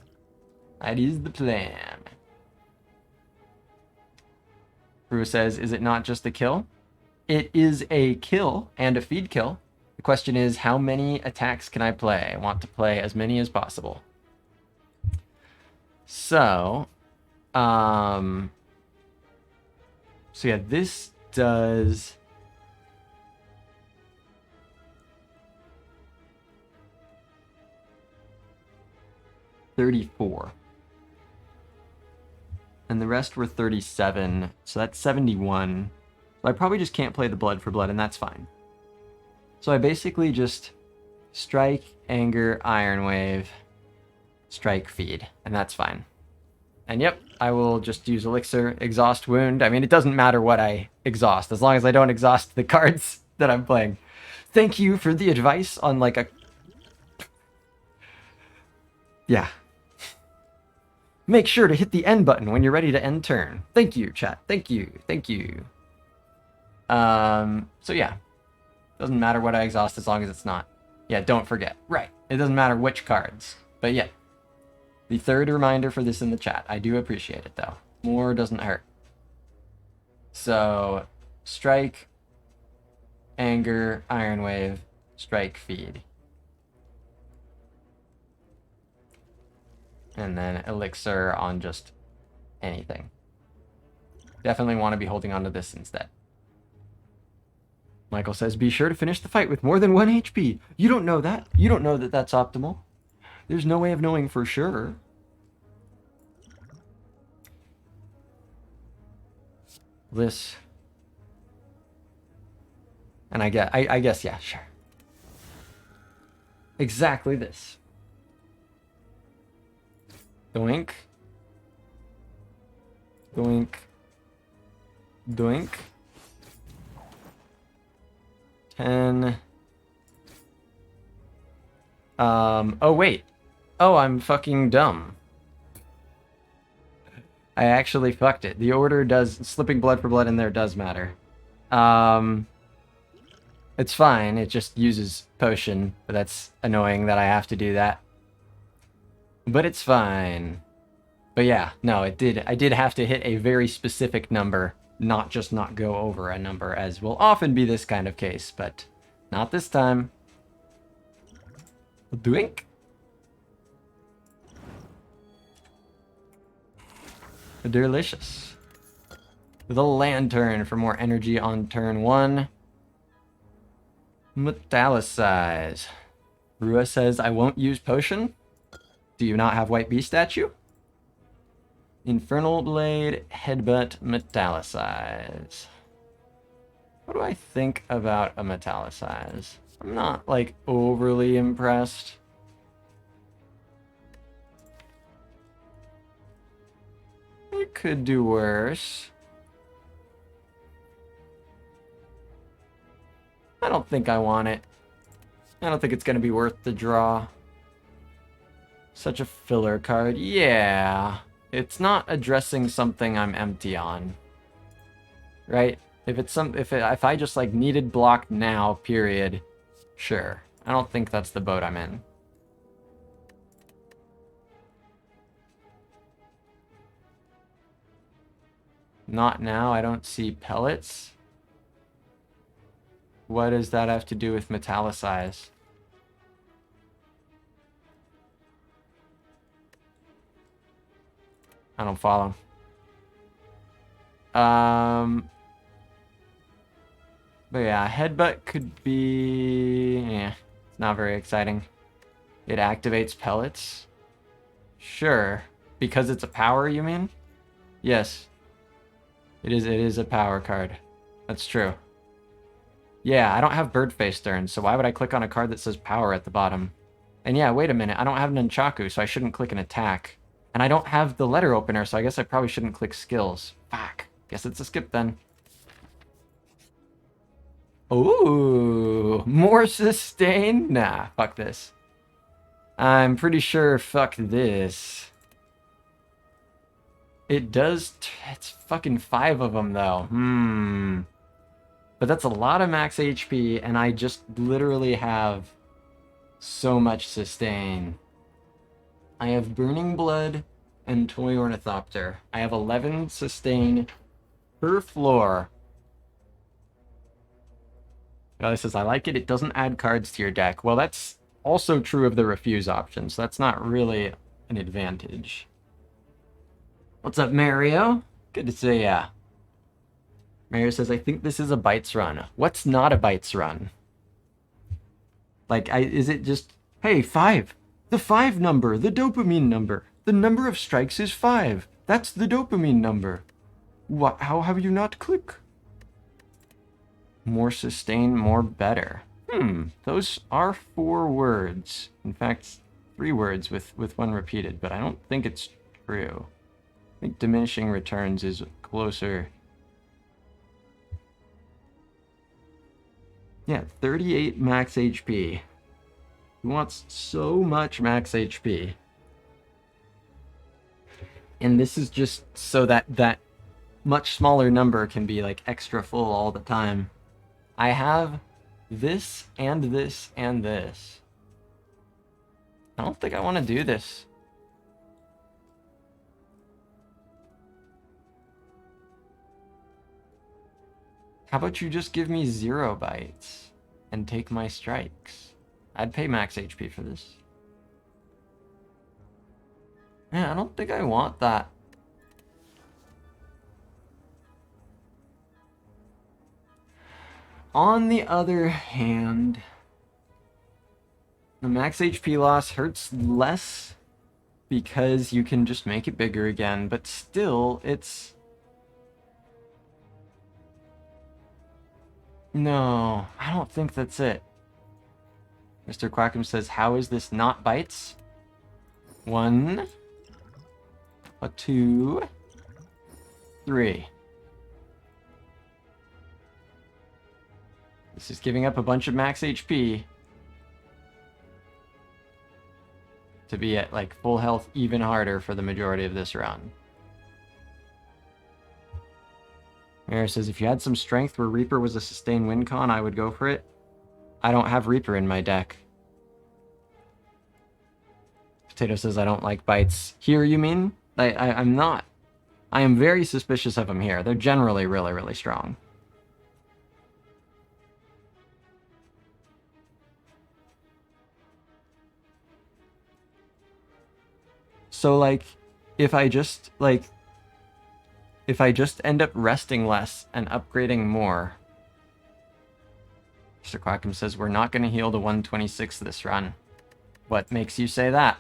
That is the plan. Rua says, is it not just a kill? It is a kill and a feed kill. The question is, how many attacks can I play? I want to play as many as possible. So, yeah, this does... $34. And the rest were 37, so that's 71. So I probably just can't play the blood for blood, and that's fine. So I basically just strike, anger, iron wave, strike, feed, and that's fine. And yep, I will just use elixir, exhaust wound. I mean, it doesn't matter what I exhaust, as long as I don't exhaust the cards that I'm playing. Thank you for the advice on like a... Yeah. Make sure to hit the end button when you're ready to end turn. Thank you, chat. Thank you. So yeah. Doesn't matter what I exhaust as long as it's not. Yeah, don't forget. Right. It doesn't matter which cards. But yeah. The third reminder for this in the chat. I do appreciate it, though. More doesn't hurt. So, strike, anger, iron wave, strike, feed. And then elixir on just anything. Definitely want to be holding on to this instead. Michael says, be sure to finish the fight with more than 1 HP. You don't know that. You don't know that that's optimal. There's no way of knowing for sure. This. And I guess, yeah, sure. Exactly this. Doink. Doink. Doink. 10. Oh wait. Oh, I'm fucking dumb. I actually fucked it. The order does... Slipping blood for blood in there does matter. It's fine. It just uses potion, but that's annoying that I have to do that. But it's fine. But yeah, no, it did. I did have to hit a very specific number, not just not go over a number, as will often be this kind of case, but not this time. Doink. Delicious. The lantern for more energy on turn 1. Metallicize. Rua says, I won't use potion. Do you not have White Beast statue? Infernal Blade, Headbutt, Metallicize. What do I think about a Metallicize? I'm not, like, overly impressed. It could do worse. I don't think I want it. I don't think it's going to be worth the draw. Such a filler card. Yeah. It's not addressing something I'm empty on. Right? If I just like needed block now, period. Sure. I don't think that's the boat I'm in. Not now. I don't see pellets. What does that have to do with metallicize? I don't follow. But yeah, headbutt could be... Yeah, it's not very exciting. It activates pellets. Sure. Because it's a power, you mean? Yes. It is a power card. That's true. Yeah, I don't have Birdface Stern, so why would I click on a card that says power at the bottom? And yeah, wait a minute, I don't have Nunchaku, so I shouldn't click an attack. And I don't have the letter opener, so I guess I probably shouldn't click skills. Fuck. Guess it's a skip then. Ooh, more sustain? Nah, fuck this. I'm pretty sure fuck this. It does, it's fucking 5 of them though. But that's a lot of max HP, and I just literally have so much sustain. I have Burning Blood and Toy Ornithopter. I have 11 sustain per floor. It says, I like it. It doesn't add cards to your deck. Well, that's also true of the refuse option, so that's not really an advantage. What's up, Mario? Good to see ya. Mario says, I think this is a Bites run. What's not a Bites run? Like, is it just, hey, 5. The 5 number, the dopamine number. The number of strikes is 5. That's the dopamine number. What? How have you not click? More sustain, more better. Those are 4 words. In fact, 3 words with 1 repeated, but I don't think it's true. I think diminishing returns is closer. Yeah, 38 max HP. He wants so much max HP. And this is just so that much smaller number can be like extra full all the time. I have this and this and this. I don't think I want to do this. How about you just give me 0 bites and take my strikes? I'd pay max HP for this. Yeah, I don't think I want that. On the other hand, the max HP loss hurts less because you can just make it bigger again, but still, it's... No, I don't think that's it. Mr. Quackham says, how is this not bites? 1, 2, 3. This is giving up a bunch of max HP to be at like full health even harder for the majority of this run. Mira says, if you had some strength where Reaper was a sustained win con, I would go for it. I don't have Reaper in my deck. Potato says, I don't like bites. Here, you mean? I'm not. I am very suspicious of them here. They're generally really, really strong. So, like, if I just end up resting less and upgrading more... Mr. Quackham says, we're not going to heal to 126 this run. What makes you say that?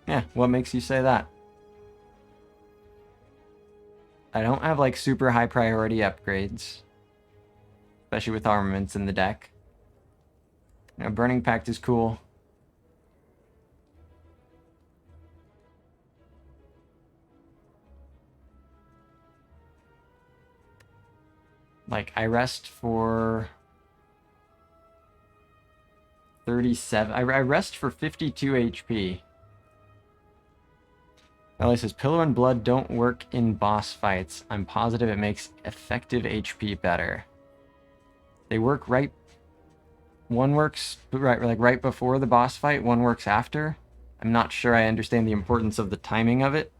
Yeah, what makes you say that? I don't have, like, super high priority upgrades. Especially with armaments in the deck. You know, Burning Pact is cool. Like, I rest for 37. I rest for 52 HP. Ellie says, Pillow and Blood don't work in boss fights. I'm positive it makes effective HP better. They work right... One works right before the boss fight, one works after. I'm not sure I understand the importance of the timing of it.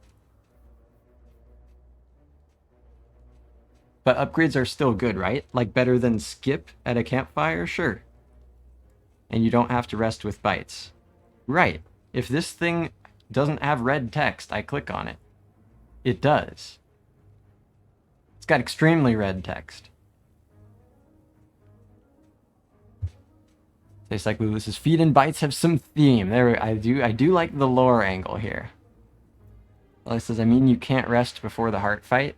But upgrades are still good, right? Like better than skip at a campfire? Sure. And you don't have to rest with bites. Right. If this thing doesn't have red text, I click on it. It does. It's got extremely red text. Tastes like Lulu says, feed and bites have some theme. There, I do like the lore angle here. Lily says, I mean, you can't rest before the heart fight.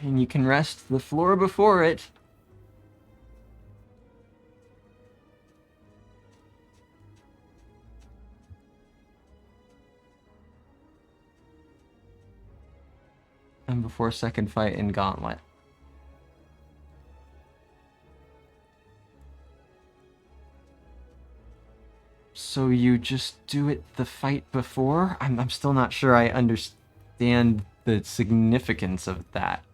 And you can rest the floor before it. And before second fight in Gauntlet. So you just do it the fight before? I'm still not sure I understand the significance of that.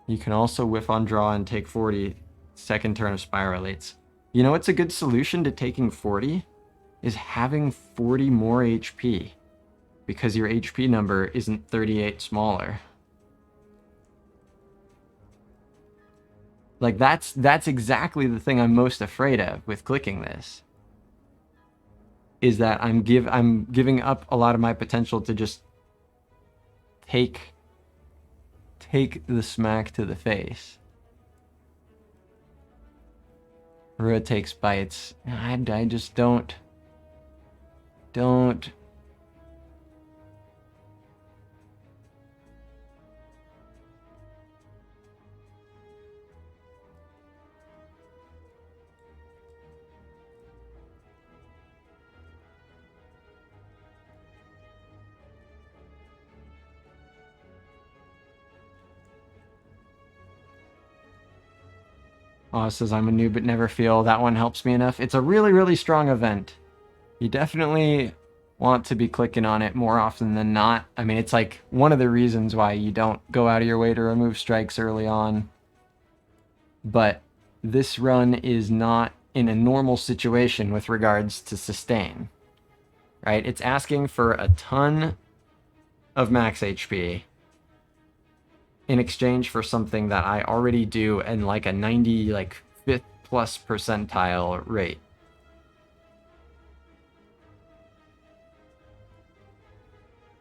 You can also whiff on draw and take 40 second turn of spiralates. You know what's a good solution to taking 40? Is having 40 more HP. Because your HP number isn't 38 smaller. Like that's exactly the thing I'm most afraid of with clicking this. Is that I'm giving up a lot of my potential to just take the smack to the face. Rua takes bites. I just don't. Oh, it says I'm a noob but never feel. That one helps me enough. It's a really, really strong event. You definitely want to be clicking on it more often than not. I mean, it's like one of the reasons why you don't go out of your way to remove strikes early on. But this run is not in a normal situation with regards to sustain. Right? It's asking for a ton of max HP in exchange for something that I already do in like a 90, like 5th plus percentile rate.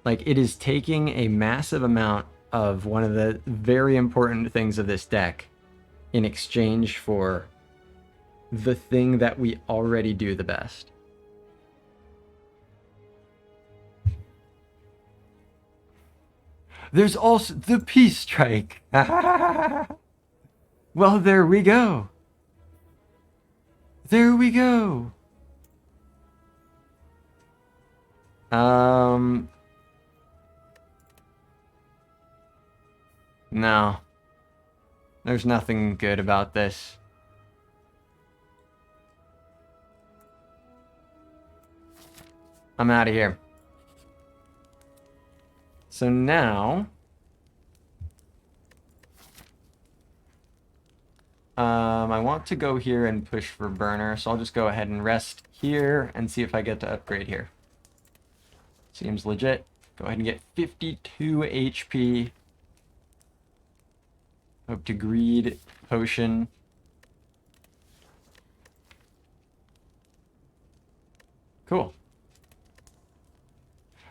Like it is taking a massive amount of one of the very important things of this deck in exchange for the thing that we already do the best. There's also the Peace Strike. Well, there we go. There we go. No. There's nothing good about this. I'm out of here. So now, I want to go here and push for burner, so I'll just go ahead and rest here and see if I get to upgrade here. Seems legit. Go ahead and get 52 HP. Hope to greed potion. Cool.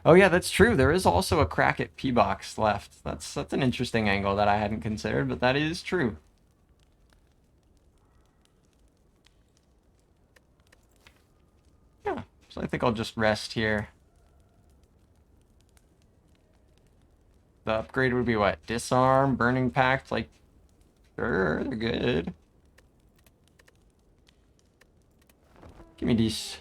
Oh yeah, that's true. There is also a crack at P-Box left. That's an interesting angle that I hadn't considered, but that is true. Yeah, so I think I'll just rest here. The upgrade would be what? Disarm, Burning Pact, like, sure, they're good. Give me these.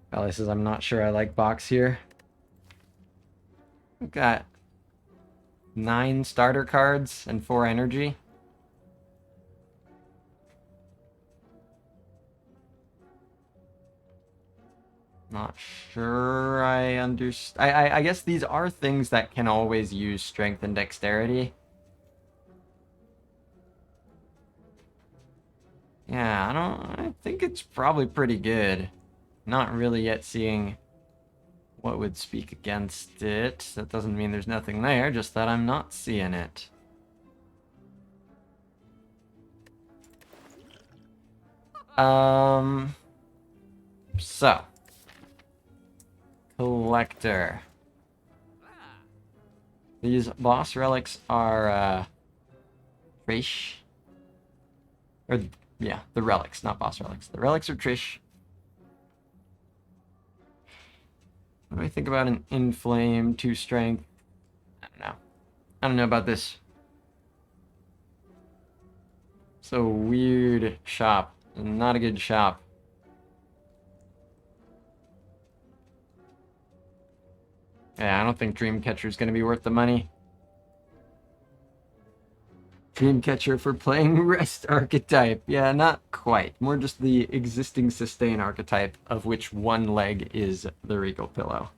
Valley says, I'm not sure I like box here. We've got 9 starter cards and 4 energy. Not sure I understand. I guess these are things that can always use strength and dexterity. Yeah, I think it's probably pretty good. Not really yet seeing what would speak against it. That doesn't mean there's nothing there, just that I'm not seeing it. So. Collector. These boss relics are, Trish. Or, yeah, the relics, not boss relics. The relics are Trish. What do I think about an Inflame, 2 strength? I don't know. I don't know about this. So weird shop. Not a good shop. Yeah, I don't think Dreamcatcher is going to be worth the money. Dreamcatcher for playing Rest archetype. Yeah, not quite. More just the existing Sustain archetype, of which one leg is the Regal Pillow.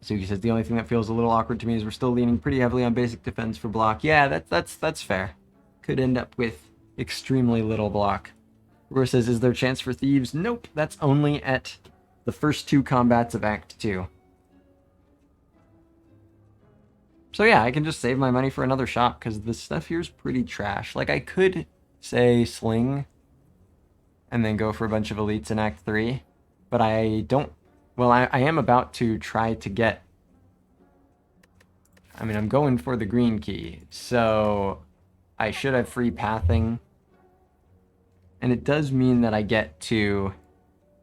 Suki says the only thing that feels a little awkward to me is we're still leaning pretty heavily on basic defense for block. Yeah, that's fair. Could end up with extremely little block. Roar says, is there a chance for thieves? Nope, that's only at the first 2 combats of Act 2. So yeah, I can just save my money for another shop, because this stuff here is pretty trash. Like, I could say Sling, and then go for a bunch of elites in Act 3, but I don't... Well, I am about to try to get... I mean, I'm going for the green key, so I should have free pathing. And it does mean that I get to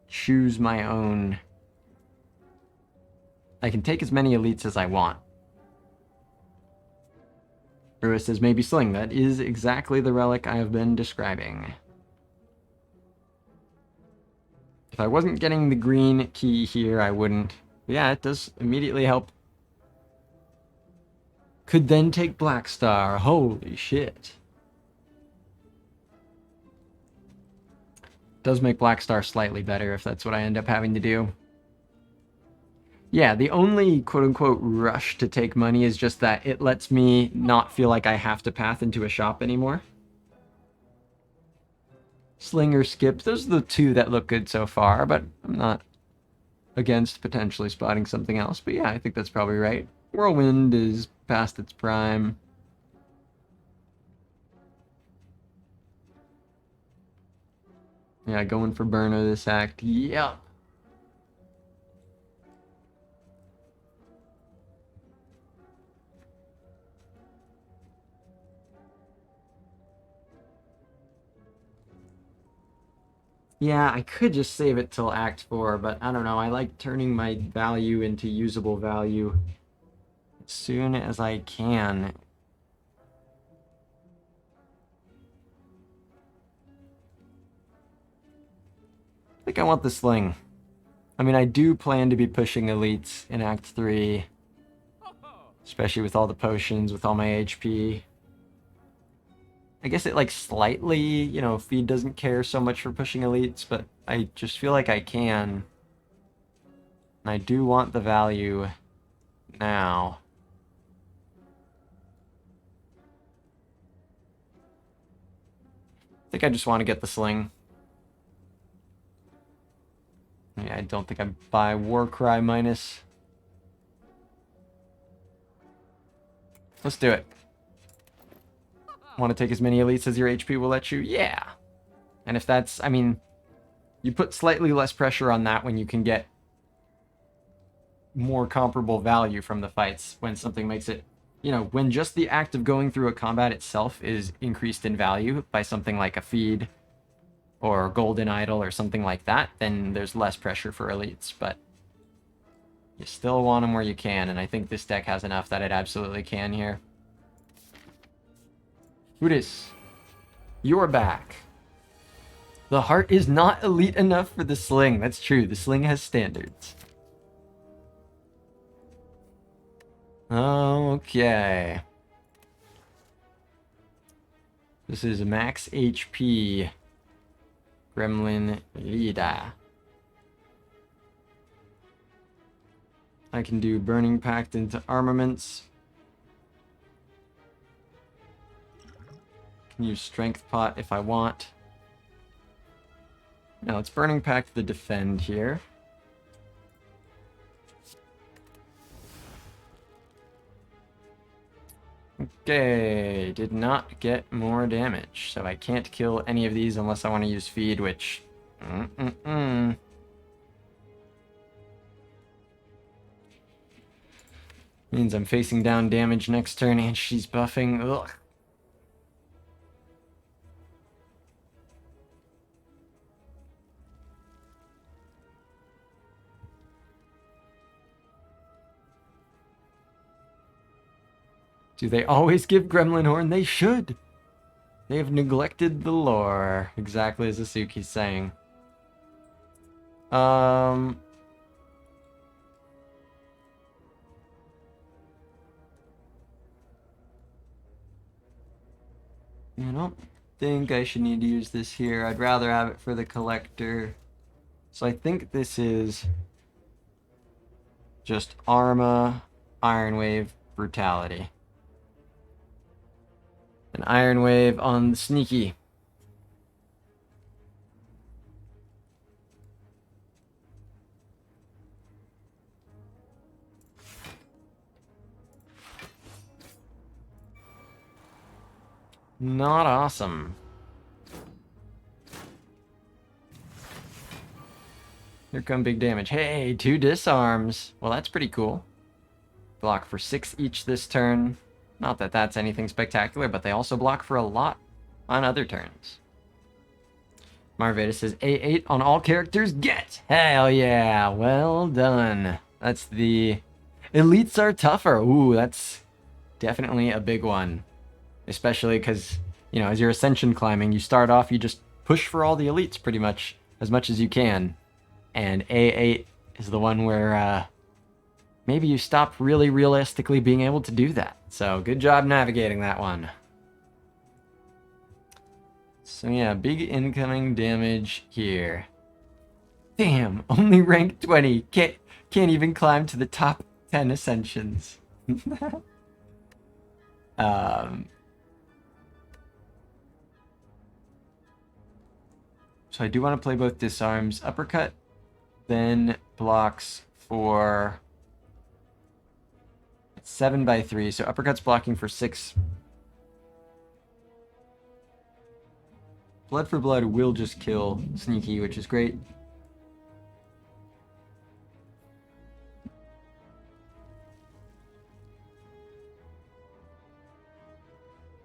choose my own... I can take as many elites as I want. Rua says, maybe Sling. That is exactly the relic I have been describing. If I wasn't getting the green key here, I wouldn't. But yeah, it does immediately help. Could then take Black Star. Holy shit. Does make Black Star slightly better if that's what I end up having to do. Yeah, the only quote-unquote rush to take money is just that it lets me not feel like I have to path into a shop anymore. Sling or Skip, those are the 2 that look good so far, but I'm not against potentially spotting something else. But yeah, I think that's probably right. Whirlwind is past its prime. Yeah, going for Burner this act. Yep. Yeah, I could just save it till Act 4, but I don't know. I like turning my value into usable value as soon as I can. I think I want the Sling. I mean, I do plan to be pushing elites in Act 3, especially with all the potions, with all my HP. I guess it, like, slightly, you know, feed doesn't care so much for pushing elites, but I just feel like I can. And I do want the value now. I think I just want to get the Sling. Yeah, I don't think I buy Warcry minus. Let's do it. Want to take as many elites as your HP will let you? Yeah. And if that's, I mean, you put slightly less pressure on that when you can get more comparable value from the fights, when something makes it, you know, when just the act of going through a combat itself is increased in value by something like a feed or golden idol or something like that, then there's less pressure for elites. But you still want them where you can, and I think this deck has enough that it absolutely can here. Udis, you're back. The heart is not elite enough for the Sling. That's true. The Sling has standards. Okay. This is max HP Gremlin Lida. I can do Burning Pact into armaments. Can use Strength Pot if I want. Now let's Burning Pact the defend here. Okay, did not get more damage, so I can't kill any of these unless I want to use feed, which... means I'm facing down damage next turn and she's buffing. Ugh. Do they always give Gremlin Horn? They should. They have neglected the lore, exactly as Asuki's saying. I don't think I should need to use this here. I'd rather have it for the collector. So I think this is just Arma, Iron Wave, Brutality. An Iron Wave on the Sneaky. Not awesome. Here come big damage. Hey, 2 disarms. Well, that's pretty cool. Block for 6 each this turn. Not that that's anything spectacular, but they also block for a lot on other turns. Marveda says A8 on all characters. Get! Hell yeah. Well done. That's the... Elites are tougher. Ooh, that's definitely a big one. Especially because, you know, as you're ascension climbing, you start off, you just push for all the elites pretty much as you can. And A8 is the one where maybe you stop really realistically being able to do that. So good job navigating that one. So yeah, big incoming damage here. Damn, only rank 20. Can't even climb to the top 10 ascensions. So I do want to play both disarms. Uppercut then blocks for 7/3, so uppercut's blocking for 6. Blood for blood will just kill Sneaky, which is great.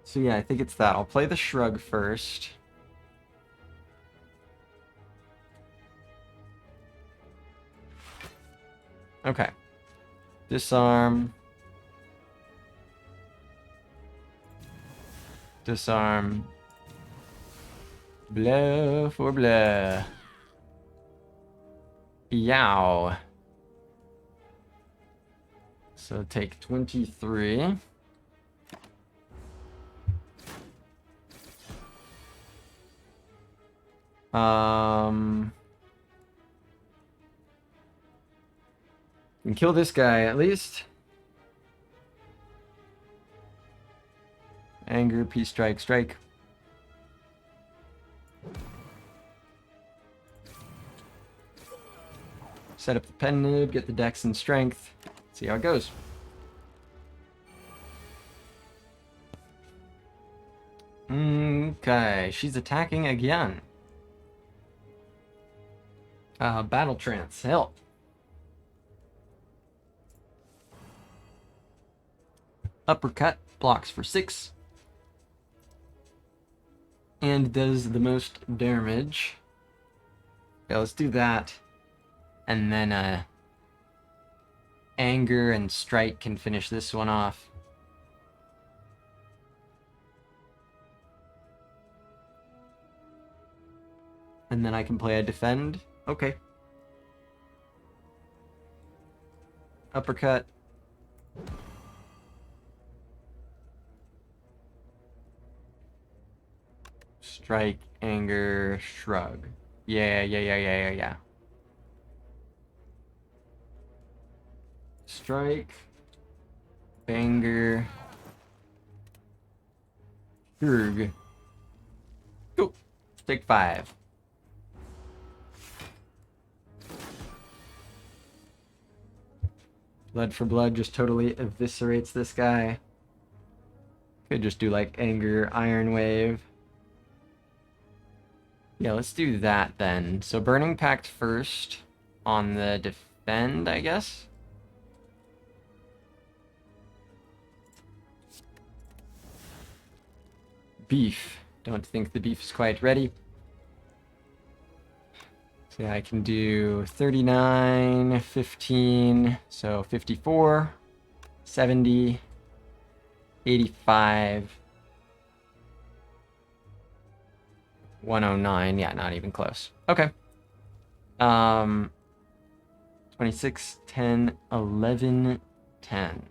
So yeah, I think it's that. I'll play the shrug first. Okay. Disarm. Disarm. Blow for blow. Yow. So take 23. Can kill this guy at least. Anger, peace strike, strike. Set up the pen nib, get the dex and strength. See how it goes. Okay, she's attacking again. Battle trance, help. Uppercut blocks for 6. And does the most damage. Okay, let's do that. And then anger and strike can finish this one off. And then I can play a defend. Okay. Uppercut. Strike, anger, shrug. Yeah. Strike, anger, shrug. Take 5. Blood for blood just totally eviscerates this guy. Could just do like anger, iron wave. Yeah, let's do that then. So Burning Pact first on the defend, I guess. Beef. Don't think the beef is quite ready. So yeah, I can do 39, 15, so 54, 70, 85, 109. Yeah, not even close. Okay. 26, 10, 11, 10.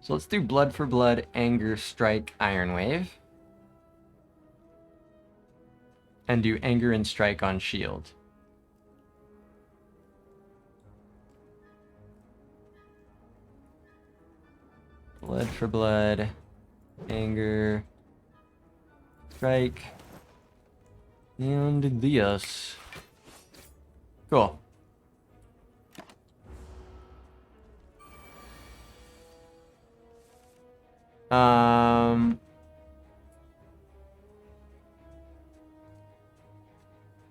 So let's do blood for blood, anger, strike, iron wave. And do anger and strike on shield. Blood for blood, anger, strike, and this. Cool.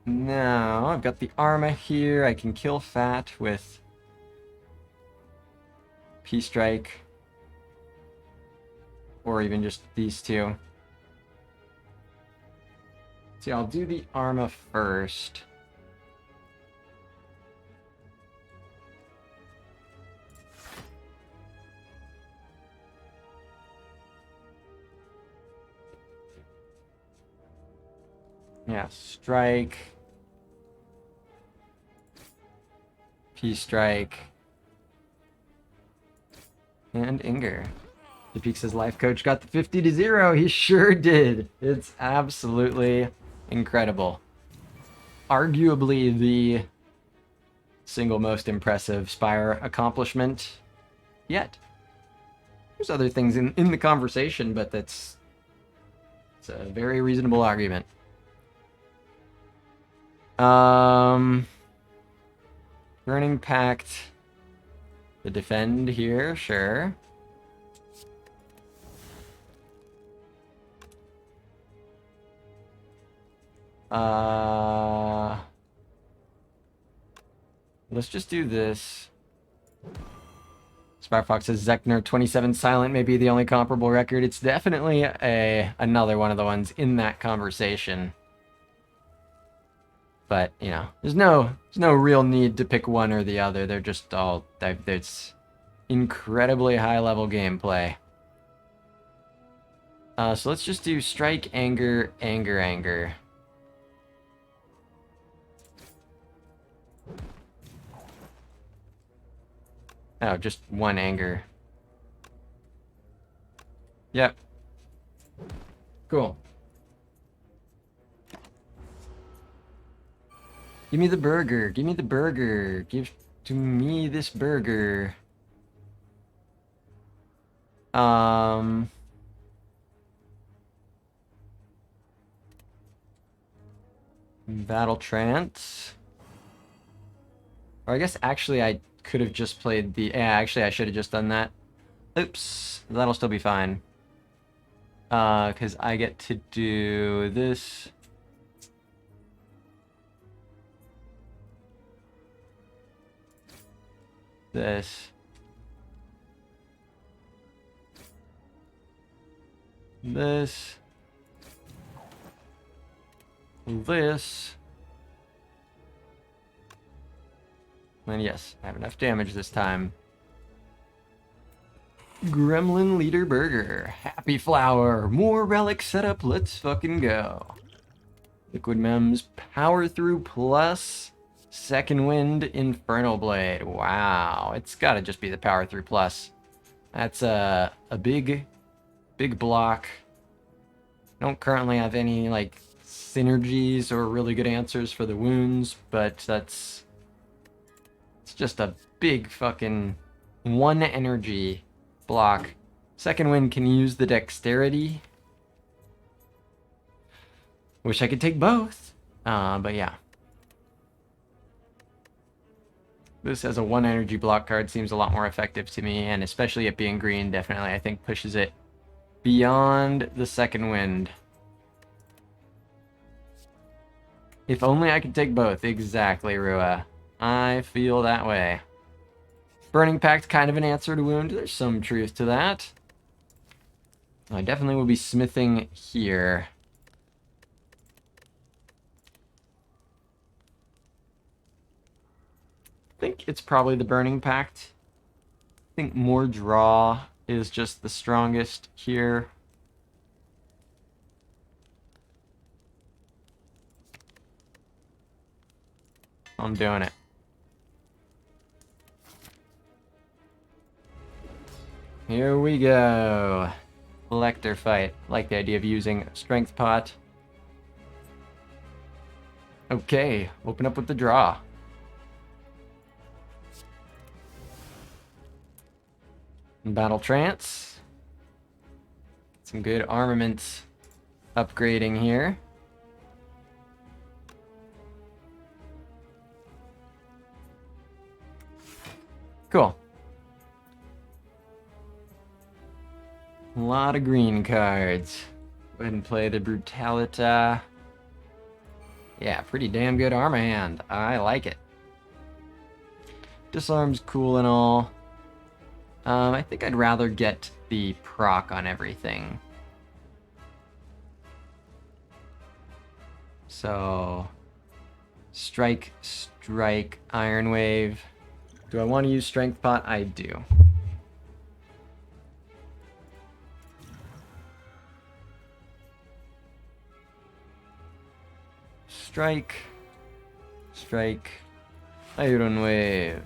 Now I've got the Arma here. I can kill Fat with P-Strike. Or even just these two. See, I'll do the Arma first. Yeah, strike. P-Strike. And Inger. The Peak says life coach got the 50 to 0. He sure did. It's absolutely incredible. Arguably the single most impressive Spire accomplishment yet. There's other things in the conversation, but it's a very reasonable argument. Burning Pact. The defend here, sure. Let's just do this. Sparfox says Zechner 27 silent may be the only comparable record. It's definitely another one of the ones in that conversation. But, you know, there's no real need to pick one or the other. They're just all, it's incredibly high-level gameplay. So let's just do strike, anger, anger, anger. Oh, just one anger. Yep. Cool. Give me the burger. Give me the burger. Give to me this burger. Battle Trance. Or I guess actually I could have just played the... Yeah, actually I should have just done that. Oops. That'll still be fine. Because I get to do this. This. This. This. And yes, I have enough damage this time. Gremlin Leader Burger. Happy Flower. More relic setup. Let's fucking go. Liquid Mems. Power Through Plus. Second Wind. Infernal Blade. Wow. It's gotta just be the Power Through Plus. That's a big block. Don't currently have any, like, synergies or really good answers for the wounds, but it's just a big fucking 1 energy block. Second Wind can use the dexterity. Wish I could take both. But yeah. This as a 1 energy block card seems a lot more effective to me, and especially it being green, definitely I think pushes it beyond the second wind. If only I could take both. Exactly, Rua. I feel that way. Burning Pact, kind of an answer to wound. There's some truth to that. I definitely will be smithing here. I think it's probably the Burning Pact. I think more draw is just the strongest here. I'm doing it. Here we go. Collector fight. Like the idea of using Strength Pot. Okay, open up with the draw. Battle Trance. Some good armament upgrading here. Cool. A lot of green cards. Go ahead and play the Brutalita. Yeah, pretty damn good armor hand. I like it. Disarm's cool and all. I think I'd rather get the proc on everything. So, strike, strike, Iron Wave. Do I want to use Strength Pot? I do. Strike, strike, Iron Wave.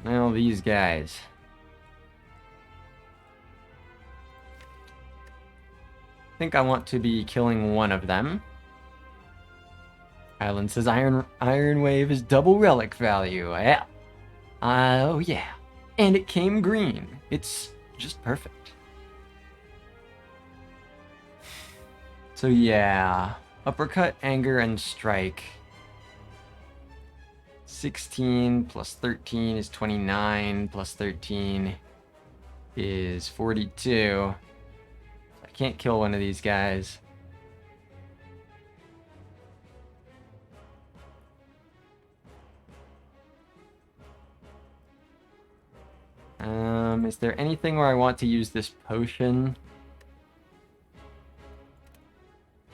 Now these guys. I think I want to be killing one of them. Island says Iron Wave is double relic value. Yeah. Oh yeah. And it came green. It's just perfect. So yeah. Uppercut, anger, and strike. 16 plus 13 is 29. Plus 13 is 42. I can't kill one of these guys. Is there anything where I want to use this potion?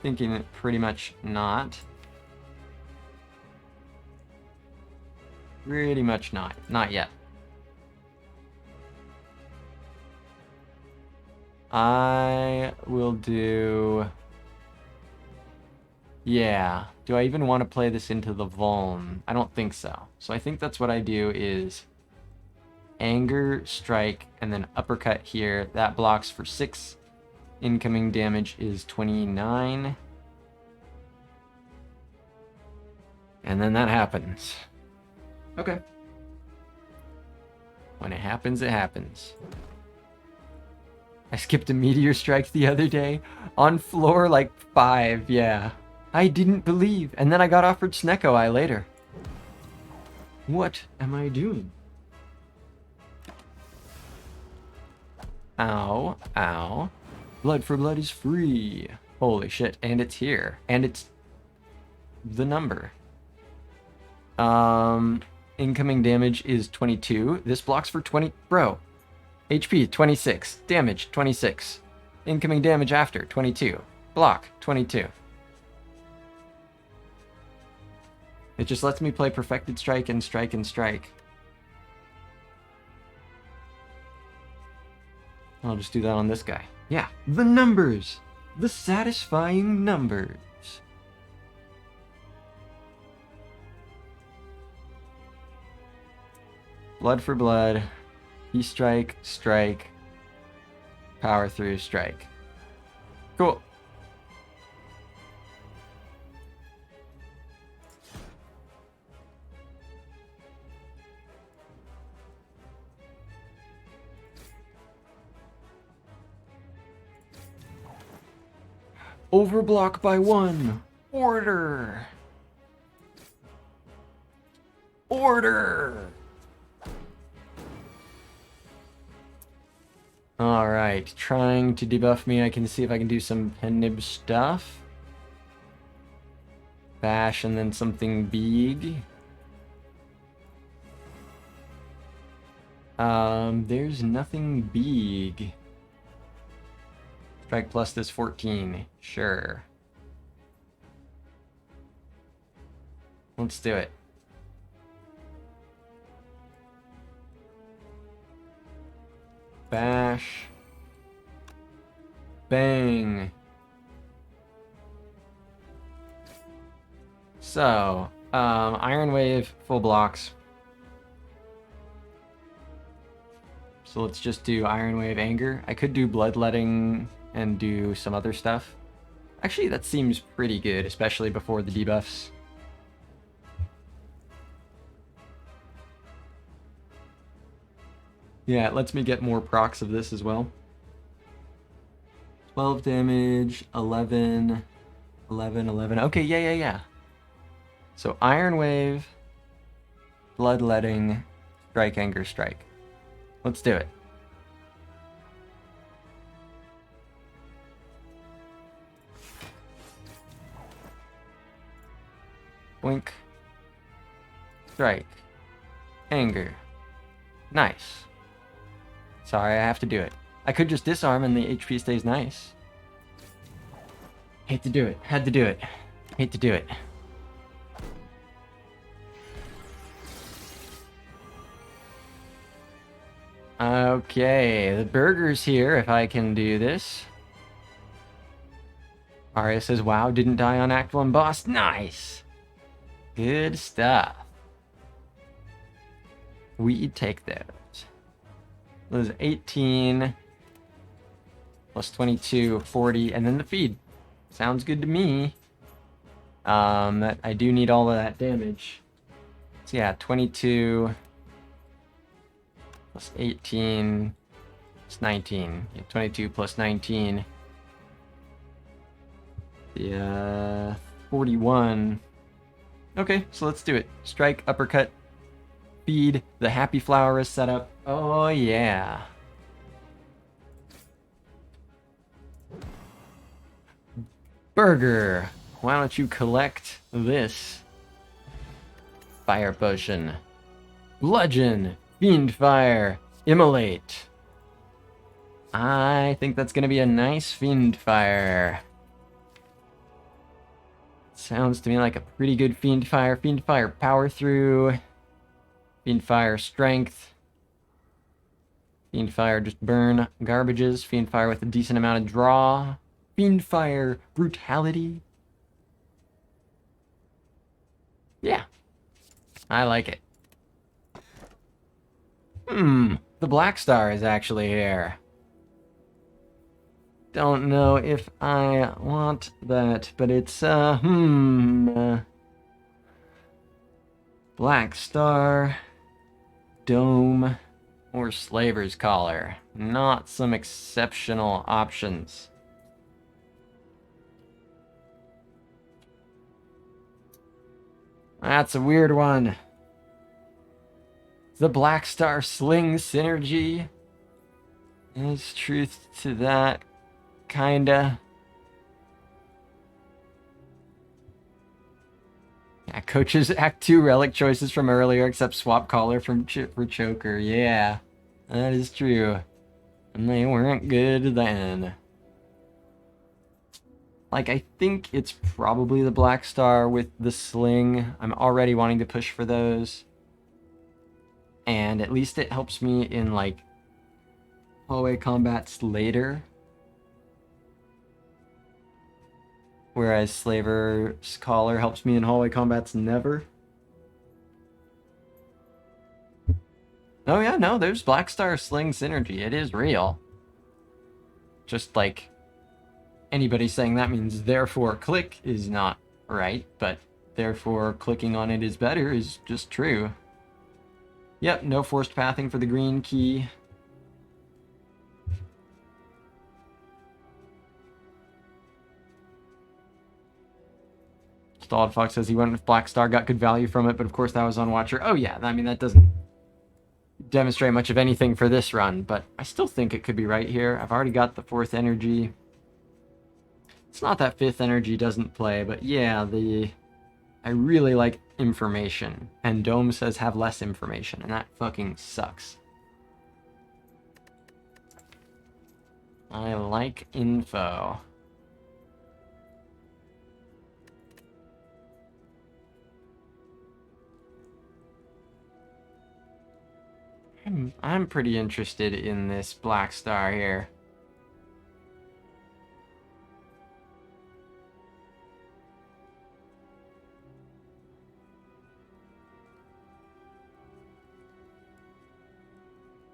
Thinking pretty much not. Pretty much not. Not yet. I will do... Yeah. Do I even want to play this into the Vuln? I don't think so. So I think that's what I do is... Anger, strike, and then uppercut here. That blocks for 6. Incoming damage is 29. And then that happens. Okay. When it happens, it happens. I skipped a meteor strike the other day. On floor like 5, yeah. I didn't believe. And then I got offered Snecko Eye later. What am I doing? Ow, ow. Blood for blood is free. Holy shit, and it's here. And it's the number. Incoming damage is 22. This blocks for 20. Bro. HP 26. Damage 26. Incoming damage after 22. Block 22. It just lets me play Perfected Strike and Strike and Strike. I'll just do that on this guy. Yeah, the numbers! The satisfying numbers. Blood for blood. He strike, strike. Power through, strike. Cool. Overblock by 1. Order. Order. Alright, trying to debuff me. I can see if I can do some pen nib stuff. Bash and then something big. There's nothing big. Strike plus this 14. Sure. Let's do it. Bash. Bang. So, Iron Wave, full blocks. So let's just do Iron Wave Anger. I could do Bloodletting and do some other stuff. Actually, that seems pretty good, especially before the debuffs. Yeah, it lets me get more procs of this as well. 12 damage, 11, 11, 11. Okay, yeah. So Iron Wave, Bloodletting, Strike, Anger, Strike. Let's do it. Blink. Strike. Anger. Nice. Sorry, I have to do it. I could just disarm and the HP stays nice. Hate to do it. Had to do it. Hate to do it. Okay, the burger's here if I can do this. Arya says, wow, didn't die on Act 1 boss. Nice! Good stuff. We take those. Those 18 plus 22, 40, and then the feed. Sounds good to me. That I do need all of that damage. So yeah, 22 plus 18 plus 19. Yeah, 22 plus 19. Yeah, 41. Okay, so let's do it. Strike, uppercut, feed. The happy flower is set up. Oh yeah. Burger, why don't you collect this fire potion? Bludgeon, fiend fire, immolate. I think that's gonna be a nice fiend fire. Sounds to me like a pretty good fiend fire. Fiend fire power through. Fiend fire strength. Fiend fire just burn garbages. Fiend fire with a decent amount of draw. Fiend fire brutality. Yeah, I like it. The Black Star is actually here. Don't know if I want that, but it's, Black Star, Dome, or Slaver's Collar. Not some exceptional options. That's a weird one. The Black Star Sling Synergy. There's truth to that. Kinda. Yeah, Coach's Act 2 relic choices from earlier, except swap collar from for Choker. Yeah, that is true. And they weren't good then. Like, I think it's probably the Black Star with the sling. I'm already wanting to push for those. And at least it helps me in, like, hallway combats later. Whereas Slaver's Collar helps me in hallway combats never. Oh yeah, no, there's Black Star Sling Synergy. It is real. Just like anybody saying that means therefore click is not right, but therefore clicking on it is better is just true. Yep, no forced pathing for the green key. Stalled Fox says he went with Black Star, got good value from it, but of course that was on Watcher. Oh yeah, I mean, that doesn't demonstrate much of anything for this run, but I still think it could be right here. I've already got the 4th energy. It's not that 5th energy doesn't play, but yeah, I really like information, and Dome says have less information, and that fucking sucks. I like info. I'm pretty interested in this Black Star here.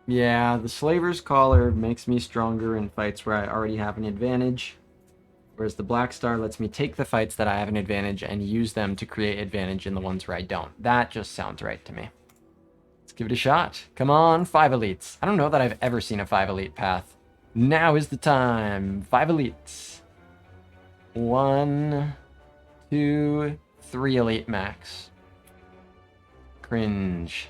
Yeah, the Slaver's Collar makes me stronger in fights where I already have an advantage, whereas the Black Star lets me take the fights that I have an advantage and use them to create advantage in the ones where I don't. That just sounds right to me. Let's give it a shot. Come on, 5 elites. I don't know that I've ever seen a 5 elite path. Now is the time. 5 elites. 1, 2, 3 elite max. Cringe.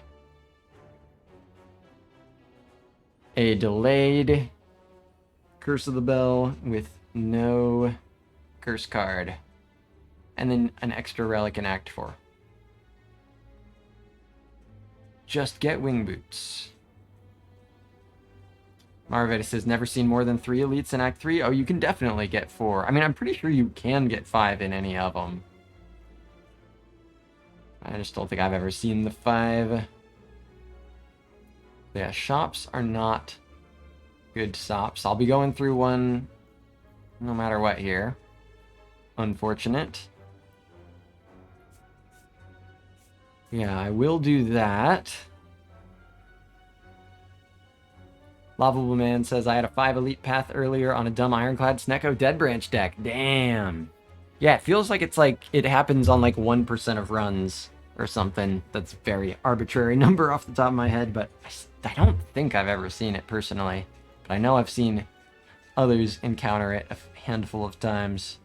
A delayed Curse of the Bell with no curse card. And then an extra relic in Act 4. Just get wing boots. Marveda says, never seen more than 3 elites in Act 3. Oh, you can definitely get 4. I mean, I'm pretty sure you can get 5 in any of them. I just don't think I've ever seen the 5. Yeah, shops are not good stops. I'll be going through one no matter what here. Unfortunate. Yeah, I will do that. Lovable Man says, I had a 5 elite path earlier on a dumb Ironclad Snecko Dead Branch deck. Damn. Yeah, it feels like it happens on like 1% of runs or something. That's a very arbitrary number off the top of my head, but I don't think I've ever seen it personally. But I know I've seen others encounter it a handful of times.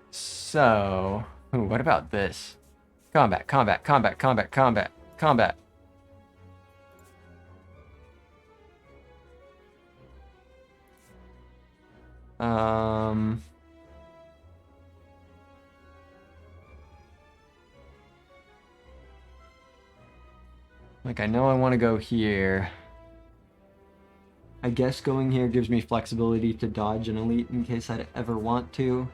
So, ooh, what about this? Combat, combat, combat, combat, combat, combat. Like, I know I want to go here. I guess going here gives me flexibility to dodge an elite in case I'd ever want to.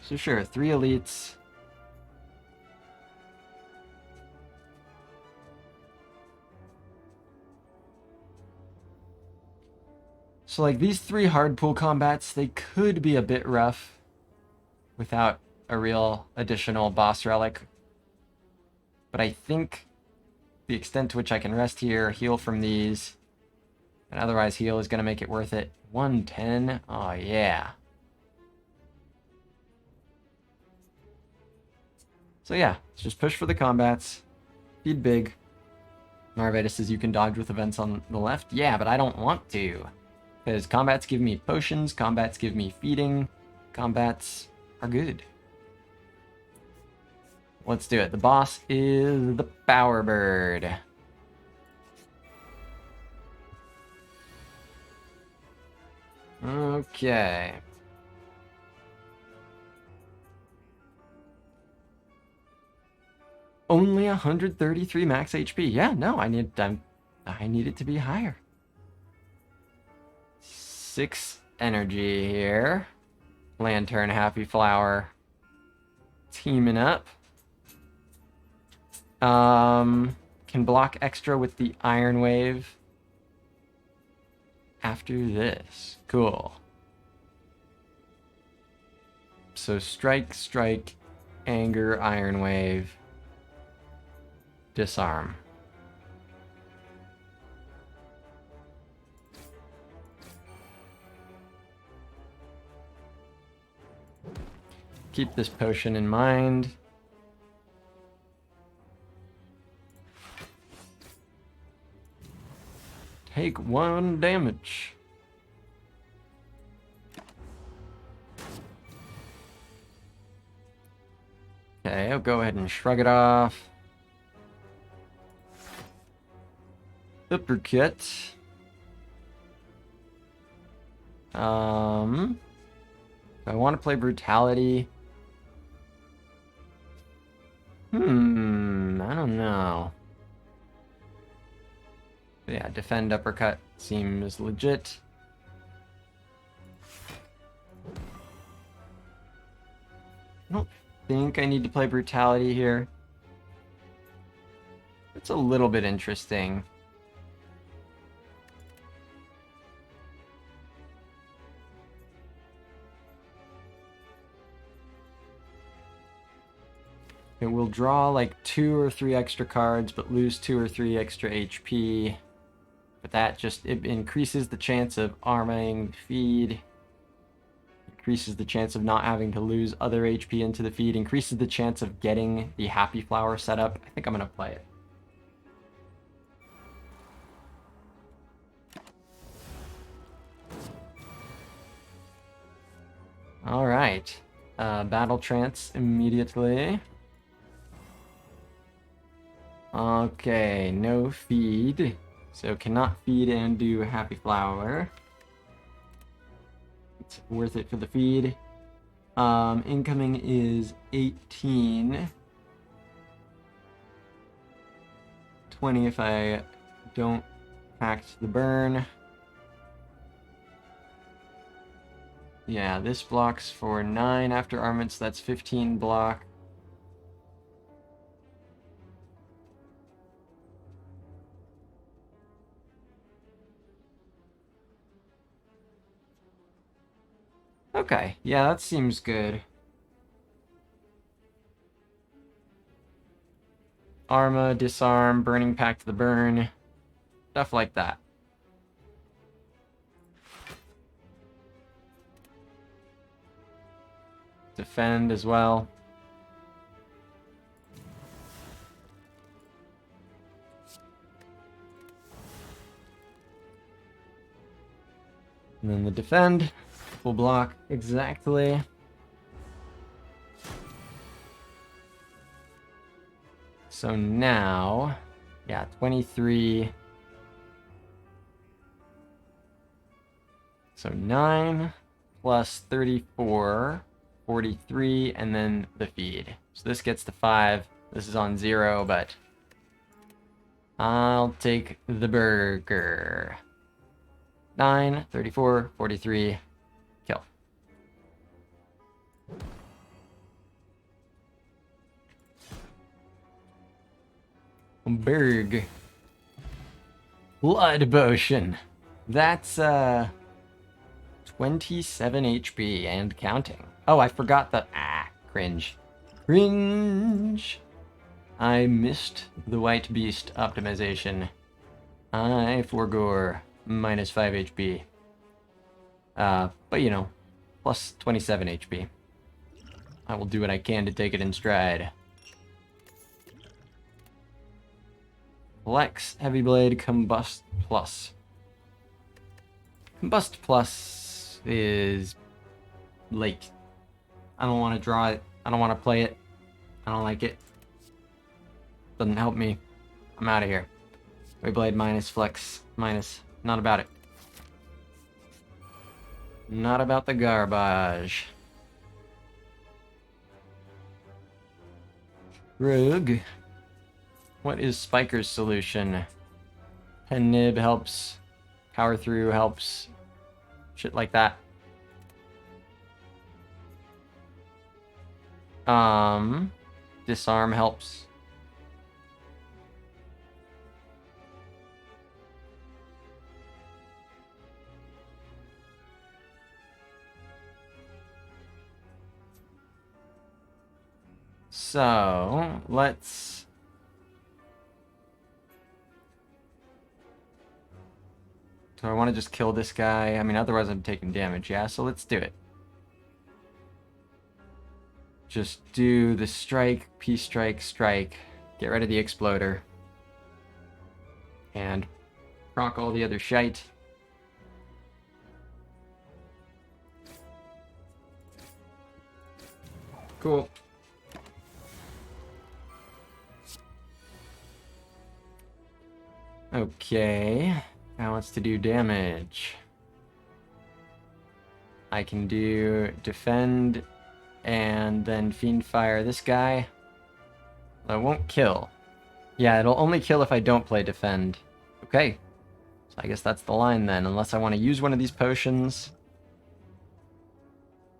So sure, 3 elites. So like these 3 hard pull combats, they could be a bit rough without a real additional boss relic. But I think the extent to which I can rest here, heal from these, and otherwise heal is going to make it worth it. 110, oh yeah. So yeah, let's just push for the combats. Feed big. Marveda says you can dodge with events on the left. Yeah, but I don't want to. Because combats give me potions, combats give me feeding, combats are good. Let's do it. The boss is the Bowerbird. Okay. Only 133 max HP. Yeah, no, I need it to be higher. 6 energy here. Lantern, Happy Flower. Teaming up. Can block extra with the Iron Wave. After this. Cool. So strike, strike, anger, Iron Wave. Disarm. keep this potion in mind. Take 1 damage. Okay, I'll go ahead and shrug it off. Uppercut. I want to play Brutality. I don't know. Yeah, Defend Uppercut seems legit. I don't think I need to play Brutality here. It's a little bit interesting. It will draw like 2 or 3 extra cards, but lose 2 or 3 extra HP. But that just, it increases the chance of arming the feed. Increases the chance of not having to lose other HP into the feed. Increases the chance of getting the Happy Flower set up. I think I'm going to play it. Alright. Battle Trance immediately. Okay, no feed. So cannot feed and do Happy Flower. It's worth it for the feed. Incoming is 18. 20 if I don't act the burn. Yeah, this blocks for 9 after armament, so that's 15 block. Okay, yeah, that seems good. Arma, disarm, burning pact to the burn, stuff like that. Defend as well. And then the defend will block exactly. So now, yeah, 23. So 9 plus 34, 43, and then the feed. So this gets to 5. This is on 0, but I'll take the burger. 9, 34, 43, kill. Berg. Blood potion. That's 27 HP and counting. Oh, I forgot the cringe. Cringe. I missed the White Beast optimization. I forgore minus 5 HP. But you know, plus 27 HP. I will do what I can to take it in stride. Flex, Heavy Blade, Combust Plus. Combust Plus is late. I don't want to draw it. I don't want to play it. I don't like it. Doesn't help me. I'm out of here. Heavy Blade minus, Flex minus. Not about it. Not about the garbage. Rogue. What is Spiker's solution? Pen Nib helps. Power Through helps. Shit like that. Disarm helps. So, let's... Do I want to just kill this guy? I mean, otherwise I'm taking damage, yeah? So let's do it. just do the strike, P-strike, strike. Get rid of the exploder. And proc all the other shite. Cool. Okay. Now what's to do damage? I can do defend and then fiend fire this guy. Well, it won't kill. Yeah, it'll only kill if I don't play defend. Okay. So I guess that's the line then, unless I want to use one of these potions.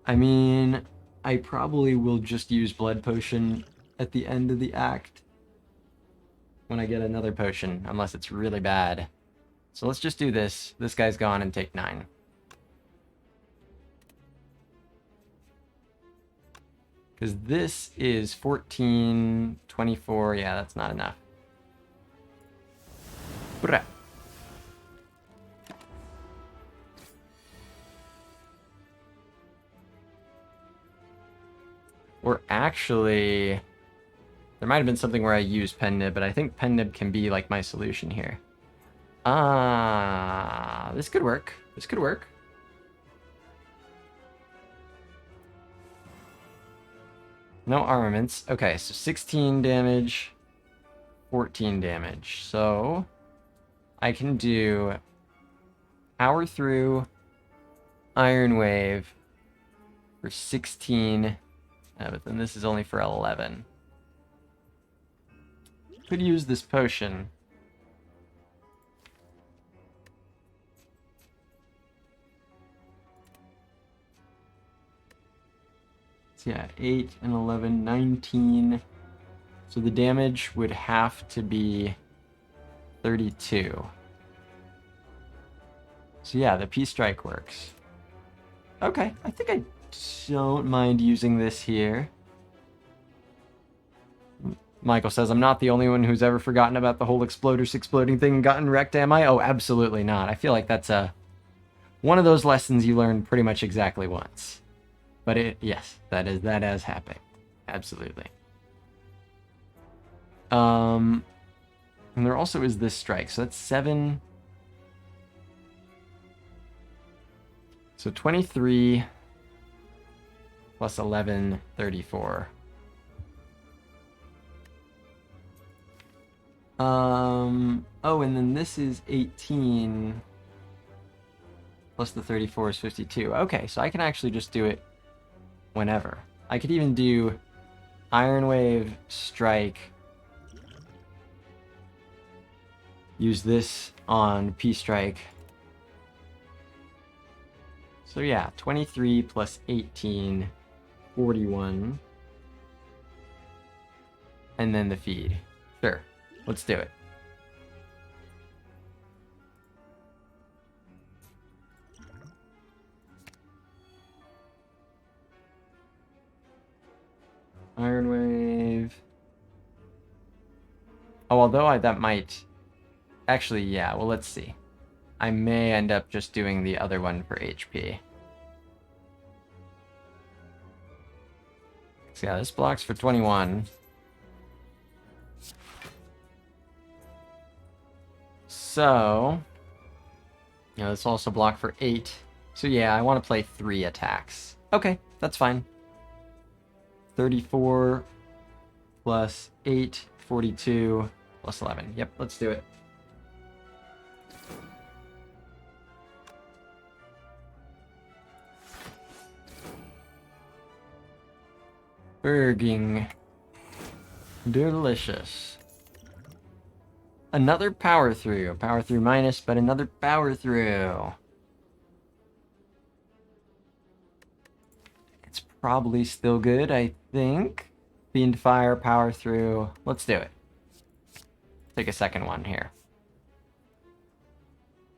I mean, I probably will just use blood potion at the end of the act when I get another potion, unless it's really bad. So let's just do this. This guy's gone and take 9. Because this is 14, 24. Yeah, that's not enough. Brah. Or actually, there might have been something where I used pen nib, but I think pen nib can be like my solution here. Ah, this could work. This could work. No armaments. Okay, so 16 damage, 14 damage. So I can do power through, iron wave for 16. But then this is only for 11. Could use this potion. So yeah, 8 and 11, 19. So the damage would have to be 32. So yeah, the P-strike works. Okay, I think I don't mind using this here. Michael says, I'm not the only one who's ever forgotten about the whole exploders exploding thing and gotten wrecked, am I? Oh, absolutely not. I feel like that's one of those lessons you learn pretty much exactly once. But yes, that has happened. Absolutely. And there also is this strike. So that's 7. So 23 plus 11, 34. Oh, and then this is 18 plus the 34 is 52. Okay, so I can actually just do it whenever. I could even do Iron Wave, Strike, use this on P-Strike. So yeah, 23 plus 18, 41. And then the feed. Sure, let's do it. Iron Wave. Oh, although that might... Actually, yeah, well, let's see. I may end up just doing the other one for HP. So yeah, this blocks for 21. So... Yeah, this also blocked for 8. So yeah, I want to play 3 attacks. Okay, that's fine. 34 plus 8, 42 plus 11. Yep, let's do it. Burging. Delicious. Another power through. Power through minus, but another power through. It's probably still good, I think. Fiend fire, power through. Let's do it. Take a second one here.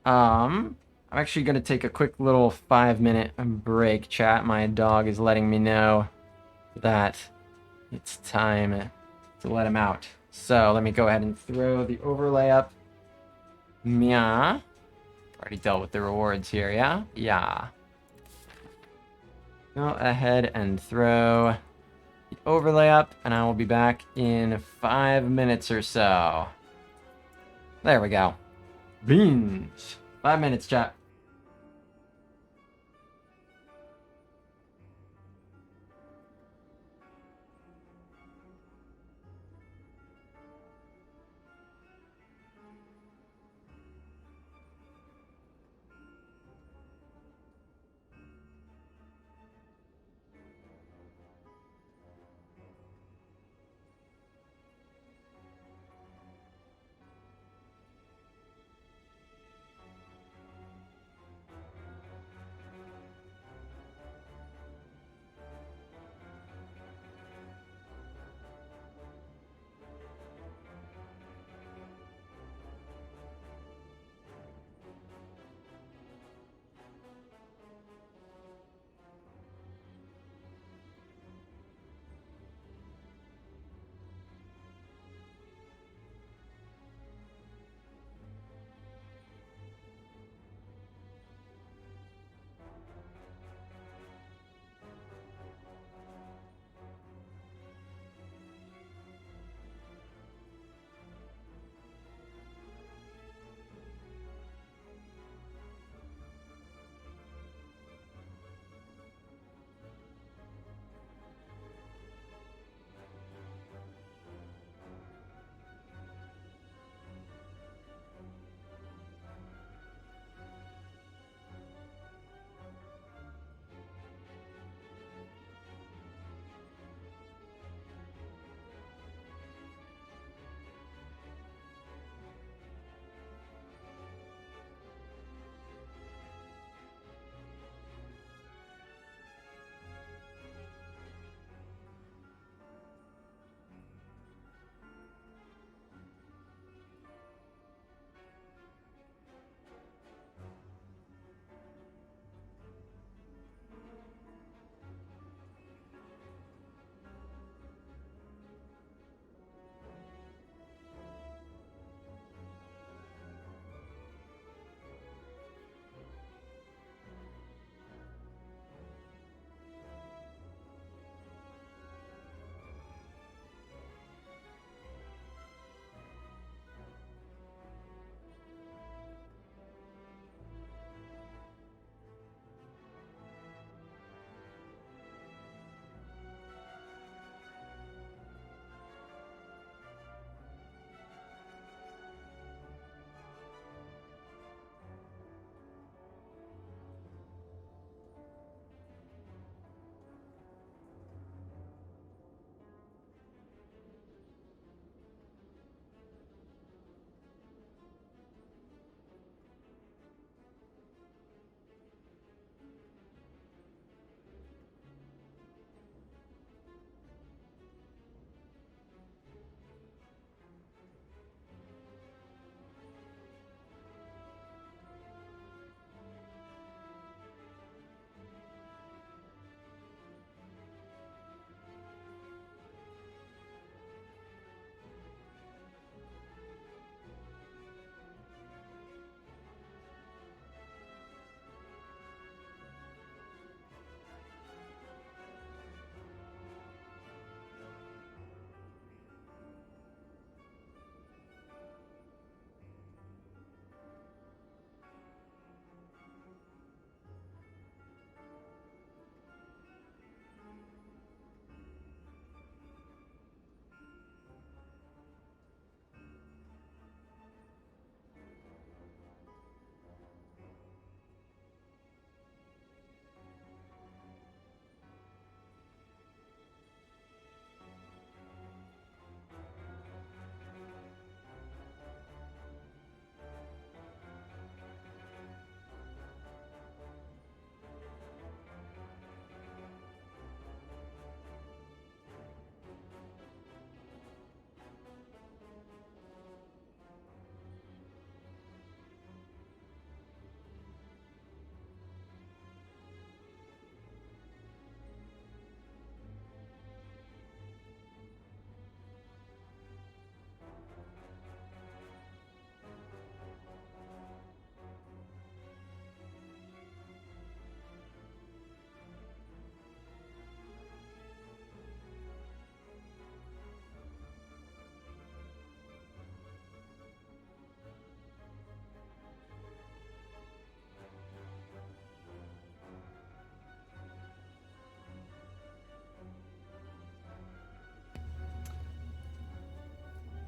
I'm actually gonna take a quick little 5-minute break, chat. My dog is letting me know that it's time to let him out. So let me go ahead and throw the overlay up. Meow. Already dealt with the rewards here, yeah? Yeah. Go ahead and throw the overlay up, and I will be back in 5 minutes or so. There we go. Beans. 5 minutes, chat.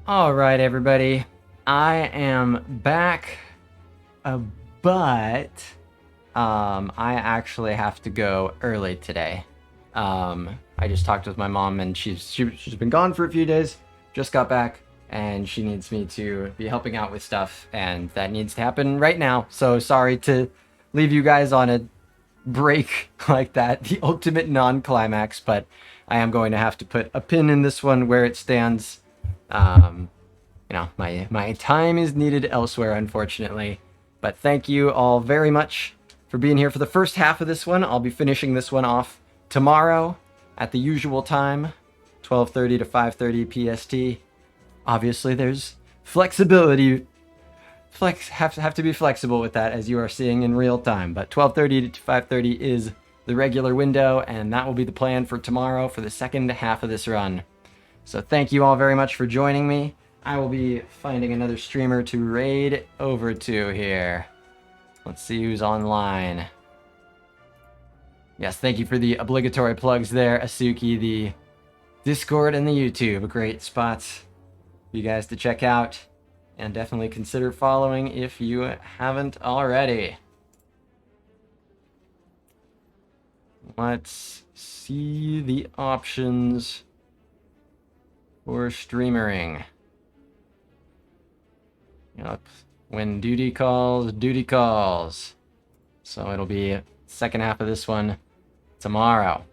All right, everybody. I am back, but I actually have to go early today. I just talked with my mom, and she's been gone for a few days. Just got back, and she needs me to be helping out with stuff, and that needs to happen right now. So sorry to leave you guys on a break like that, the ultimate non-climax, but I am going to have to put a pin in this one where it stands. My time is needed elsewhere, unfortunately. But thank you all very much for being here for the first half of this one. I'll be finishing this one off tomorrow at the usual time, 12:30 to 5:30 PST. Obviously, there's flexibility. Have to be flexible with that, as you are seeing in real time. But 12:30 to 5:30 is the regular window, and that will be the plan for tomorrow for the second half of this run. So thank you all very much for joining me. I will be finding another streamer to raid over to here. Let's see who's online. Yes, thank you for the obligatory plugs there, Asuki. The Discord and the YouTube, great spots for you guys to check out. And definitely consider following if you haven't already. Let's see the options for streamering. Yep. When duty calls, duty calls. So it'll be second half of this one tomorrow.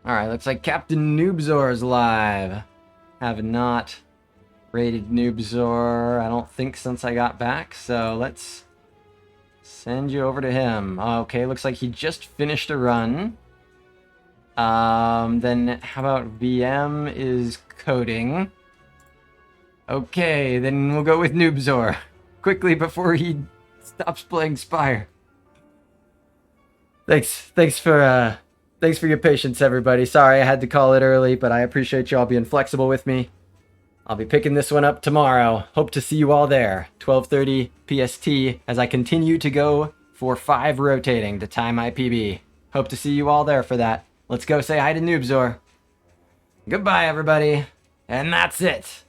Alright, looks like Captain Noobzor's live. Have not rated Noobzor, I don't think, since I got back, so let's send you over to him. Okay, looks like he just finished a run. Then how about VM is coding? Okay, then we'll go with Noobzor. Quickly before he stops playing Spire. Thanks for your patience, everybody. Sorry I had to call it early, but I appreciate you all being flexible with me. I'll be picking this one up tomorrow. Hope to see you all there. 12:30 PST as I continue to go for 5 rotating to time my PB. Hope to see you all there for that. Let's go say hi to Noobzor. Goodbye, everybody. And that's it.